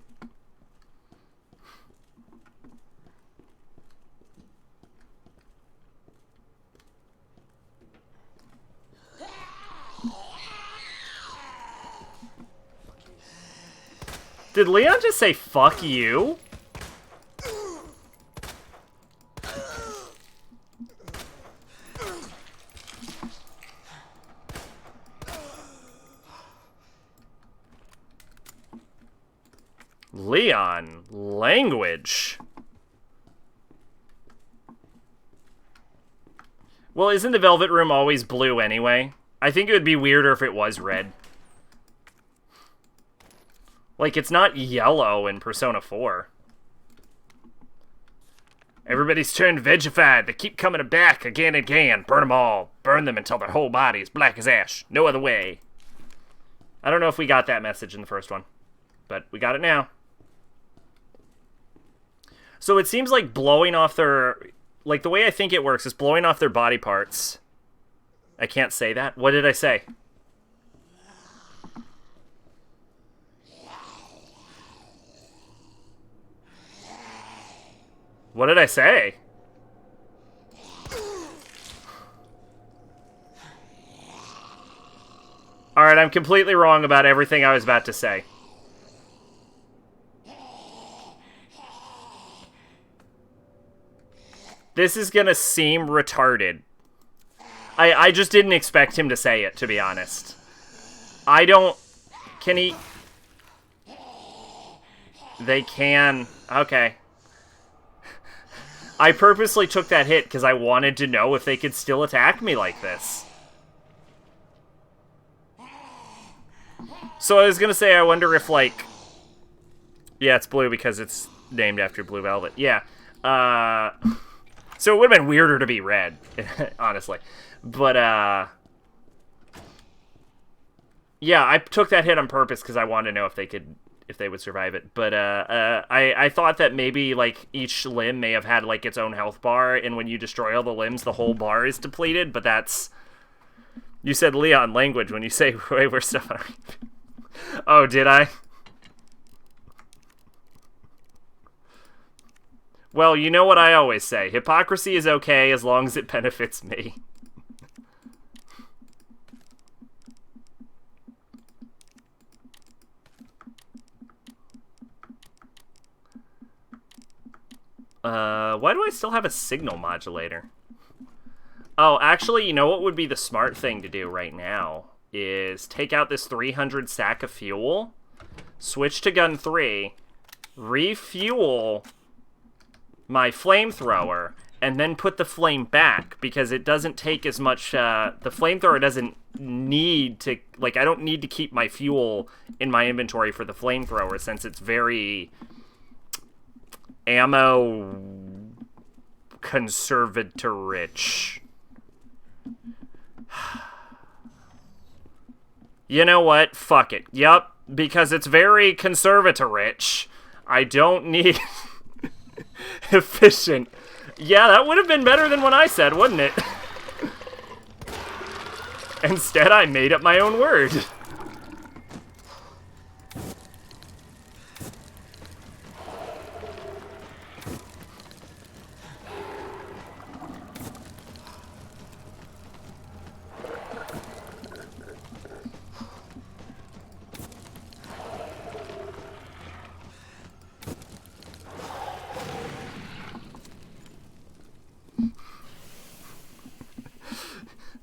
Did Leon just say fuck you? Leon, language. Well, isn't the Velvet Room always blue anyway? I think it would be weirder if it was red. Like, it's not yellow in Persona 4. Everybody's turned vegified. They keep coming back again and again. Burn them all. Burn them until their whole body is black as ash. No other way. I don't know if we got that message in the first one, but we got it now. So it seems like blowing off their... Like, the way I think it works is blowing off their body parts. I can't say that. What did I say? What did I say? Alright, I'm completely wrong about everything I was about to say. This is gonna seem retarded. I just didn't expect him to say it, to be honest. I don't... Can he... They can... Okay. I purposely took that hit because I wanted to know if they could still attack me like this. So I was gonna say, I wonder if, like... Yeah, it's blue because it's named after Blue Velvet. Yeah. So it would have been weirder to be red, honestly. But, yeah, I took that hit on purpose because I wanted to know if they would survive it. But, I thought that maybe, like, each limb may have had, like, its own health bar, and when you destroy all the limbs, the whole bar is depleted, but that's... You said Leon language when you say way worse stuff on... Oh, did I? Well, you know what I always say. Hypocrisy is okay as long as it benefits me. Why do I still have a signal modulator? Oh, actually, you know what would be the smart thing to do right now? Is take out this 300 sack of fuel, switch to gun 3, refuel my flamethrower, and then put the flame back, because it doesn't take as much, the flamethrower doesn't need to, like, I don't need to keep my fuel in my inventory for the flamethrower, since it's very ammo conservator-rich. You know what? Fuck it. Yup, because it's very conservator-rich. I don't need efficient. Yeah, that would have been better than what I said, wouldn't it? Instead, I made up my own word.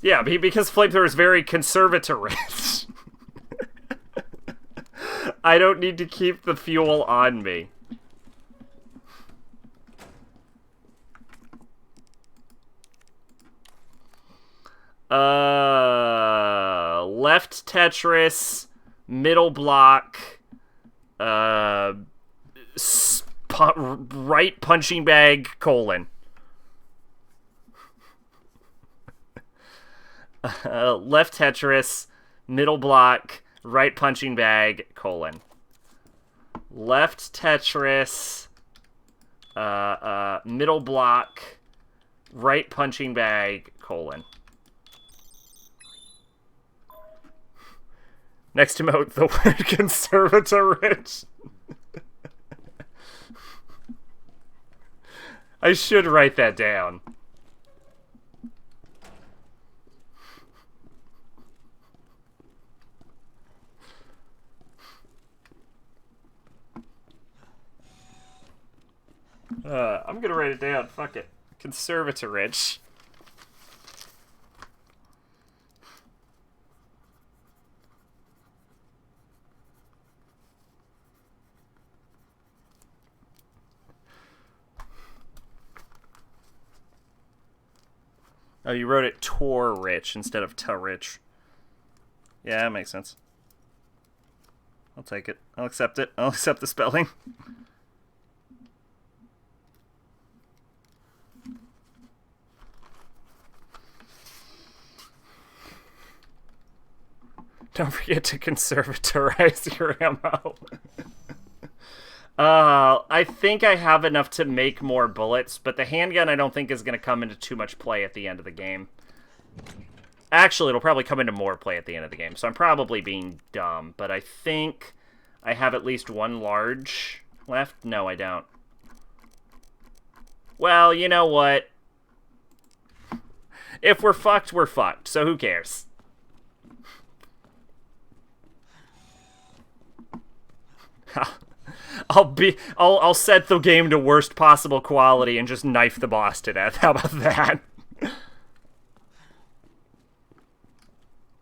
Yeah, because flamethrower is very conservatorist. I don't need to keep the fuel on me. Left Tetris, middle block, right punching bag, colon. Left Tetris, middle block, right punching bag, colon. Left Tetris, middle block, right punching bag, colon. Next emote, the word conservator-rich. I should write that down. I'm gonna write it down. Fuck it. Conservator-rich. Oh, you wrote it Tor-rich instead of Ta-rich. Yeah, that makes sense. I'll take it. I'll accept it. I'll accept the spelling. Don't forget to conservatorize your ammo. I think I have enough to make more bullets, but the handgun I don't think is going to come into too much play at the end of the game. Actually, it'll probably come into more play at the end of the game, so I'm probably being dumb, but I think I have at least one large left. No, I don't. Well, you know what? If we're fucked, we're fucked, so who cares? I'll set the game to worst possible quality and just knife the boss to death. How about that?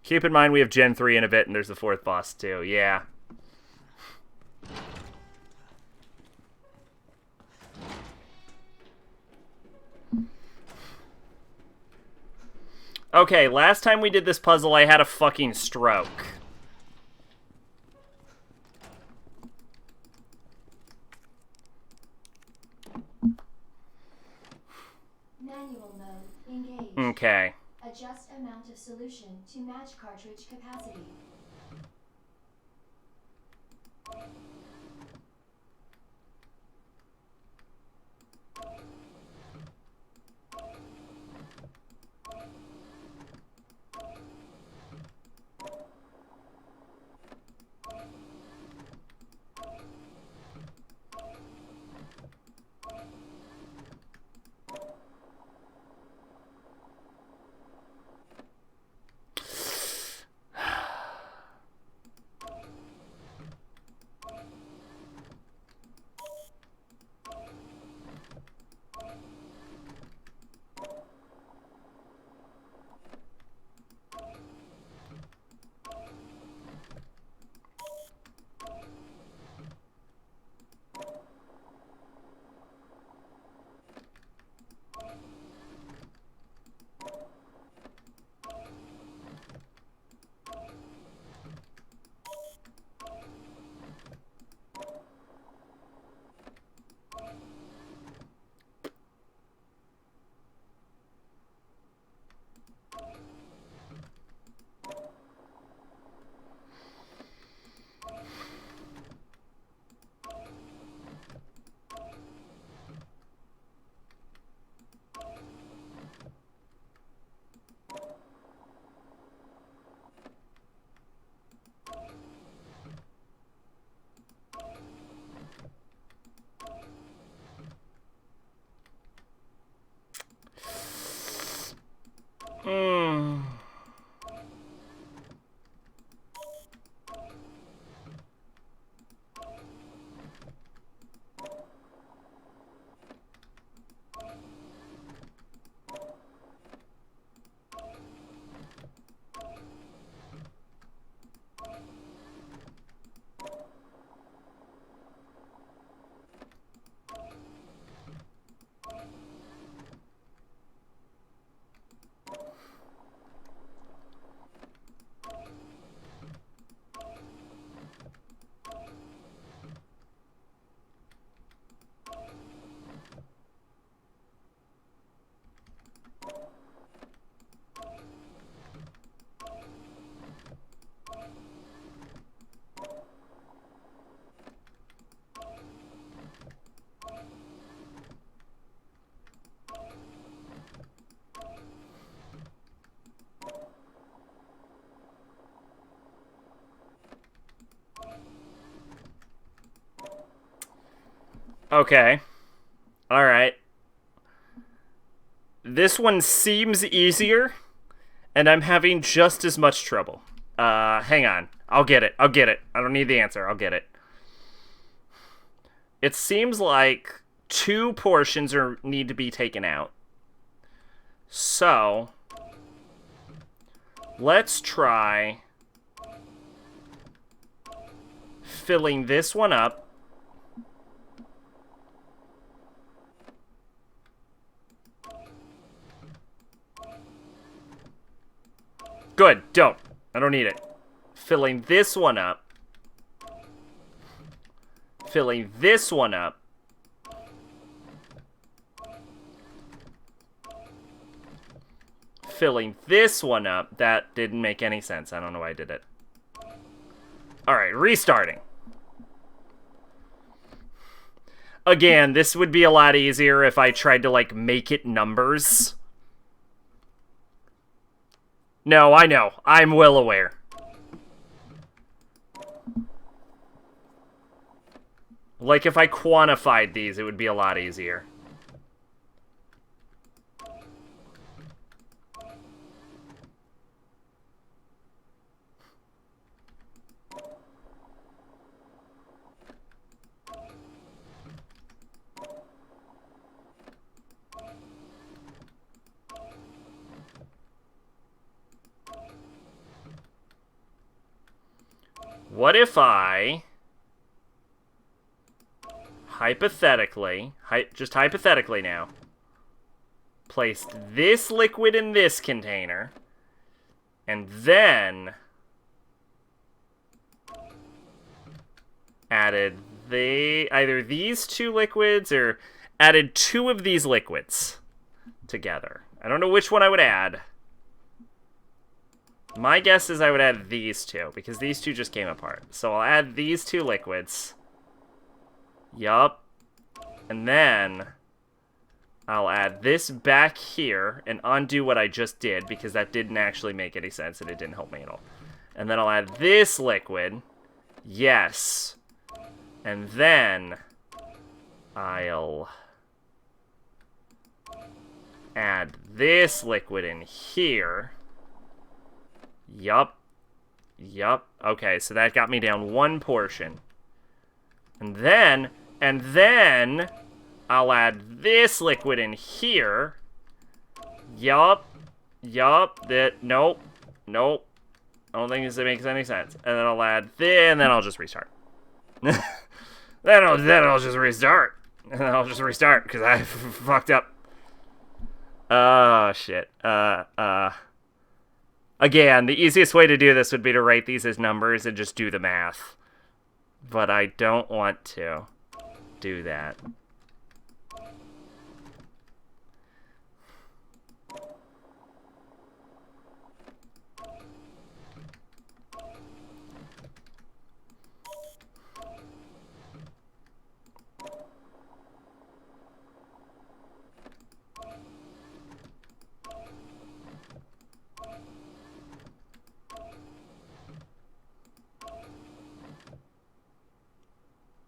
Keep in mind we have Gen 3 in a bit and there's the fourth boss too. Yeah. Okay, last time we did this puzzle I had a fucking stroke. Manual mode engaged. Okay. Adjust amount of solution to match cartridge capacity. Okay. Alright. This one seems easier, and I'm having just as much trouble. Hang on. I'll get it. I don't need the answer. I'll get it. It seems like 2 portions need to be taken out. So, let's try filling this one up. Good, don't. I don't need it. Filling this one up. Filling this one up. Filling this one up. That didn't make any sense. I don't know why I did it. Alright, restarting. Again, this would be a lot easier if I tried to, like, make it numbers. No, I know. I'm well aware. Like, if I quantified these, it would be a lot easier. What if I, hypothetically, just hypothetically now, placed this liquid in this container, and then added either these 2 liquids or added 2 of these liquids together. I don't know which one I would add. My guess is I would add these 2, because these 2 just came apart. So I'll add these 2 liquids. Yup. And then I'll add this back here and undo what I just did, because that didn't actually make any sense and it didn't help me at all. And then I'll add this liquid. Yes. And then I'll add this liquid in here. Yup. Okay, so that got me down 1 portion. And then I'll add this liquid in here. Yup. Nope. I don't think this makes any sense. And then I'll add this, and then I'll just restart. then I'll just restart. And then I'll just restart, because I fucked up. Oh, shit. Again, the easiest way to do this would be to write these as numbers and just do the math. But I don't want to do that.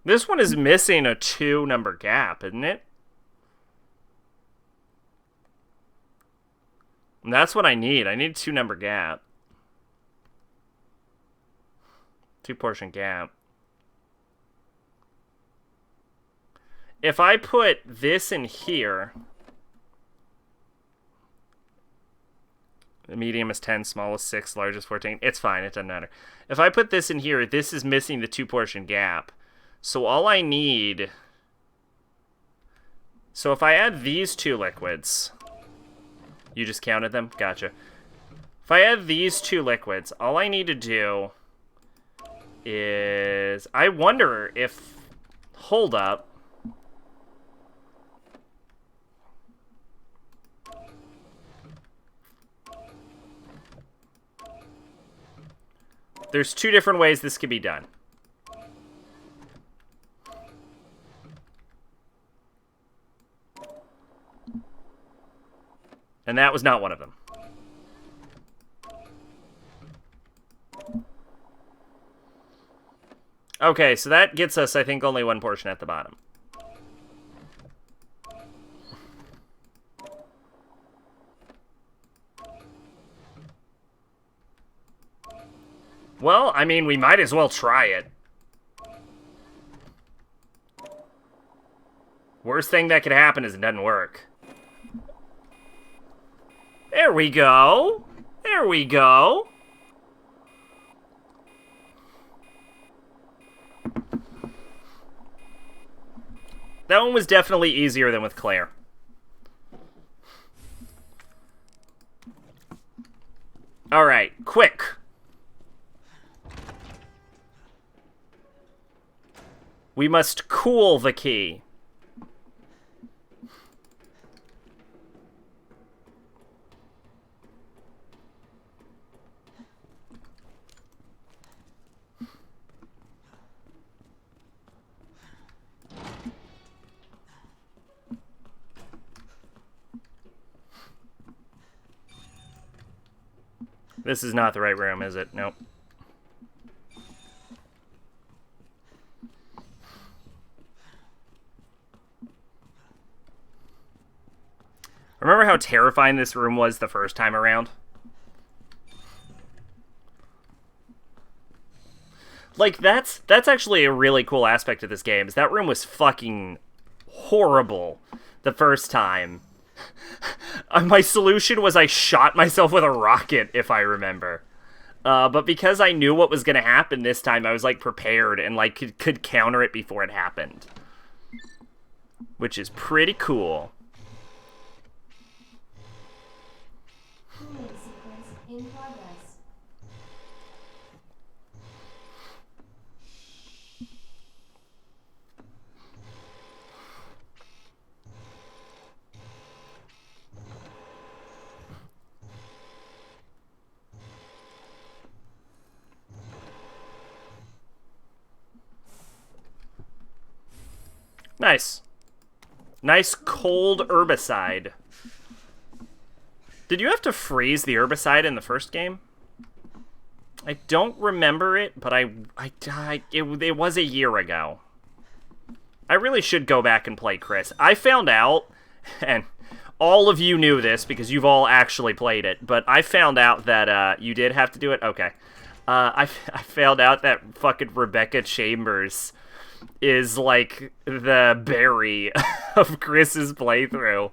This one is missing a 2 number gap, isn't it? And that's what I need. I need a 2 number gap. 2 portion gap. If I put this in here, the medium is 10, small is 6, large is 14. It's fine, it doesn't matter. If I put this in here, this is missing the 2 portion gap. So all I need... So if I add these 2 liquids... You just counted them? Gotcha. If I add these 2 liquids, all I need to do is... I wonder if... Hold up. There's 2 different ways this could be done. And that was not one of them. Okay, so that gets us, I think, only 1 portion at the bottom. Well, I mean, we might as well try it. Worst thing that could happen is it doesn't work. There we go. There we go. That one was definitely easier than with Claire. Alright, quick. We must cool the key. This is not the right room, is it? Nope. Remember how terrifying this room was the first time around? Like, that's actually a really cool aspect of this game, is that room was fucking horrible the first time. My solution was I shot myself with a rocket, if I remember. But because I knew what was going to happen this time, I was, like, prepared and, like, could counter it before it happened. Which is pretty cool. Cooling sequence in progress. Nice. Nice cold herbicide. Did you have to freeze the herbicide in the first game? I don't remember it, but it was a year ago. I really should go back and play Chris. I found out, and all of you knew this because you've all actually played it, but I found out that you did have to do it. Okay. I found out that fucking Rebecca Chambers is like the Barry of Chris's playthrough.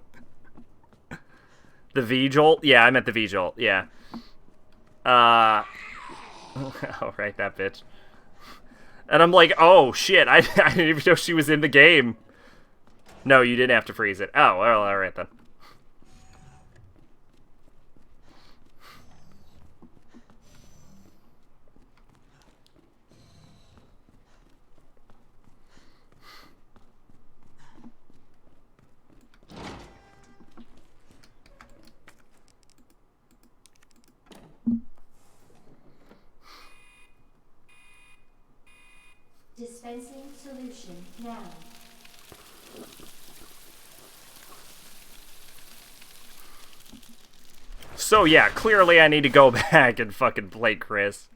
The V-Jolt? Yeah, I meant the V-Jolt, yeah. Oh, right, that bitch. And I'm like, oh, shit, I didn't even know she was in the game. No, you didn't have to freeze it. Oh, well, alright then. Dispensing solution now. So yeah, clearly I need to go back and fucking play Chris.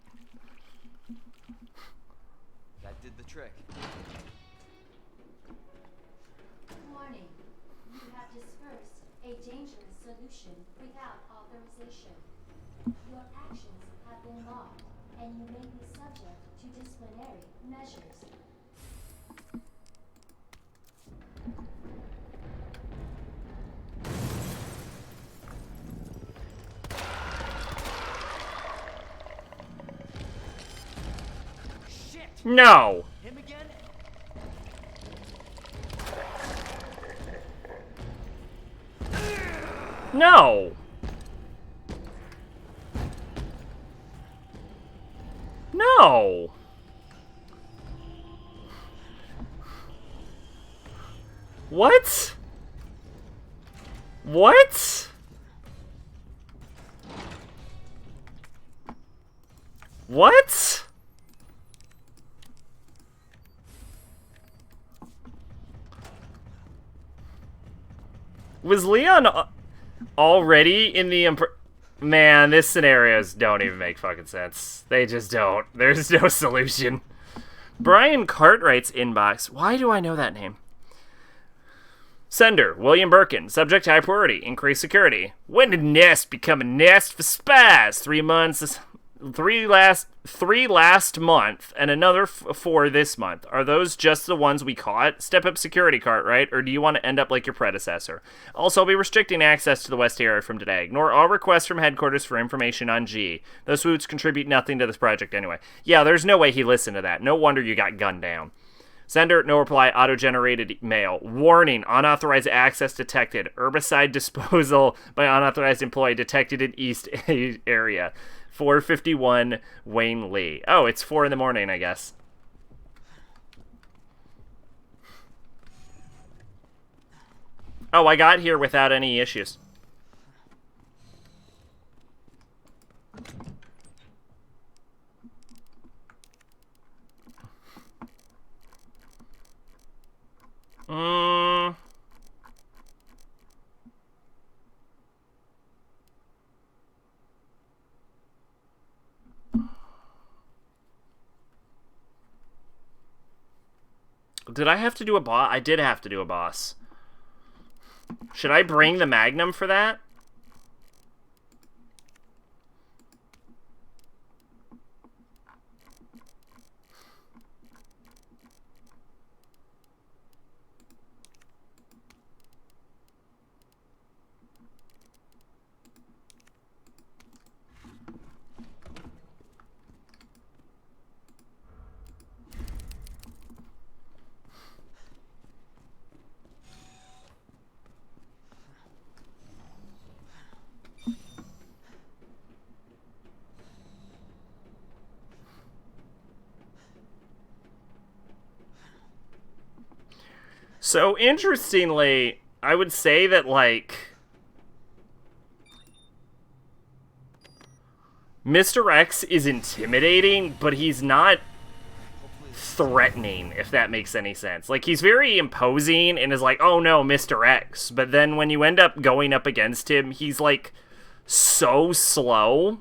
That did the trick. Warning. You have dispersed a dangerous solution without authorization. Your actions have been logged, and you may be subject to disciplinary measures. Shit! No! Him again? No! No! What? What? What? Was Leon already in the Man, this scenarios don't even make fucking sense. They just don't. There's no solution. Brian Cartwright's inbox. Why do I know that name? Sender, William Birkin. Subject, high priority. Increased security. When did Nest become a nest for spies? 3 months. three last month and another 4 this month. Are those just the ones we caught? Step up security cart, right? Or do you want to end up like your predecessor? Also, I'll be restricting access to the West area from today. Ignore all requests from headquarters for information on G. Those foods contribute nothing to this project anyway. Yeah, there's no way he listened to that. No wonder you got gunned down. Sender, no reply, auto-generated mail. Warning, unauthorized access detected. Herbicide disposal by unauthorized employee detected in East area. 451 Wayne Lee. Oh, it's 4 in the morning, I guess. Oh, I got here without any issues. Did I have to do a boss? I did have to do a boss. Should I bring the Magnum for that? So, interestingly, I would say that, like, Mr. X is intimidating, but he's not threatening, if that makes any sense. Like, he's very imposing and is like, oh no, Mr. X. But then when you end up going up against him, he's, like, so slow.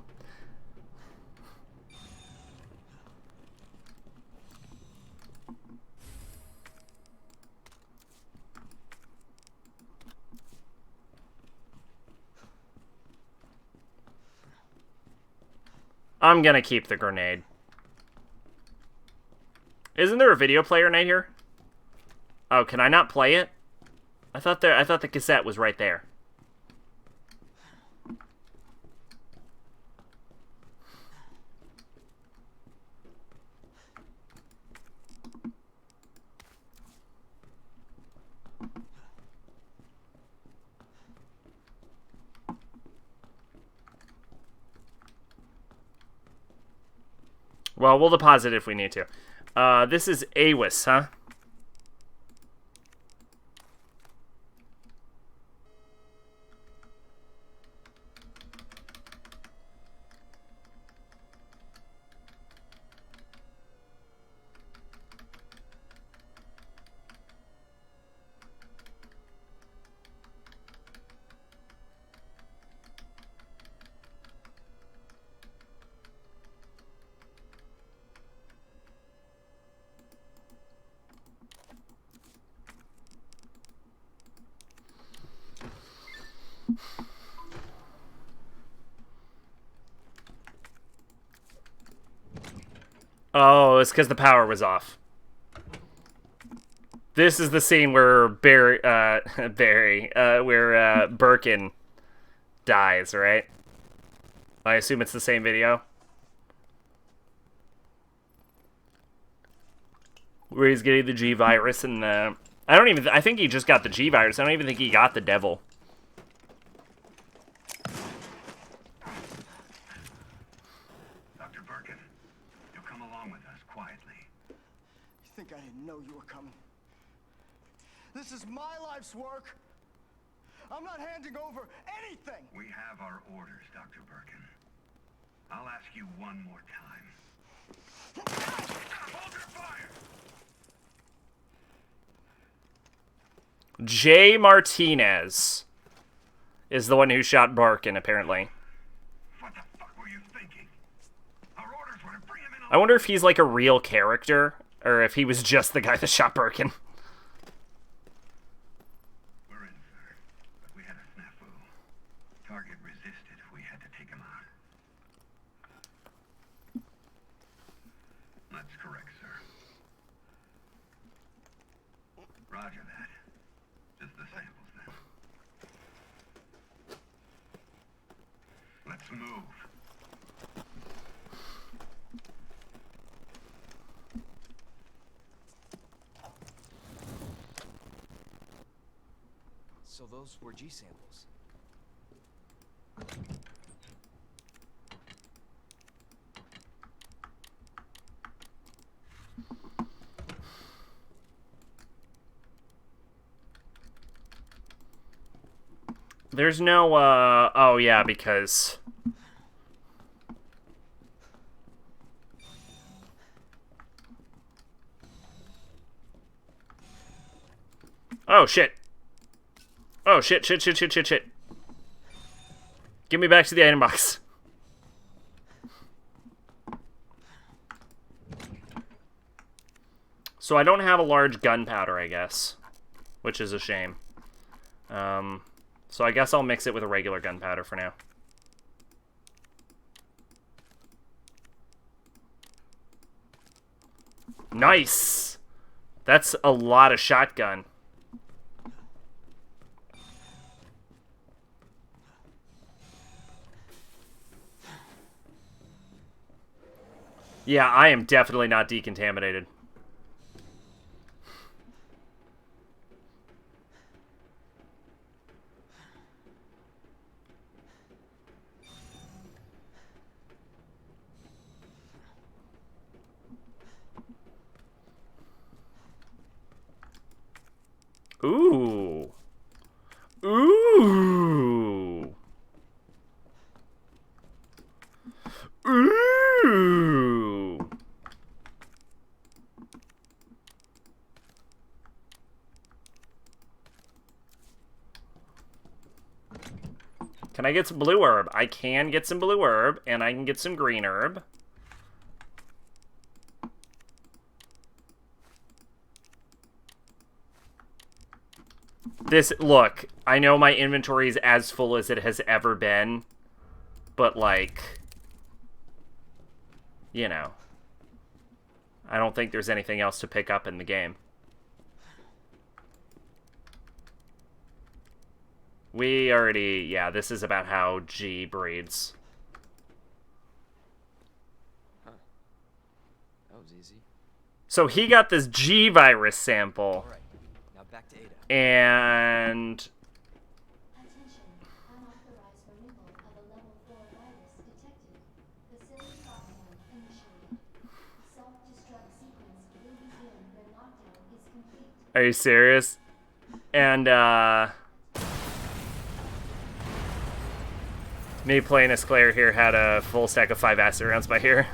I'm gonna keep the grenade. Isn't there a video player right here? Oh, can I not play it? I thought the cassette was right there. Well, we'll deposit it if we need to. This is AWIS, huh? Oh, it's because the power was off. This is the scene where where Birkin dies, right? I assume it's the same video. Where he's getting the G virus and I think he just got the G virus. I don't even think he got the devil. Dr. Birkin, you'll come along with us quietly. You think I didn't know you were coming? This is my life's work. I'm not handing over anything. We have our orders, Dr. Birkin. I'll ask you one more time. Hold your fire! Jay Martinez is the one who shot Barkin, apparently. What the fuck were you thinking? Our orders were to bring him in. I wonder if he's like a real character, or if he was just the guy that shot Birkin. We're in, sir. But we had a snafu. Target resisted. We had to take him out. Roger that. Just the samples then. Let's move. So those were G samples. There's no, oh yeah, because... Oh, shit. Oh, shit. Give me back to the item box. So I don't have a large gunpowder, I guess. Which is a shame. So I guess I'll mix it with a regular gunpowder for now. Nice! That's a lot of shotgun. Yeah, I am definitely not decontaminated. Ooh. Ooh. Ooh. Can I get some blue herb? I can get some blue herb, and I can get some green herb. This, look, I know my inventory is as full as it has ever been, but, like, you know, I don't think there's anything else to pick up in the game. We already, yeah, this is about how G breeds. Huh. That was easy. So he got this G virus sample. All right. Now back to Ada. And Attention. Unauthorized removal of a level 4 virus detected. Facility lockdown initiated. Self-destruct sequence will begin when lockdown is complete. are you serious? And me playing as Claire here had a full stack of 5 acid rounds by here.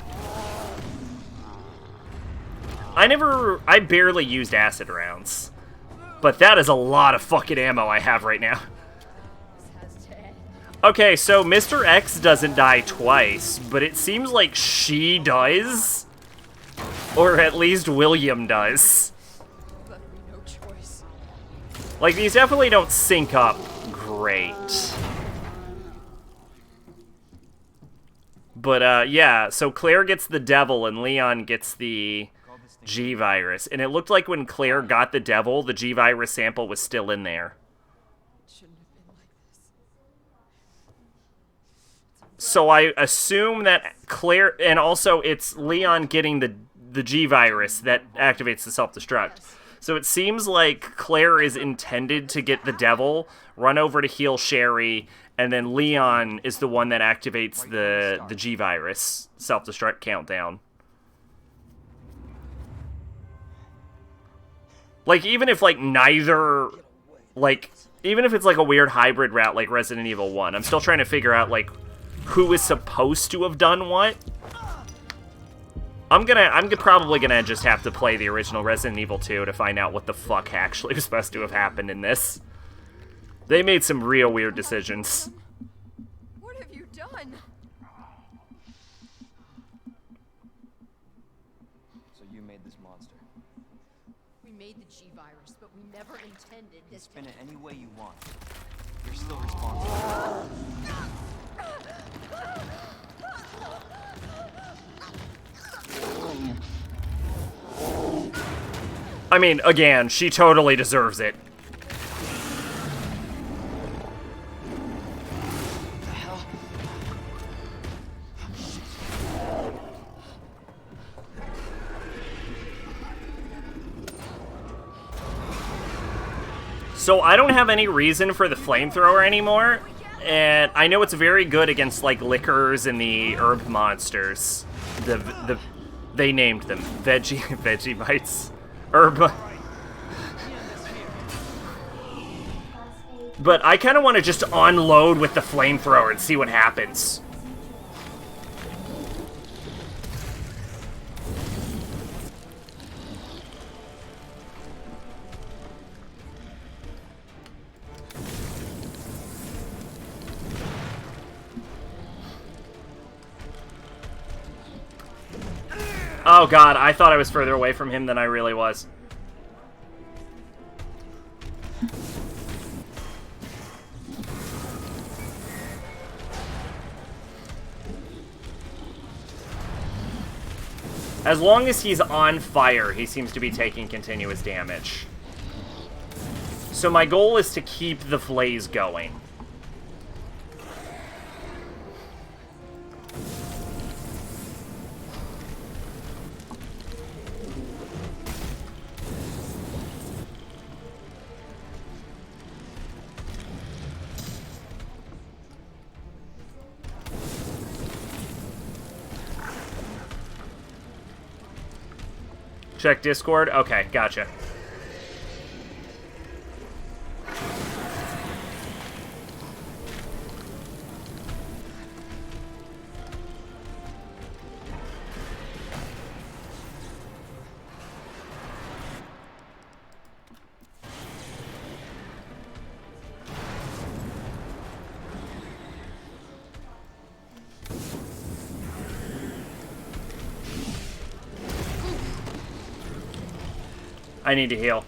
I barely used acid rounds. But that is a lot of fucking ammo I have right now. Okay, so Mr. X doesn't die twice, but it seems like she does. Or at least William does. No choice. Like, these definitely don't sync up great. But, yeah, so Claire gets the devil and Leon gets the G virus. And it looked like when Claire got the devil, the G virus sample was still in there. Shouldn't have been like this. So I assume that Claire, and also it's Leon getting the G virus that activates the self-destruct. So it seems like Claire is intended to get the devil, run over to heal Sherry, and then Leon is the one that activates the G virus self-destruct countdown. Like, even if, like, neither, like, even if it's, like, a weird hybrid route like Resident Evil 1, I'm still trying to figure out, like, who is supposed to have done what. I'm probably gonna just have to play the original Resident Evil 2 to find out what the fuck actually was supposed to have happened in this. They made some real weird decisions. What have you done? So you made this monster. We made the G virus, but we never intended this. Spin it any way you want. You're still responsible. I mean, again, she totally deserves it. The hell? So I don't have any reason for the flamethrower anymore, and I know it's very good against like lickers and the herb monsters. They named them veggie bites, herb. But I kind of want to just unload with the flamethrower and see what happens. Oh god, I thought I was further away from him than I really was. As long as he's on fire, he seems to be taking continuous damage. So my goal is to keep the blaze going. Check Discord? Okay, gotcha. I need to heal.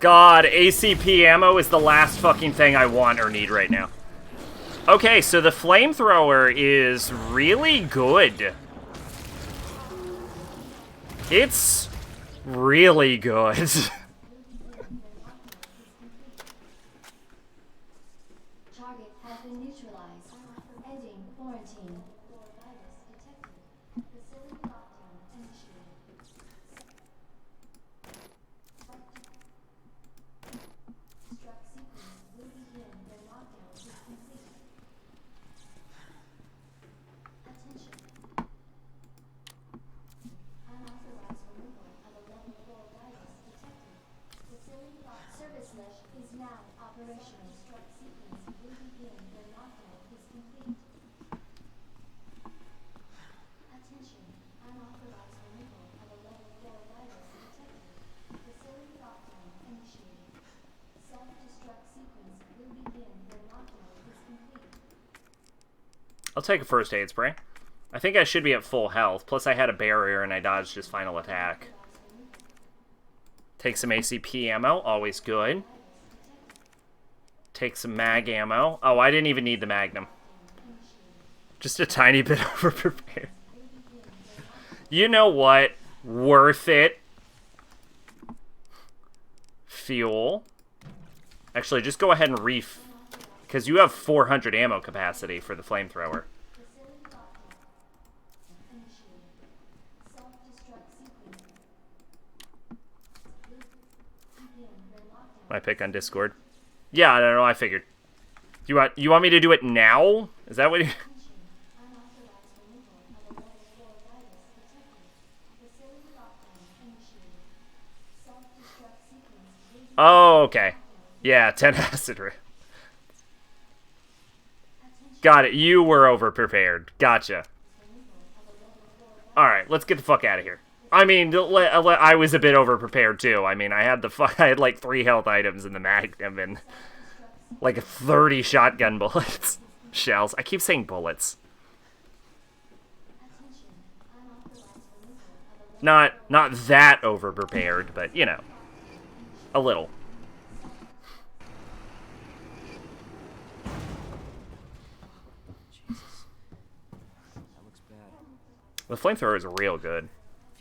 God, ACP ammo is the last fucking thing I want or need right now. Okay, so the flamethrower is really good. It's really good. Target has been neutralized. Ending quarantine. Virus detected. Facility lockdown initiated. Struct sequence will begin when lockdown is complete. Attention. Unauthorized removal of a level 4 virus detected. Facility lock service mesh is now operational. Struct sequence will begin when lockdown is complete. Attention. Unauthorized removal of a level 4 virus detected. Facility lockdown initiated. Self-destruct sequence will begin when lockdown is complete. I'll take a first aid spray. I think I should be at full health. Plus I had a barrier and I dodged his final attack. Take some ACP ammo, always good. Take some mag ammo. Oh, I didn't even need the magnum. Just a tiny bit over-prepared. You know what? Worth it. Fuel. Actually, just go ahead and because you have 400 ammo capacity for the flamethrower. My pick on Discord. Yeah, I don't know. I figured. You want me to do it now? Is that what? Oh, okay. Yeah, 10 acid. Got it. You were over-prepared. Gotcha. Alright, let's get the fuck out of here. I mean, I was a bit over-prepared, too. I mean, I had like 3 health items in the magnum and like 30 shotgun bullets. Shells. I keep saying bullets. Not that over-prepared, but, you know, a little. The flamethrower is real good.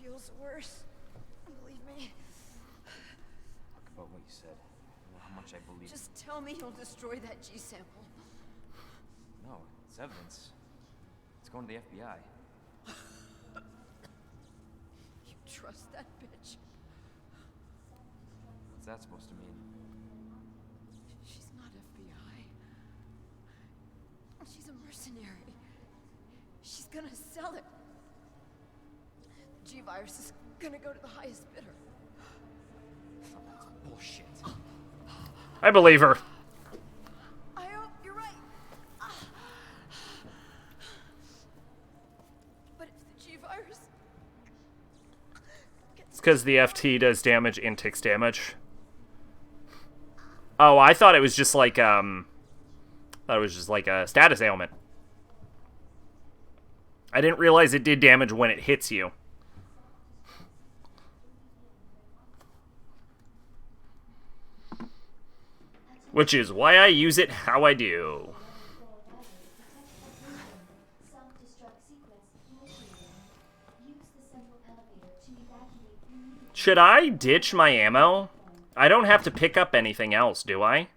Feels worse. Believe me. About what you said. I don't know how much I believe. Just tell me you'll destroy that G sample. No, it's evidence. It's going to the FBI. You trust that bitch? What's that supposed to mean? She's not FBI. She's a mercenary. She's gonna sell it. The G-virus is gonna go to the highest bidder. Oh, that's bullshit. I believe her. I hope you're right. But if the G-virus... It's because the FT does damage and ticks damage. Oh, I thought it was just like, thought it was just like a status ailment. I didn't realize it did damage when it hits you. Which is why I use it how I do. Self-destruct sequence initiated. Use the central elevator to evacuate immediately. Should I ditch my ammo? I don't have to pick up anything else, do I?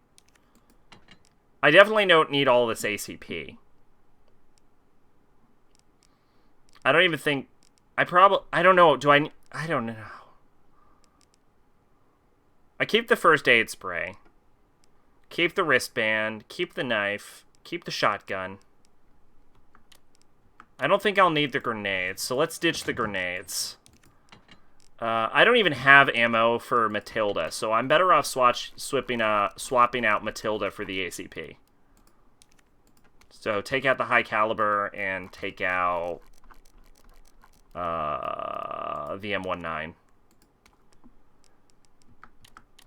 I definitely don't need all this ACP. I don't even think... I don't know. I don't know. I keep the first aid spray. Keep the wristband. Keep the knife. Keep the shotgun. I don't think I'll need the grenades, so let's ditch the grenades. I don't even have ammo for Matilda, so I'm better off swapping out Matilda for the ACP. So take out the high caliber and take out the M19.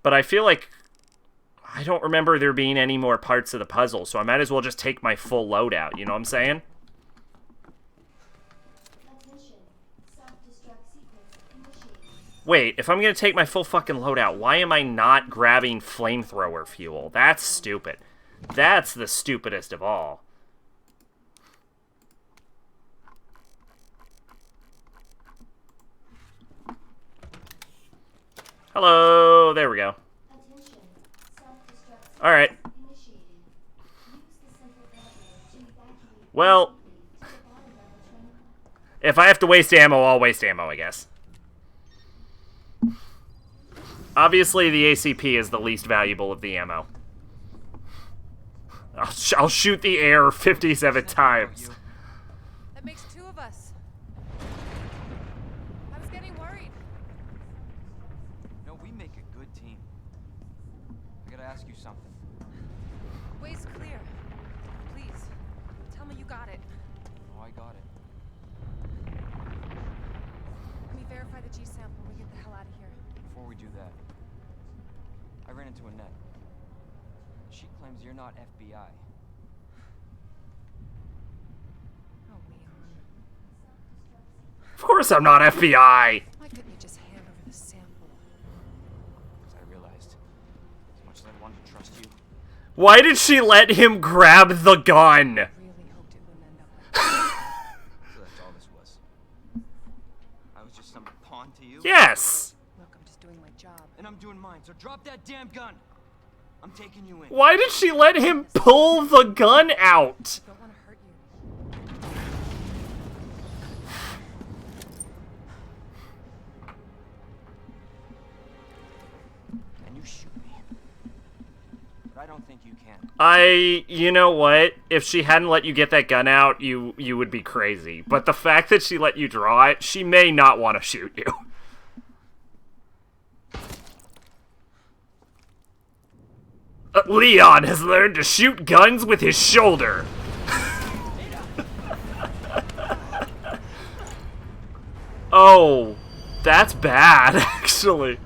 But I feel like I don't remember there being any more parts of the puzzle, so I might as well just take my full loadout, you know what I'm saying? Attention. Self-destruct sequence initiated. Wait, if I'm gonna take my full fucking loadout, why am I not grabbing flamethrower fuel? That's stupid. That's the stupidest of all. Hello, there we go. Attention. Self-destruct All right. sequence initiated. Use the central elevator to evacuate Well, immediately to the bottom level train car. if I have to waste ammo, I'll waste ammo, I guess. Obviously, the ACP is the least valuable of the ammo. I'll shoot the air 57 times. That makes two of us. I was getting worried. No, we make a good team. I gotta ask you something. Way's clear. Please, tell me you got it. Oh, I got it. Let me verify the G sample and we get the hell out of here. Before we do that, I ran into Annette. She claims you're not FBI. Oh, Leon. Of course I'm not FBI! Why couldn't you just hand over the sample? Because I realized, as much as I wanted to trust you, Why did she let him grab the gun? Really hoped it wouldn't end up like so that's all this was. I was just some pawn to you. Yes! Look, I'm just doing my job. And I'm doing mine, so drop that damn gun. I'm taking you in. Why did she let him pull the gun out? Don't want to hurt you. And you shoot me. But I don't think you can. You know what? If she hadn't let you get that gun out, you would be crazy. But the fact that she let you draw it, she may not want to shoot you. Leon has learned to shoot guns with his shoulder. Oh, that's bad, actually.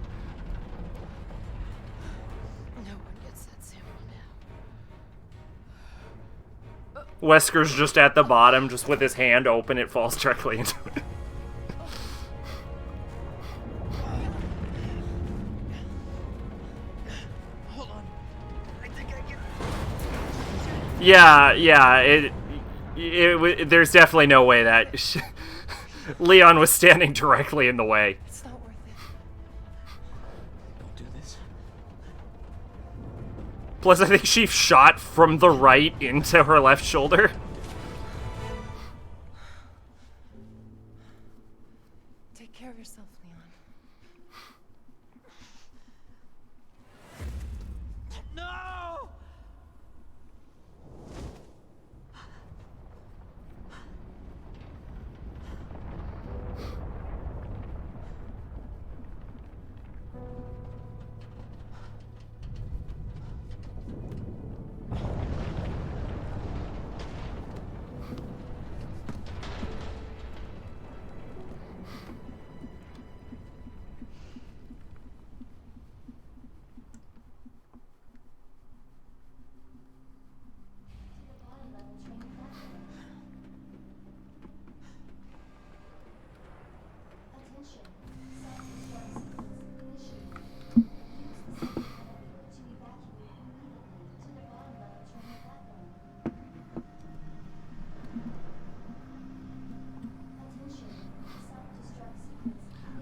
No one gets that sample now. Wesker's just at the bottom, just with his hand open, it falls directly into it. Hold on. I think I can. Yeah, there's definitely no way that... Leon was standing directly in the way. It's not worth it. Don't do this. Plus, I think she shot from the right into her left shoulder. Take care of yourself, Leon. No!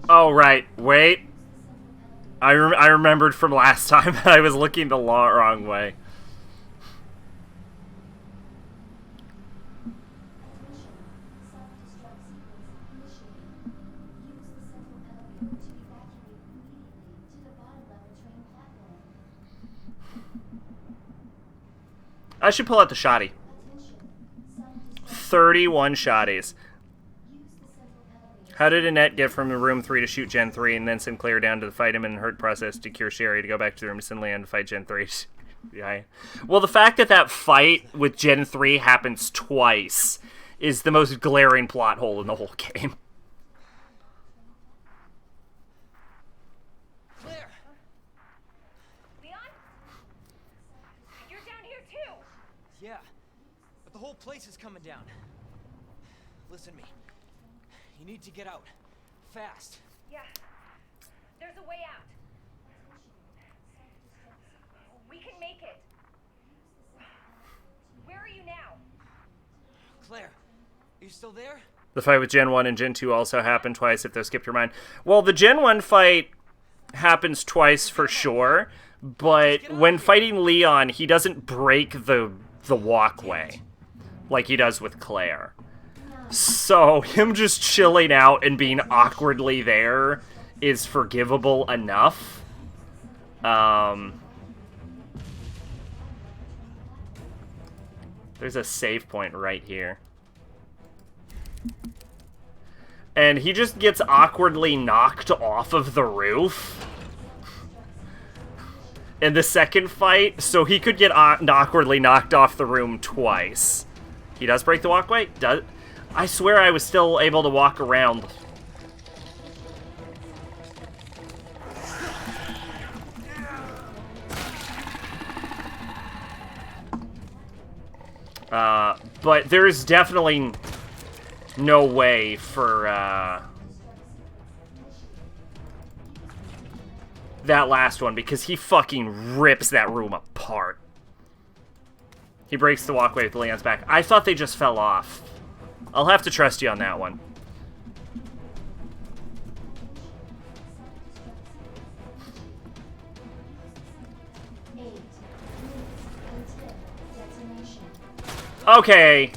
Oh, right. Wait. I remembered from last time that I was looking the wrong way. I should pull out the shotty. 31 shotties. How did Annette get from the room 3 to shoot Gen 3 and then send Claire down to fight him in the hurt process to cure Sherry to go back to the room to send Leon to fight Gen 3? Yeah. Well, the fact that that fight with Gen 3 happens twice is the most glaring plot hole in the whole game. Claire! Leon? You're down here too! Yeah, but the whole place is coming down. Listen to me. You need to get out. Fast. Yeah. There's a way out. We can make it. Where are you now? Claire, are you still there? The fight with Gen 1 and Gen 2 also happened twice if those skipped your mind. Well, the Gen 1 fight happens twice for sure, but when fighting Leon, he doesn't break the walkway like he does with Claire. So, him just chilling out and being awkwardly there is forgivable enough. There's a save point right here. And he just gets awkwardly knocked off of the roof in the second fight, so he could get awkwardly knocked off the room twice. He does break the walkway? I swear I was still able to walk around. But there's definitely no way for, that last one, because he fucking rips that room apart. He breaks the walkway with Leon's back. I thought they just fell off. I'll have to trust you on that one. Okay.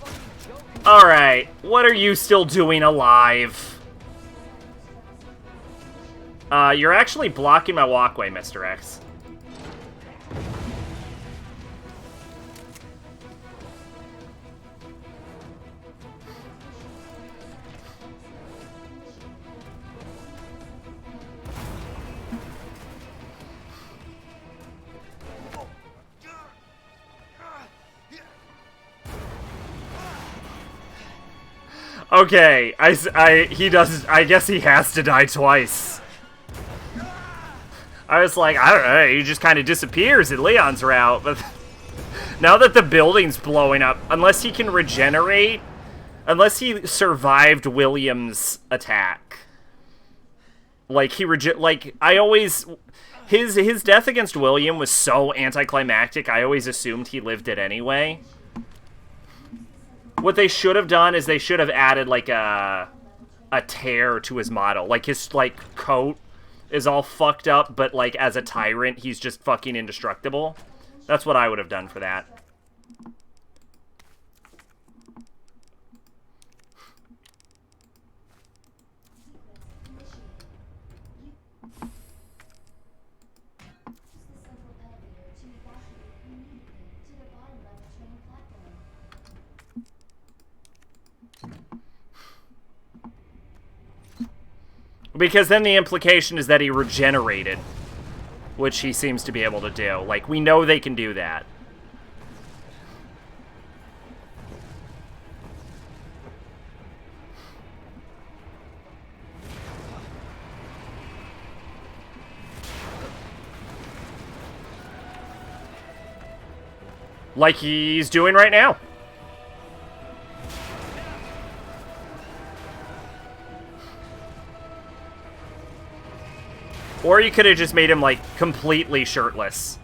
Alright. What are you still doing alive? You're actually blocking my walkway, Mr. X. Okay, I guess he has to die twice. I was like, I don't know, he just kind of disappears in Leon's route, but now that the building's blowing up, unless he can regenerate, unless he survived William's attack. Like, his death against William was so anticlimactic, I always assumed he lived it anyway. What they should have done is they should have added, like, a a tear to his model. Like, his, like, coat is all fucked up, but, like, as a tyrant, he's just fucking indestructible. That's what I would have done for that. Because then the implication is that he regenerated, which he seems to be able to do. Like, we know they can do that. Like he's doing right now. Or you could have just made him, like, completely shirtless.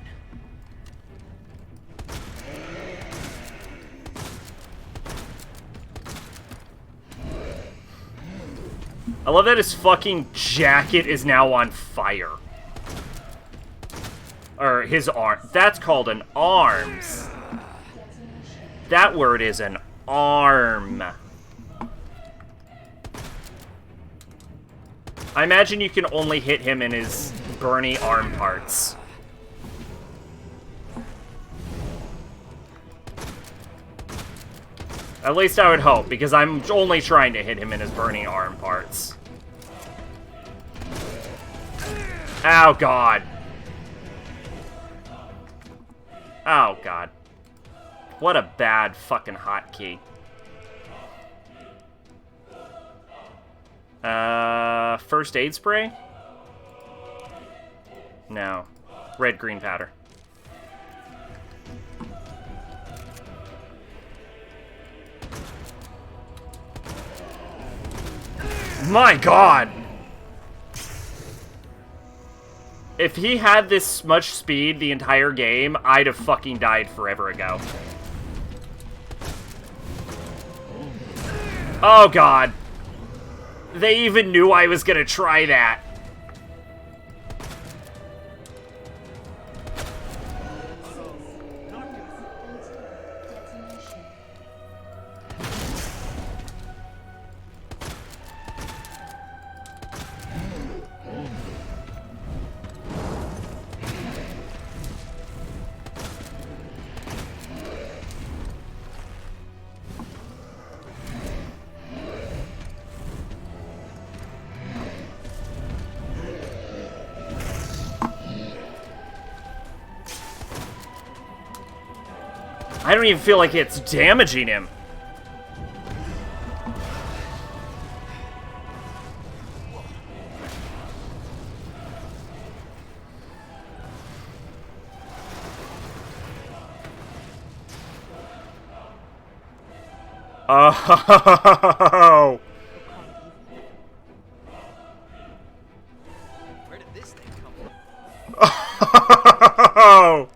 I love that his fucking jacket is now on fire. Or his arm. That's called an arms. That word is an arm. I imagine you can only hit him in his burny arm parts. At least I would hope, because I'm only trying to hit him in his burning arm parts. Oh, God. Oh, God. What a bad fucking hotkey. First aid spray? No. Red, green powder. My God! If he had this much speed the entire game, I'd have fucking died forever ago. Oh, God. They even knew I was gonna try that. I don't even feel like it's damaging him. Oh. Where did this thing come from? Oh.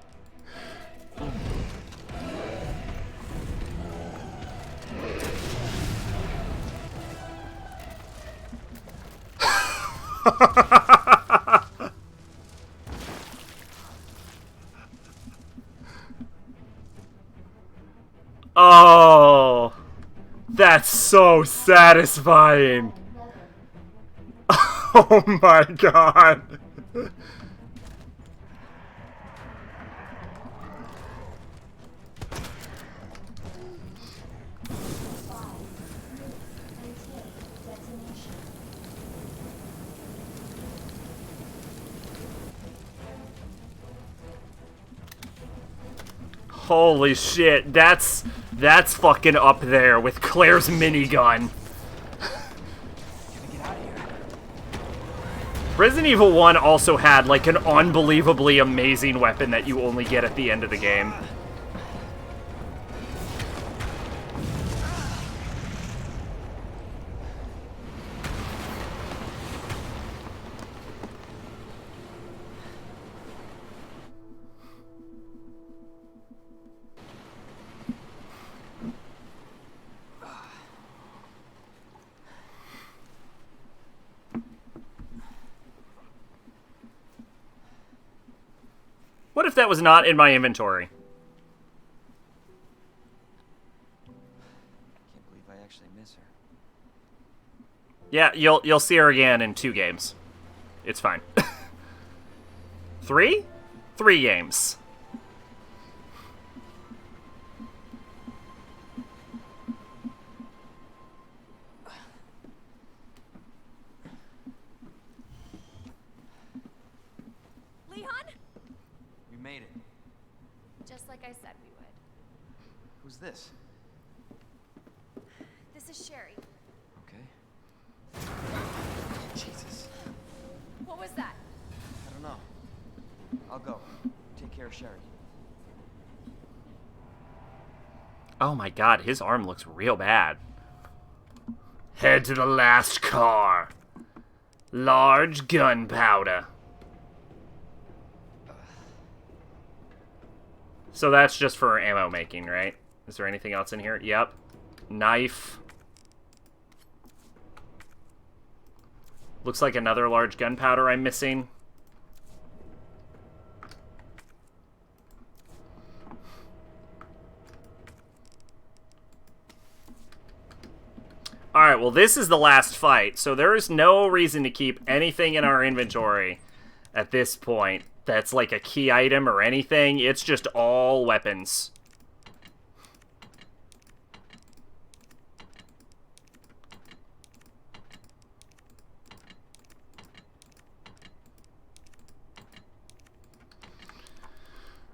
Oh, that's so satisfying. Oh my God. Holy shit, that's fucking up there with Claire's minigun. Resident Evil 1 also had, like, an unbelievably amazing weapon that you only get at the end of the game. if that was not in my inventory? Can't believe I actually miss her. Yeah, you'll see her again in 2 games. It's fine. 3? 3 games. Leon? We made it. Just like I said we would. Who's this? This is Sherry. Okay. Jesus. What was that? I don't know. I'll go. Take care of Sherry. Oh my god, his arm looks real bad. Head to the last car. Large gunpowder. So that's just for ammo making, right? Is there anything else in here? Yep. Knife. Looks like another large gunpowder I'm missing. Alright, well this is the last fight, so there is no reason to keep anything in our inventory at this point that's like a key item or anything. It's just all weapons.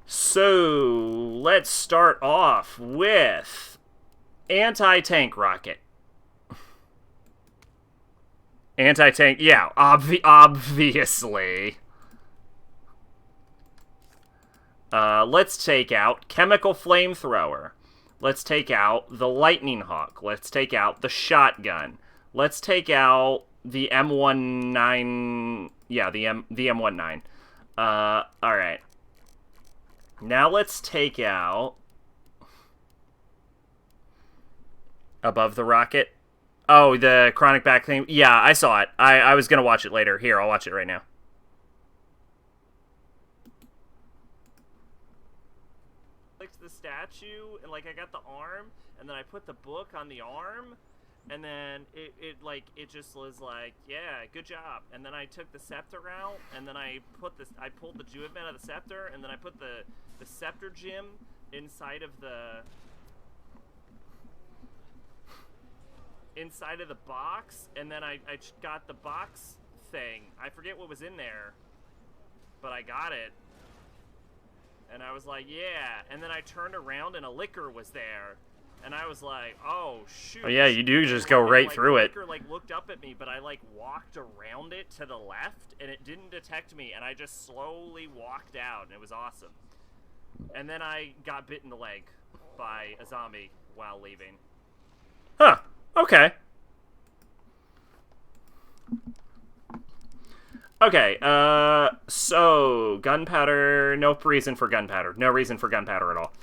So, let's start off with anti-tank rocket. Anti-tank, yeah, obviously. Let's take out chemical flamethrower. Let's take out the lightning hawk. Let's take out the shotgun. Let's take out the M19. Yeah, the M19. All right. Now let's take out above the rocket. Oh, the chronic back thing. Yeah, I saw it. I was gonna watch it later. Here, I'll watch it right now. Clicked the statue, and like I got the arm, and then I put the book on the arm, and then it just was like, yeah, good job. And then I took the scepter out, and then I pulled the Jewevent out of the scepter, and then I put the scepter gem inside of the box, and then I got the box thing. I forget what was in there, but I got it. And I was like, yeah. And then I turned around and a liquor was there. And I was like, oh, shoot. Oh, yeah, you do just go right through it. The liquor, looked up at me, but I, walked around it to the left, and it didn't detect me, and I just slowly walked out, and it was awesome. And then I got bit in the leg by a zombie while leaving. Huh. Okay. Okay, so, gunpowder, no reason for gunpowder. No reason for gunpowder at all.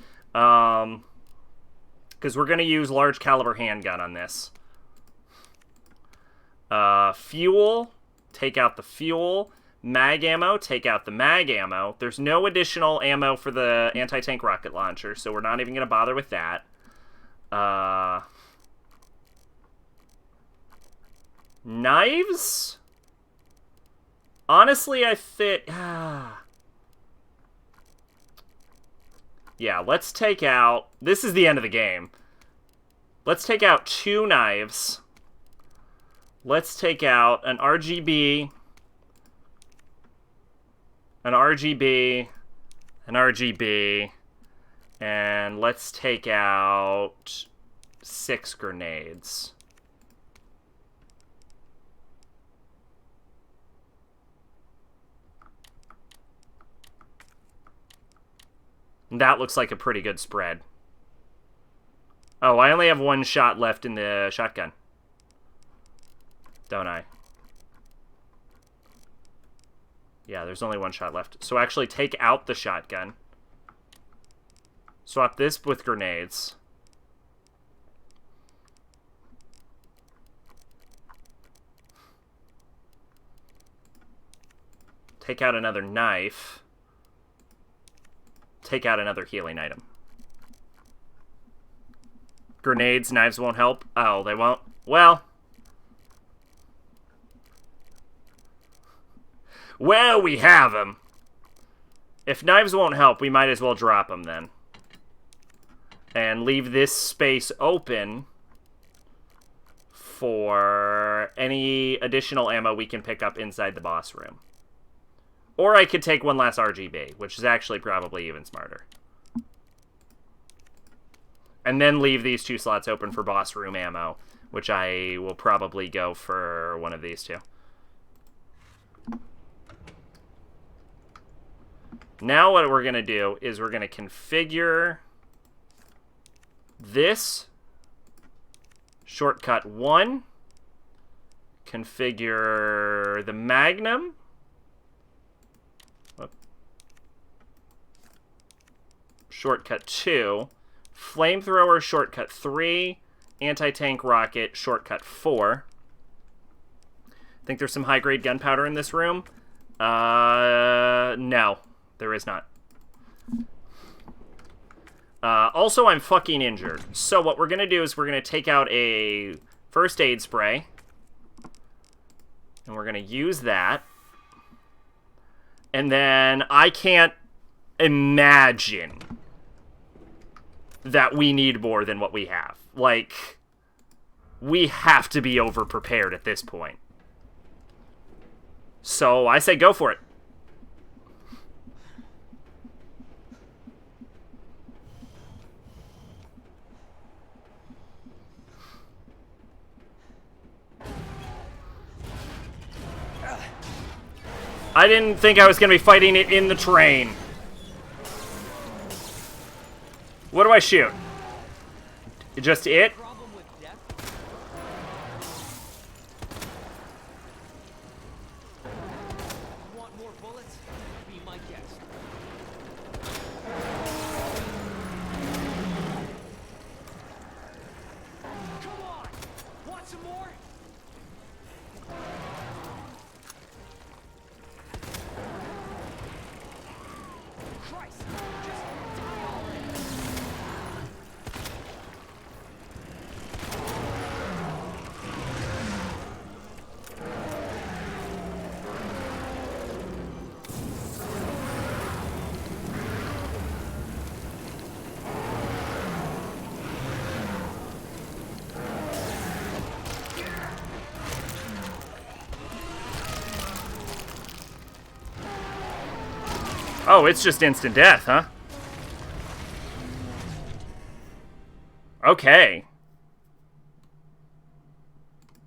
Because we're going to use large caliber handgun on this. Fuel, take out the fuel. Mag ammo, take out the mag ammo. There's no additional ammo for the anti-tank rocket launcher, so we're not even going to bother with that. Knives? Honestly, I think... Yeah, let's take out... This is the end of the game. Let's take out 2 knives. Let's take out an RGB, an RGB, an RGB, and let's take out 6 grenades. That looks like a pretty good spread. Oh, I only have 1 shot left in the shotgun. Don't I? Yeah, there's only 1 shot left. So actually take out the shotgun. Swap this with grenades. Take out another knife. take out another healing item. Grenades, knives won't help. Oh, they won't? Well, we have them. If knives won't help, we might as well drop them then. And leave this space open for any additional ammo we can pick up inside the boss room. Or I could take one last RGB, which is actually probably even smarter. And then leave these 2 slots open for boss room ammo, which I will probably go for one of these 2. Now what we're going to do is we're going to configure this shortcut 1, configure the Magnum, shortcut 2, flamethrower shortcut 3, anti-tank rocket shortcut 4. Think there's some high-grade gunpowder in this room? No, there is not. Also, I'm fucking injured. So what we're going to do is we're going to take out a first aid spray. And we're going to use that. And then I can't imagine that we need more than what we have. Like, we have to be over-prepared at this point. So I say go for it. I didn't think I was going to be fighting it in the train. What do I shoot? Just it? Oh, it's just instant death, huh? Okay.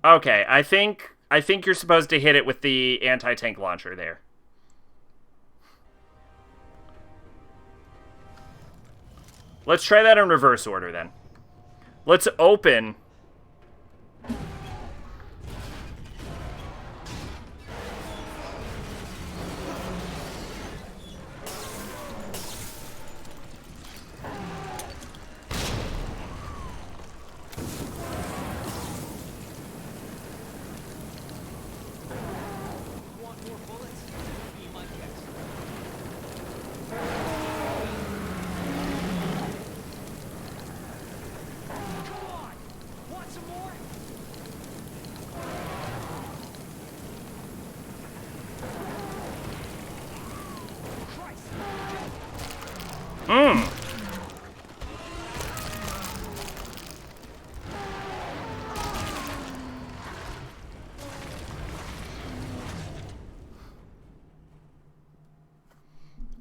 Okay, I think you're supposed to hit it with the anti-tank launcher there. Let's try that in reverse order then. Let's open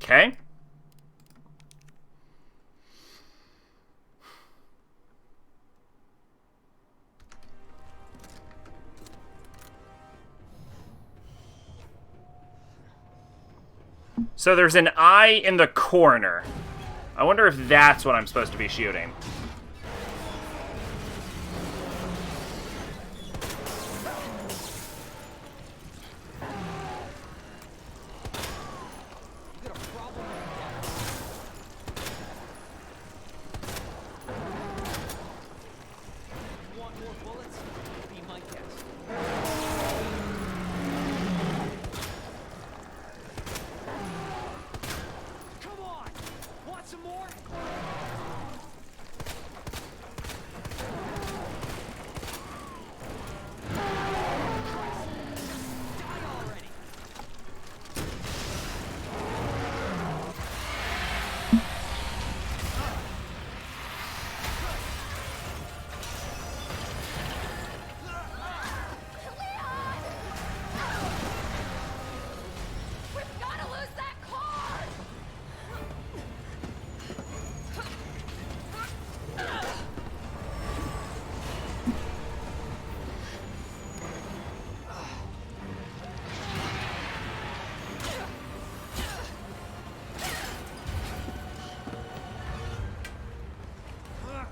Okay. So there's an eye in the corner. I wonder if that's what I'm supposed to be shooting.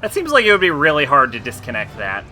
That seems like it would be really hard to disconnect that.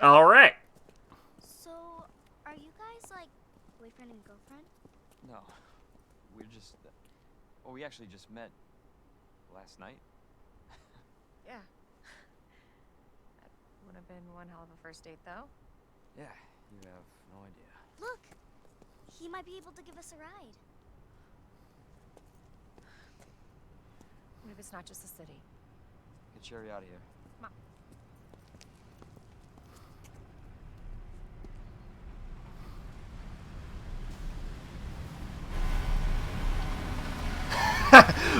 All right. So, are you guys like boyfriend and girlfriend? No. We're just... Well, we actually just met last night. Yeah. That would have been one hell of a first date, though. Yeah, you have no idea. Look! He might be able to give us a ride. What if it's not just the city? Get Sherry out of here. Come on.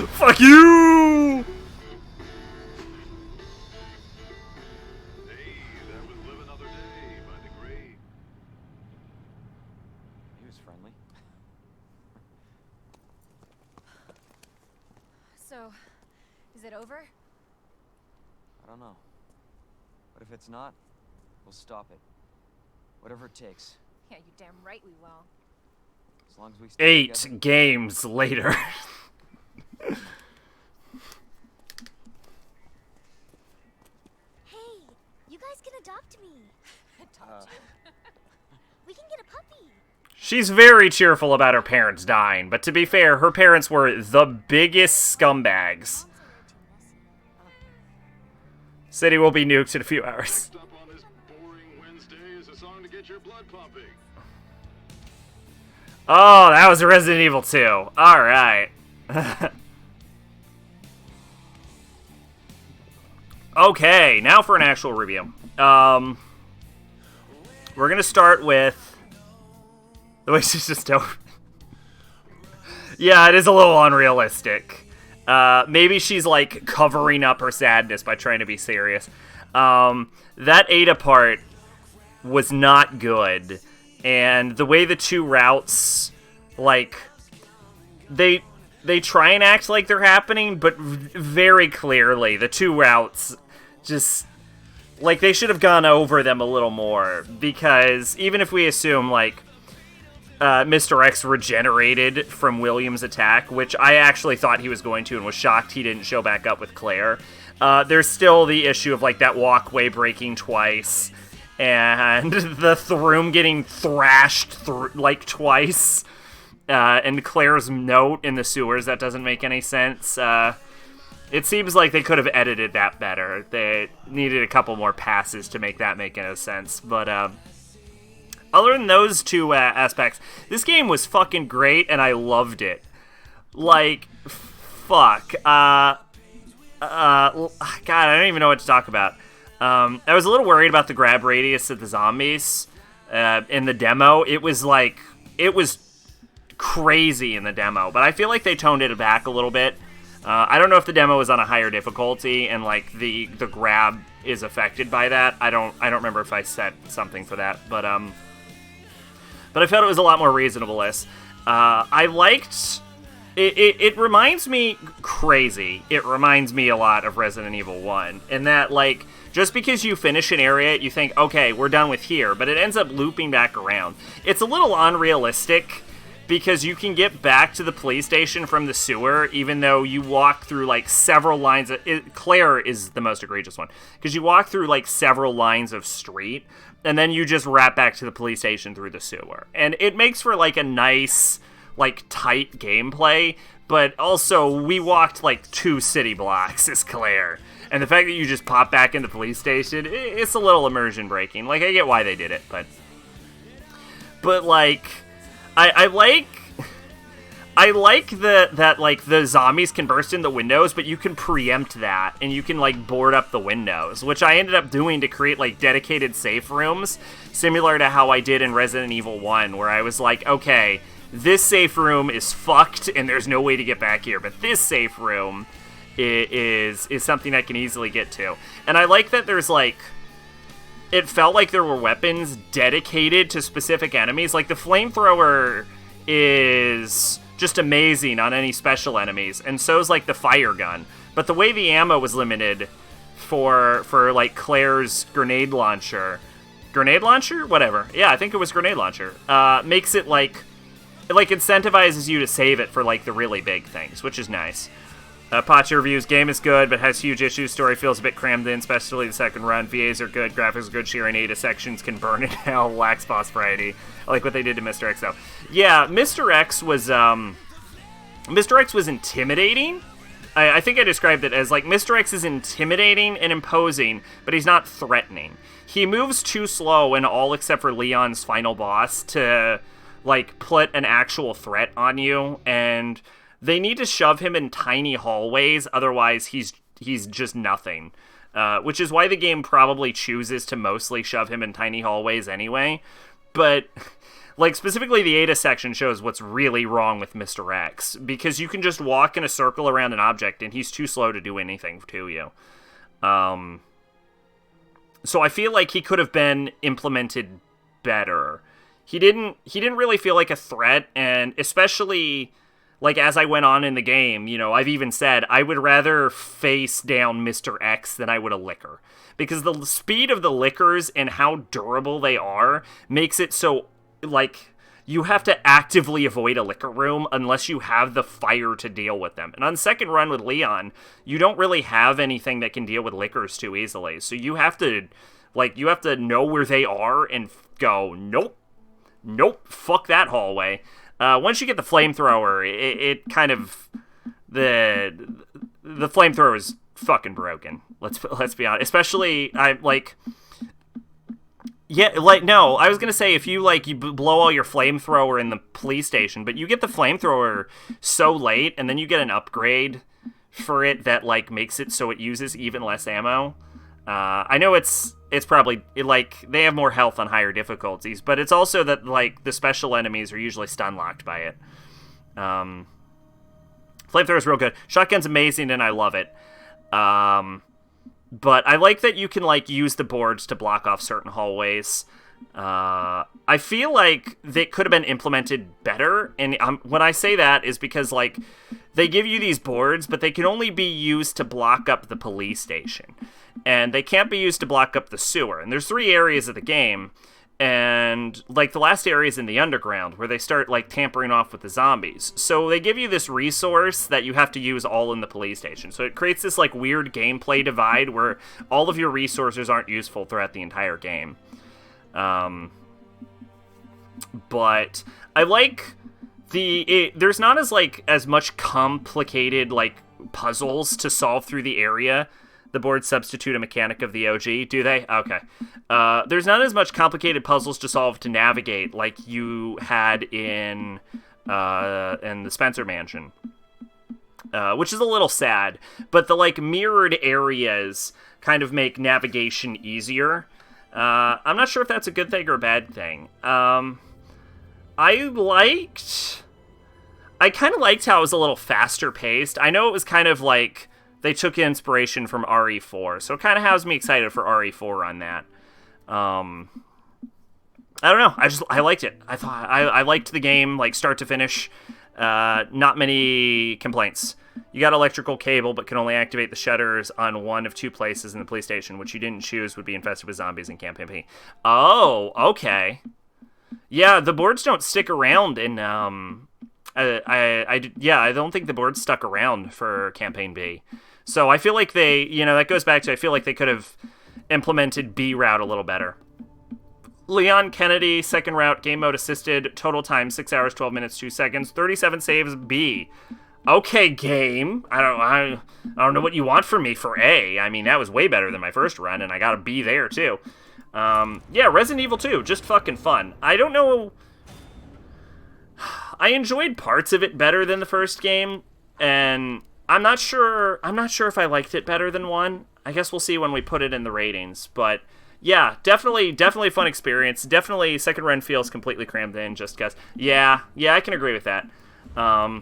Fuck you! Hey, that was Live Another Day by the great. He was friendly. So, is it over? I don't know. But if it's not, we'll stop it. Whatever it takes. Yeah, you damn right we will. As long as we stay 8 together. games later. Hey, you guys can adopt me. We can get a puppy. She's very cheerful about her parents dying, but to be fair, her parents were the biggest scumbags. City will be nuked in a few hours. Next up on this boring Wednesday is a song to get your blood pumping. Oh, that was Resident Evil 2. Alright. Okay, now for an actual review. We're gonna start with... The way she's just over. Yeah, it is a little unrealistic. Maybe she's, like, covering up her sadness by trying to be serious. That Ada part was not good. And the way the two routes, like, they try and act like they're happening, but very clearly, the two routes just, like, they should have gone over them a little more. Because even if we assume, like, Mr. X regenerated from William's attack, which I actually thought he was going to and was shocked he didn't show back up with Claire, there's still the issue of, like, that walkway breaking twice, and the room getting thrashed, like, twice, and Claire's note in the sewers, that doesn't make any sense. It seems like they could have edited that better. They needed a couple more passes to make that make any sense, but, other than those two aspects, this game was fucking great, and I loved it. Like, fuck. God, I don't even know what to talk about. I was a little worried about the grab radius of the zombies in the demo. It was crazy in the demo, but I feel like they toned it back a little bit. I don't know if the demo is on a higher difficulty and, like, the grab is affected by that. I don't remember if I set something for that, but I felt it was a lot more reasonable. I liked... It reminds me crazy. It reminds me a lot of Resident Evil 1. In that, like, just because you finish an area, you think, okay, we're done with here, but it ends up looping back around. It's a little unrealistic, because you can get back to the police station from the sewer, even though you walk through, like, several lines of... Claire is the most egregious one, because you walk through, like, several lines of street, and then you just wrap back to the police station through the sewer. And it makes for, like, a nice, like, tight gameplay, but also, we walked, like, 2 city blocks as Claire. And the fact that you just pop back in the police station, it's a little immersion breaking. Like, I get why they did I like that like the zombies can burst in the windows, but you can preempt that and you can like board up the windows, which I ended up doing to create like dedicated safe rooms, similar to how I did in Resident Evil 1, where I was like, okay, this safe room is fucked and there's no way to get back here, but this safe room is something I can easily get to. And I like that there's like, it felt like there were weapons dedicated to specific enemies. Like the flamethrower is just amazing on any special enemies, and so is like the fire gun. But the way the ammo was limited for like Claire's grenade launcher, whatever. Yeah, I think it was grenade launcher. Makes it like incentivizes you to save it for like the really big things, which is nice. Pacha reviews, game is good, but has huge issues. Story feels a bit crammed in, especially the second run. VAs are good, graphics are good, sharing ADA sections can burn in hell, lacks boss variety. I like what they did to Mr. X, though. Yeah, Mr. X was intimidating. I think I described it as, like, Mr. X is intimidating and imposing, but he's not threatening. He moves too slow in all except for Leon's final boss to, like, put an actual threat on you, and they need to shove him in tiny hallways, otherwise he's just nothing. Which is why the game probably chooses to mostly shove him in tiny hallways anyway. But, like, specifically the ADA section shows what's really wrong with Mr. X, because you can just walk in a circle around an object and he's too slow to do anything to you. So I feel like he could have been implemented better. He didn't really feel like a threat, and especially, like, as I went on in the game, you know, I've even said I would rather face down Mr. X than I would a licker. Because the speed of the lickers and how durable they are makes it so, like, you have to actively avoid a liquor room unless you have the fire to deal with them. And on second run with Leon, you don't really have anything that can deal with lickers too easily. So you have to know where they are and go, nope, fuck that hallway. Once you get the flamethrower, it kind of, the flamethrower is fucking broken. Let's be honest. Especially, I was gonna say, if you blow all your flamethrower in the police station, but you get the flamethrower so late, and then you get an upgrade for it that like makes it so it uses even less ammo. I know it's probably they have more health on higher difficulties, but it's also that like the special enemies are usually stun locked by it. Flamethrower's real good. Shotgun's amazing, and I love it. But I like that you can like use the boards to block off certain hallways. I feel like they could have been implemented better, and when I say that is because like they give you these boards, but they can only be used to block up the police station, and they can't be used to block up the sewer. And there's 3 areas of the game, and like the last area is in the underground where they start like tampering off with the zombies. So they give you this resource that you have to use all in the police station. So it creates this like weird gameplay divide where all of your resources aren't useful throughout the entire game. But I like there's not as much complicated like puzzles to solve through the area. The boards substitute a mechanic of the OG, do they? Okay. There's not as much complicated puzzles to solve to navigate like you had in the Spencer Mansion, which is a little sad. But the like mirrored areas kind of make navigation easier. I'm not sure if that's a good thing or a bad thing. I kind of liked how it was a little faster paced. I know it was kind of like they took inspiration from RE4, so it kind of has me excited for RE4 on that. I don't know. I liked it. I liked the game, like start to finish. Not many complaints. You got electrical cable, but can only activate the shutters on one of 2 places in the police station, which you didn't choose would be infested with zombies in Campaign P. Oh, okay. Yeah, the boards don't stick around in, I don't think the boards stuck around for Campaign B. So I feel like that goes back to, I feel like they could have implemented B route a little better. Leon Kennedy, second route, game mode assisted, total time 6 hours, 12 minutes, 2 seconds, 37 saves, B. Okay, game. I don't know what you want from me for A. I mean, that was way better than my first run, and I got a B there, too. Yeah, Resident Evil 2, just fucking fun. I don't know I enjoyed parts of it better than the first game, and I'm not sure if I liked it better than 1. I guess we'll see when we put it in the ratings, but yeah, definitely a fun experience. Definitely second run feels completely crammed in just because. Yeah, I can agree with that. I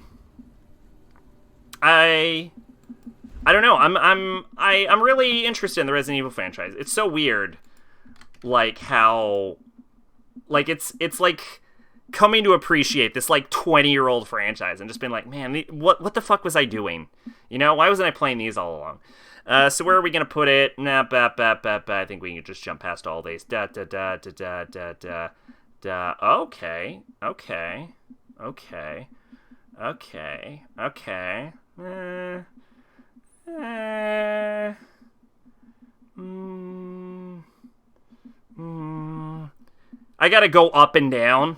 don't know. I'm really interested in the Resident Evil franchise. It's so weird, like how, like it's like coming to appreciate this like 20-year-old franchise and just being like, man, what the fuck was I doing? You know, why wasn't I playing these all along? So where are we gonna put it? Nah, I think we can just jump past all these. Okay. I gotta go up and down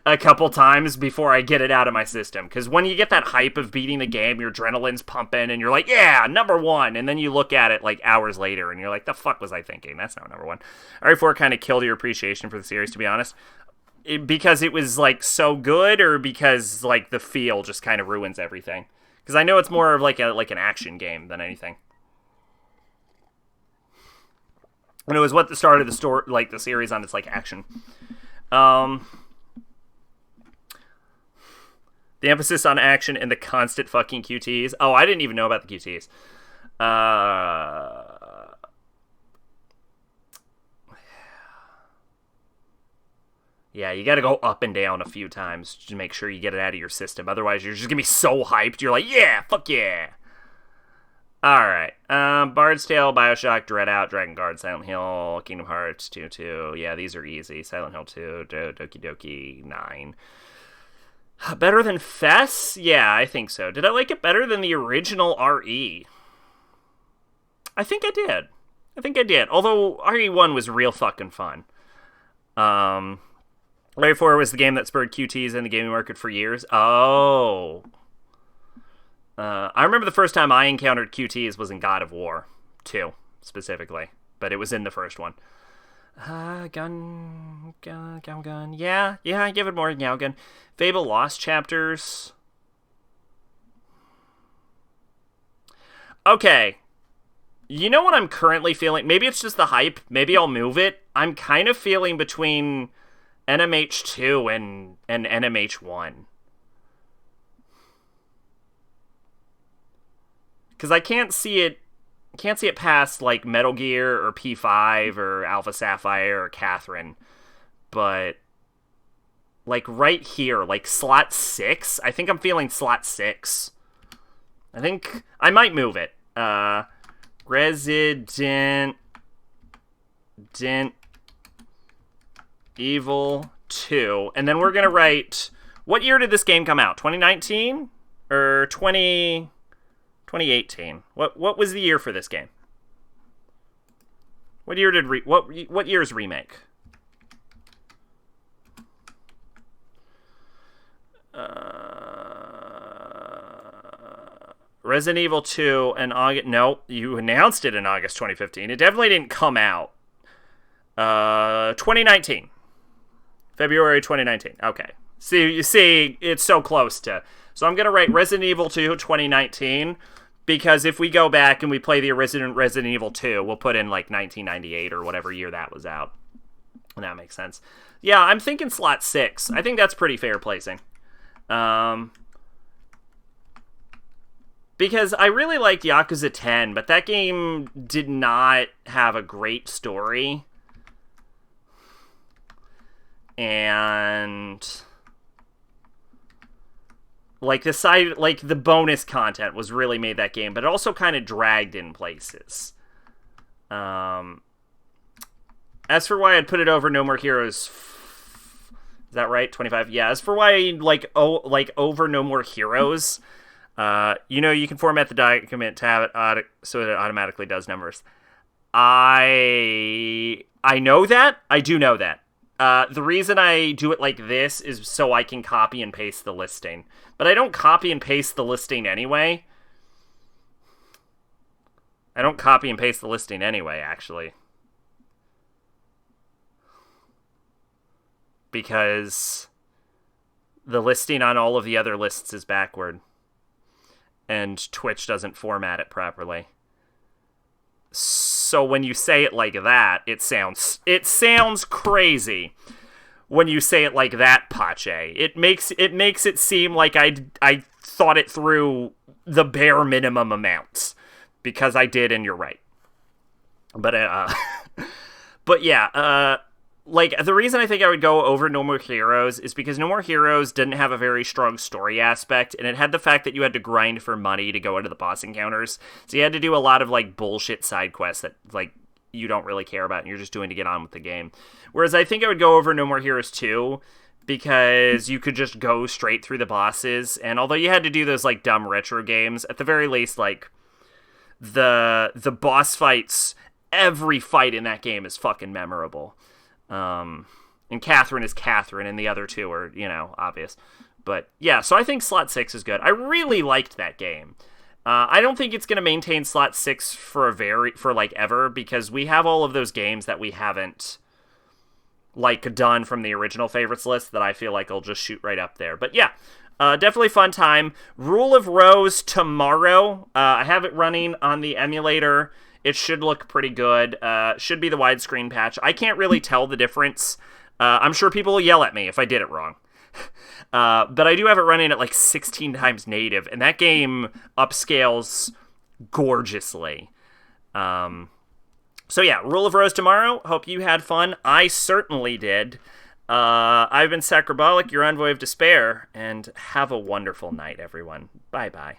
a couple times before I get it out of my system. Because when you get that hype of beating the game, your adrenaline's pumping, and you're like, yeah, number 1. And then you look at it like hours later, and you're like, the fuck was I thinking? That's not number 1. RE4 kind of killed your appreciation for the series, to be honest. Because it was like so good, or because like the feel just kind of ruins everything? Because I know it's more of like an action game than anything. And it was what started the story, like the series on its like action. The emphasis on action and the constant fucking QTs. Oh, I didn't even know about the QTs. Yeah, you gotta go up and down a few times to make sure you get it out of your system. Otherwise, you're just gonna be so hyped. You're like, yeah, fuck yeah. Alright. Bard's Tale, Bioshock, Dreadout, Dragon Guard, Silent Hill, Kingdom Hearts 2. Yeah, these are easy. Silent Hill 2, Doki Doki 9. Better than Fess? Yeah, I think so. Did I like it better than the original RE? I think I did. Although RE1 was real fucking fun. RE4 was the game that spurred QTs in the gaming market for years. Oh. I remember the first time I encountered QTs was in God of War 2, specifically. But it was in the first one. Gun. Yeah, I give it more gun. Fable Lost Chapters. Okay. You know what I'm currently feeling? Maybe it's just the hype. Maybe I'll move it. I'm kind of feeling between NMH2 and NMH1. Because I can't see it past like Metal Gear or P5 or Alpha Sapphire or Catherine. But like right here, like slot 6, I think I'm feeling slot 6. I think I might move it. Resident Evil 2. And then we're going to write, what year did this game come out? 2019 or 2018. What was the year for this game? What year did what year's remake? Resident Evil 2 in August. No, you announced it in August 2015. It definitely didn't come out. 2019. February 2019. Okay. You see, it's so close to. So I'm going to write Resident Evil 2 2019, because if we go back and we play the original Resident Evil 2, we'll put in like 1998 or whatever year that was out. And that makes sense. Yeah, I'm thinking slot 6. I think that's pretty fair placing. Because I really liked Yakuza 10, but that game did not have a great story. And like the bonus content was really made that game, but it also kind of dragged in places. As for why I'd put it over No More Heroes, is that right? 25. Yeah. As for why over No More Heroes, you can format the document to have it so it automatically does numbers. I know that. I do know that. The reason I do it like this is so I can copy and paste the listing. But I don't copy and paste the listing anyway. Actually. Because The listing on all of the other lists is backward. And Twitch doesn't format it properly. So when you say it like that, it sounds crazy. When you say it like that, Pache, it makes it seem like I thought it through the bare minimum amounts, because I did, and you're right. But but yeah, like, the reason I think I would go over No More Heroes is because No More Heroes didn't have a very strong story aspect, and it had the fact that you had to grind for money to go into the boss encounters. So you had to do a lot of, like, bullshit side quests that, like, you don't really care about and you're just doing to get on with the game. Whereas I think I would go over No More Heroes 2 because you could just go straight through the bosses, and although you had to do those, like, dumb retro games, at the very least, like, the boss fights, every fight in that game is fucking memorable. And Catherine is Catherine, and the other two are, you know, obvious. But yeah, so I think Slot 6 is good. I really liked that game. I don't think it's going to maintain Slot 6 for like ever, because we have all of those games that we haven't, like, done from the original favorites list that I feel like I'll just shoot right up there. But yeah, definitely fun time. Rule of Rose tomorrow. I have it running on the emulator. It should look pretty good. Should be the widescreen patch. I can't really tell the difference. I'm sure people will yell at me if I did it wrong. But I do have it running at like 16 times native, and that game upscales gorgeously. So yeah, Rule of Rose tomorrow. Hope you had fun. I certainly did. I've been Sacrabalic, your envoy of despair, and have a wonderful night, everyone. Bye-bye.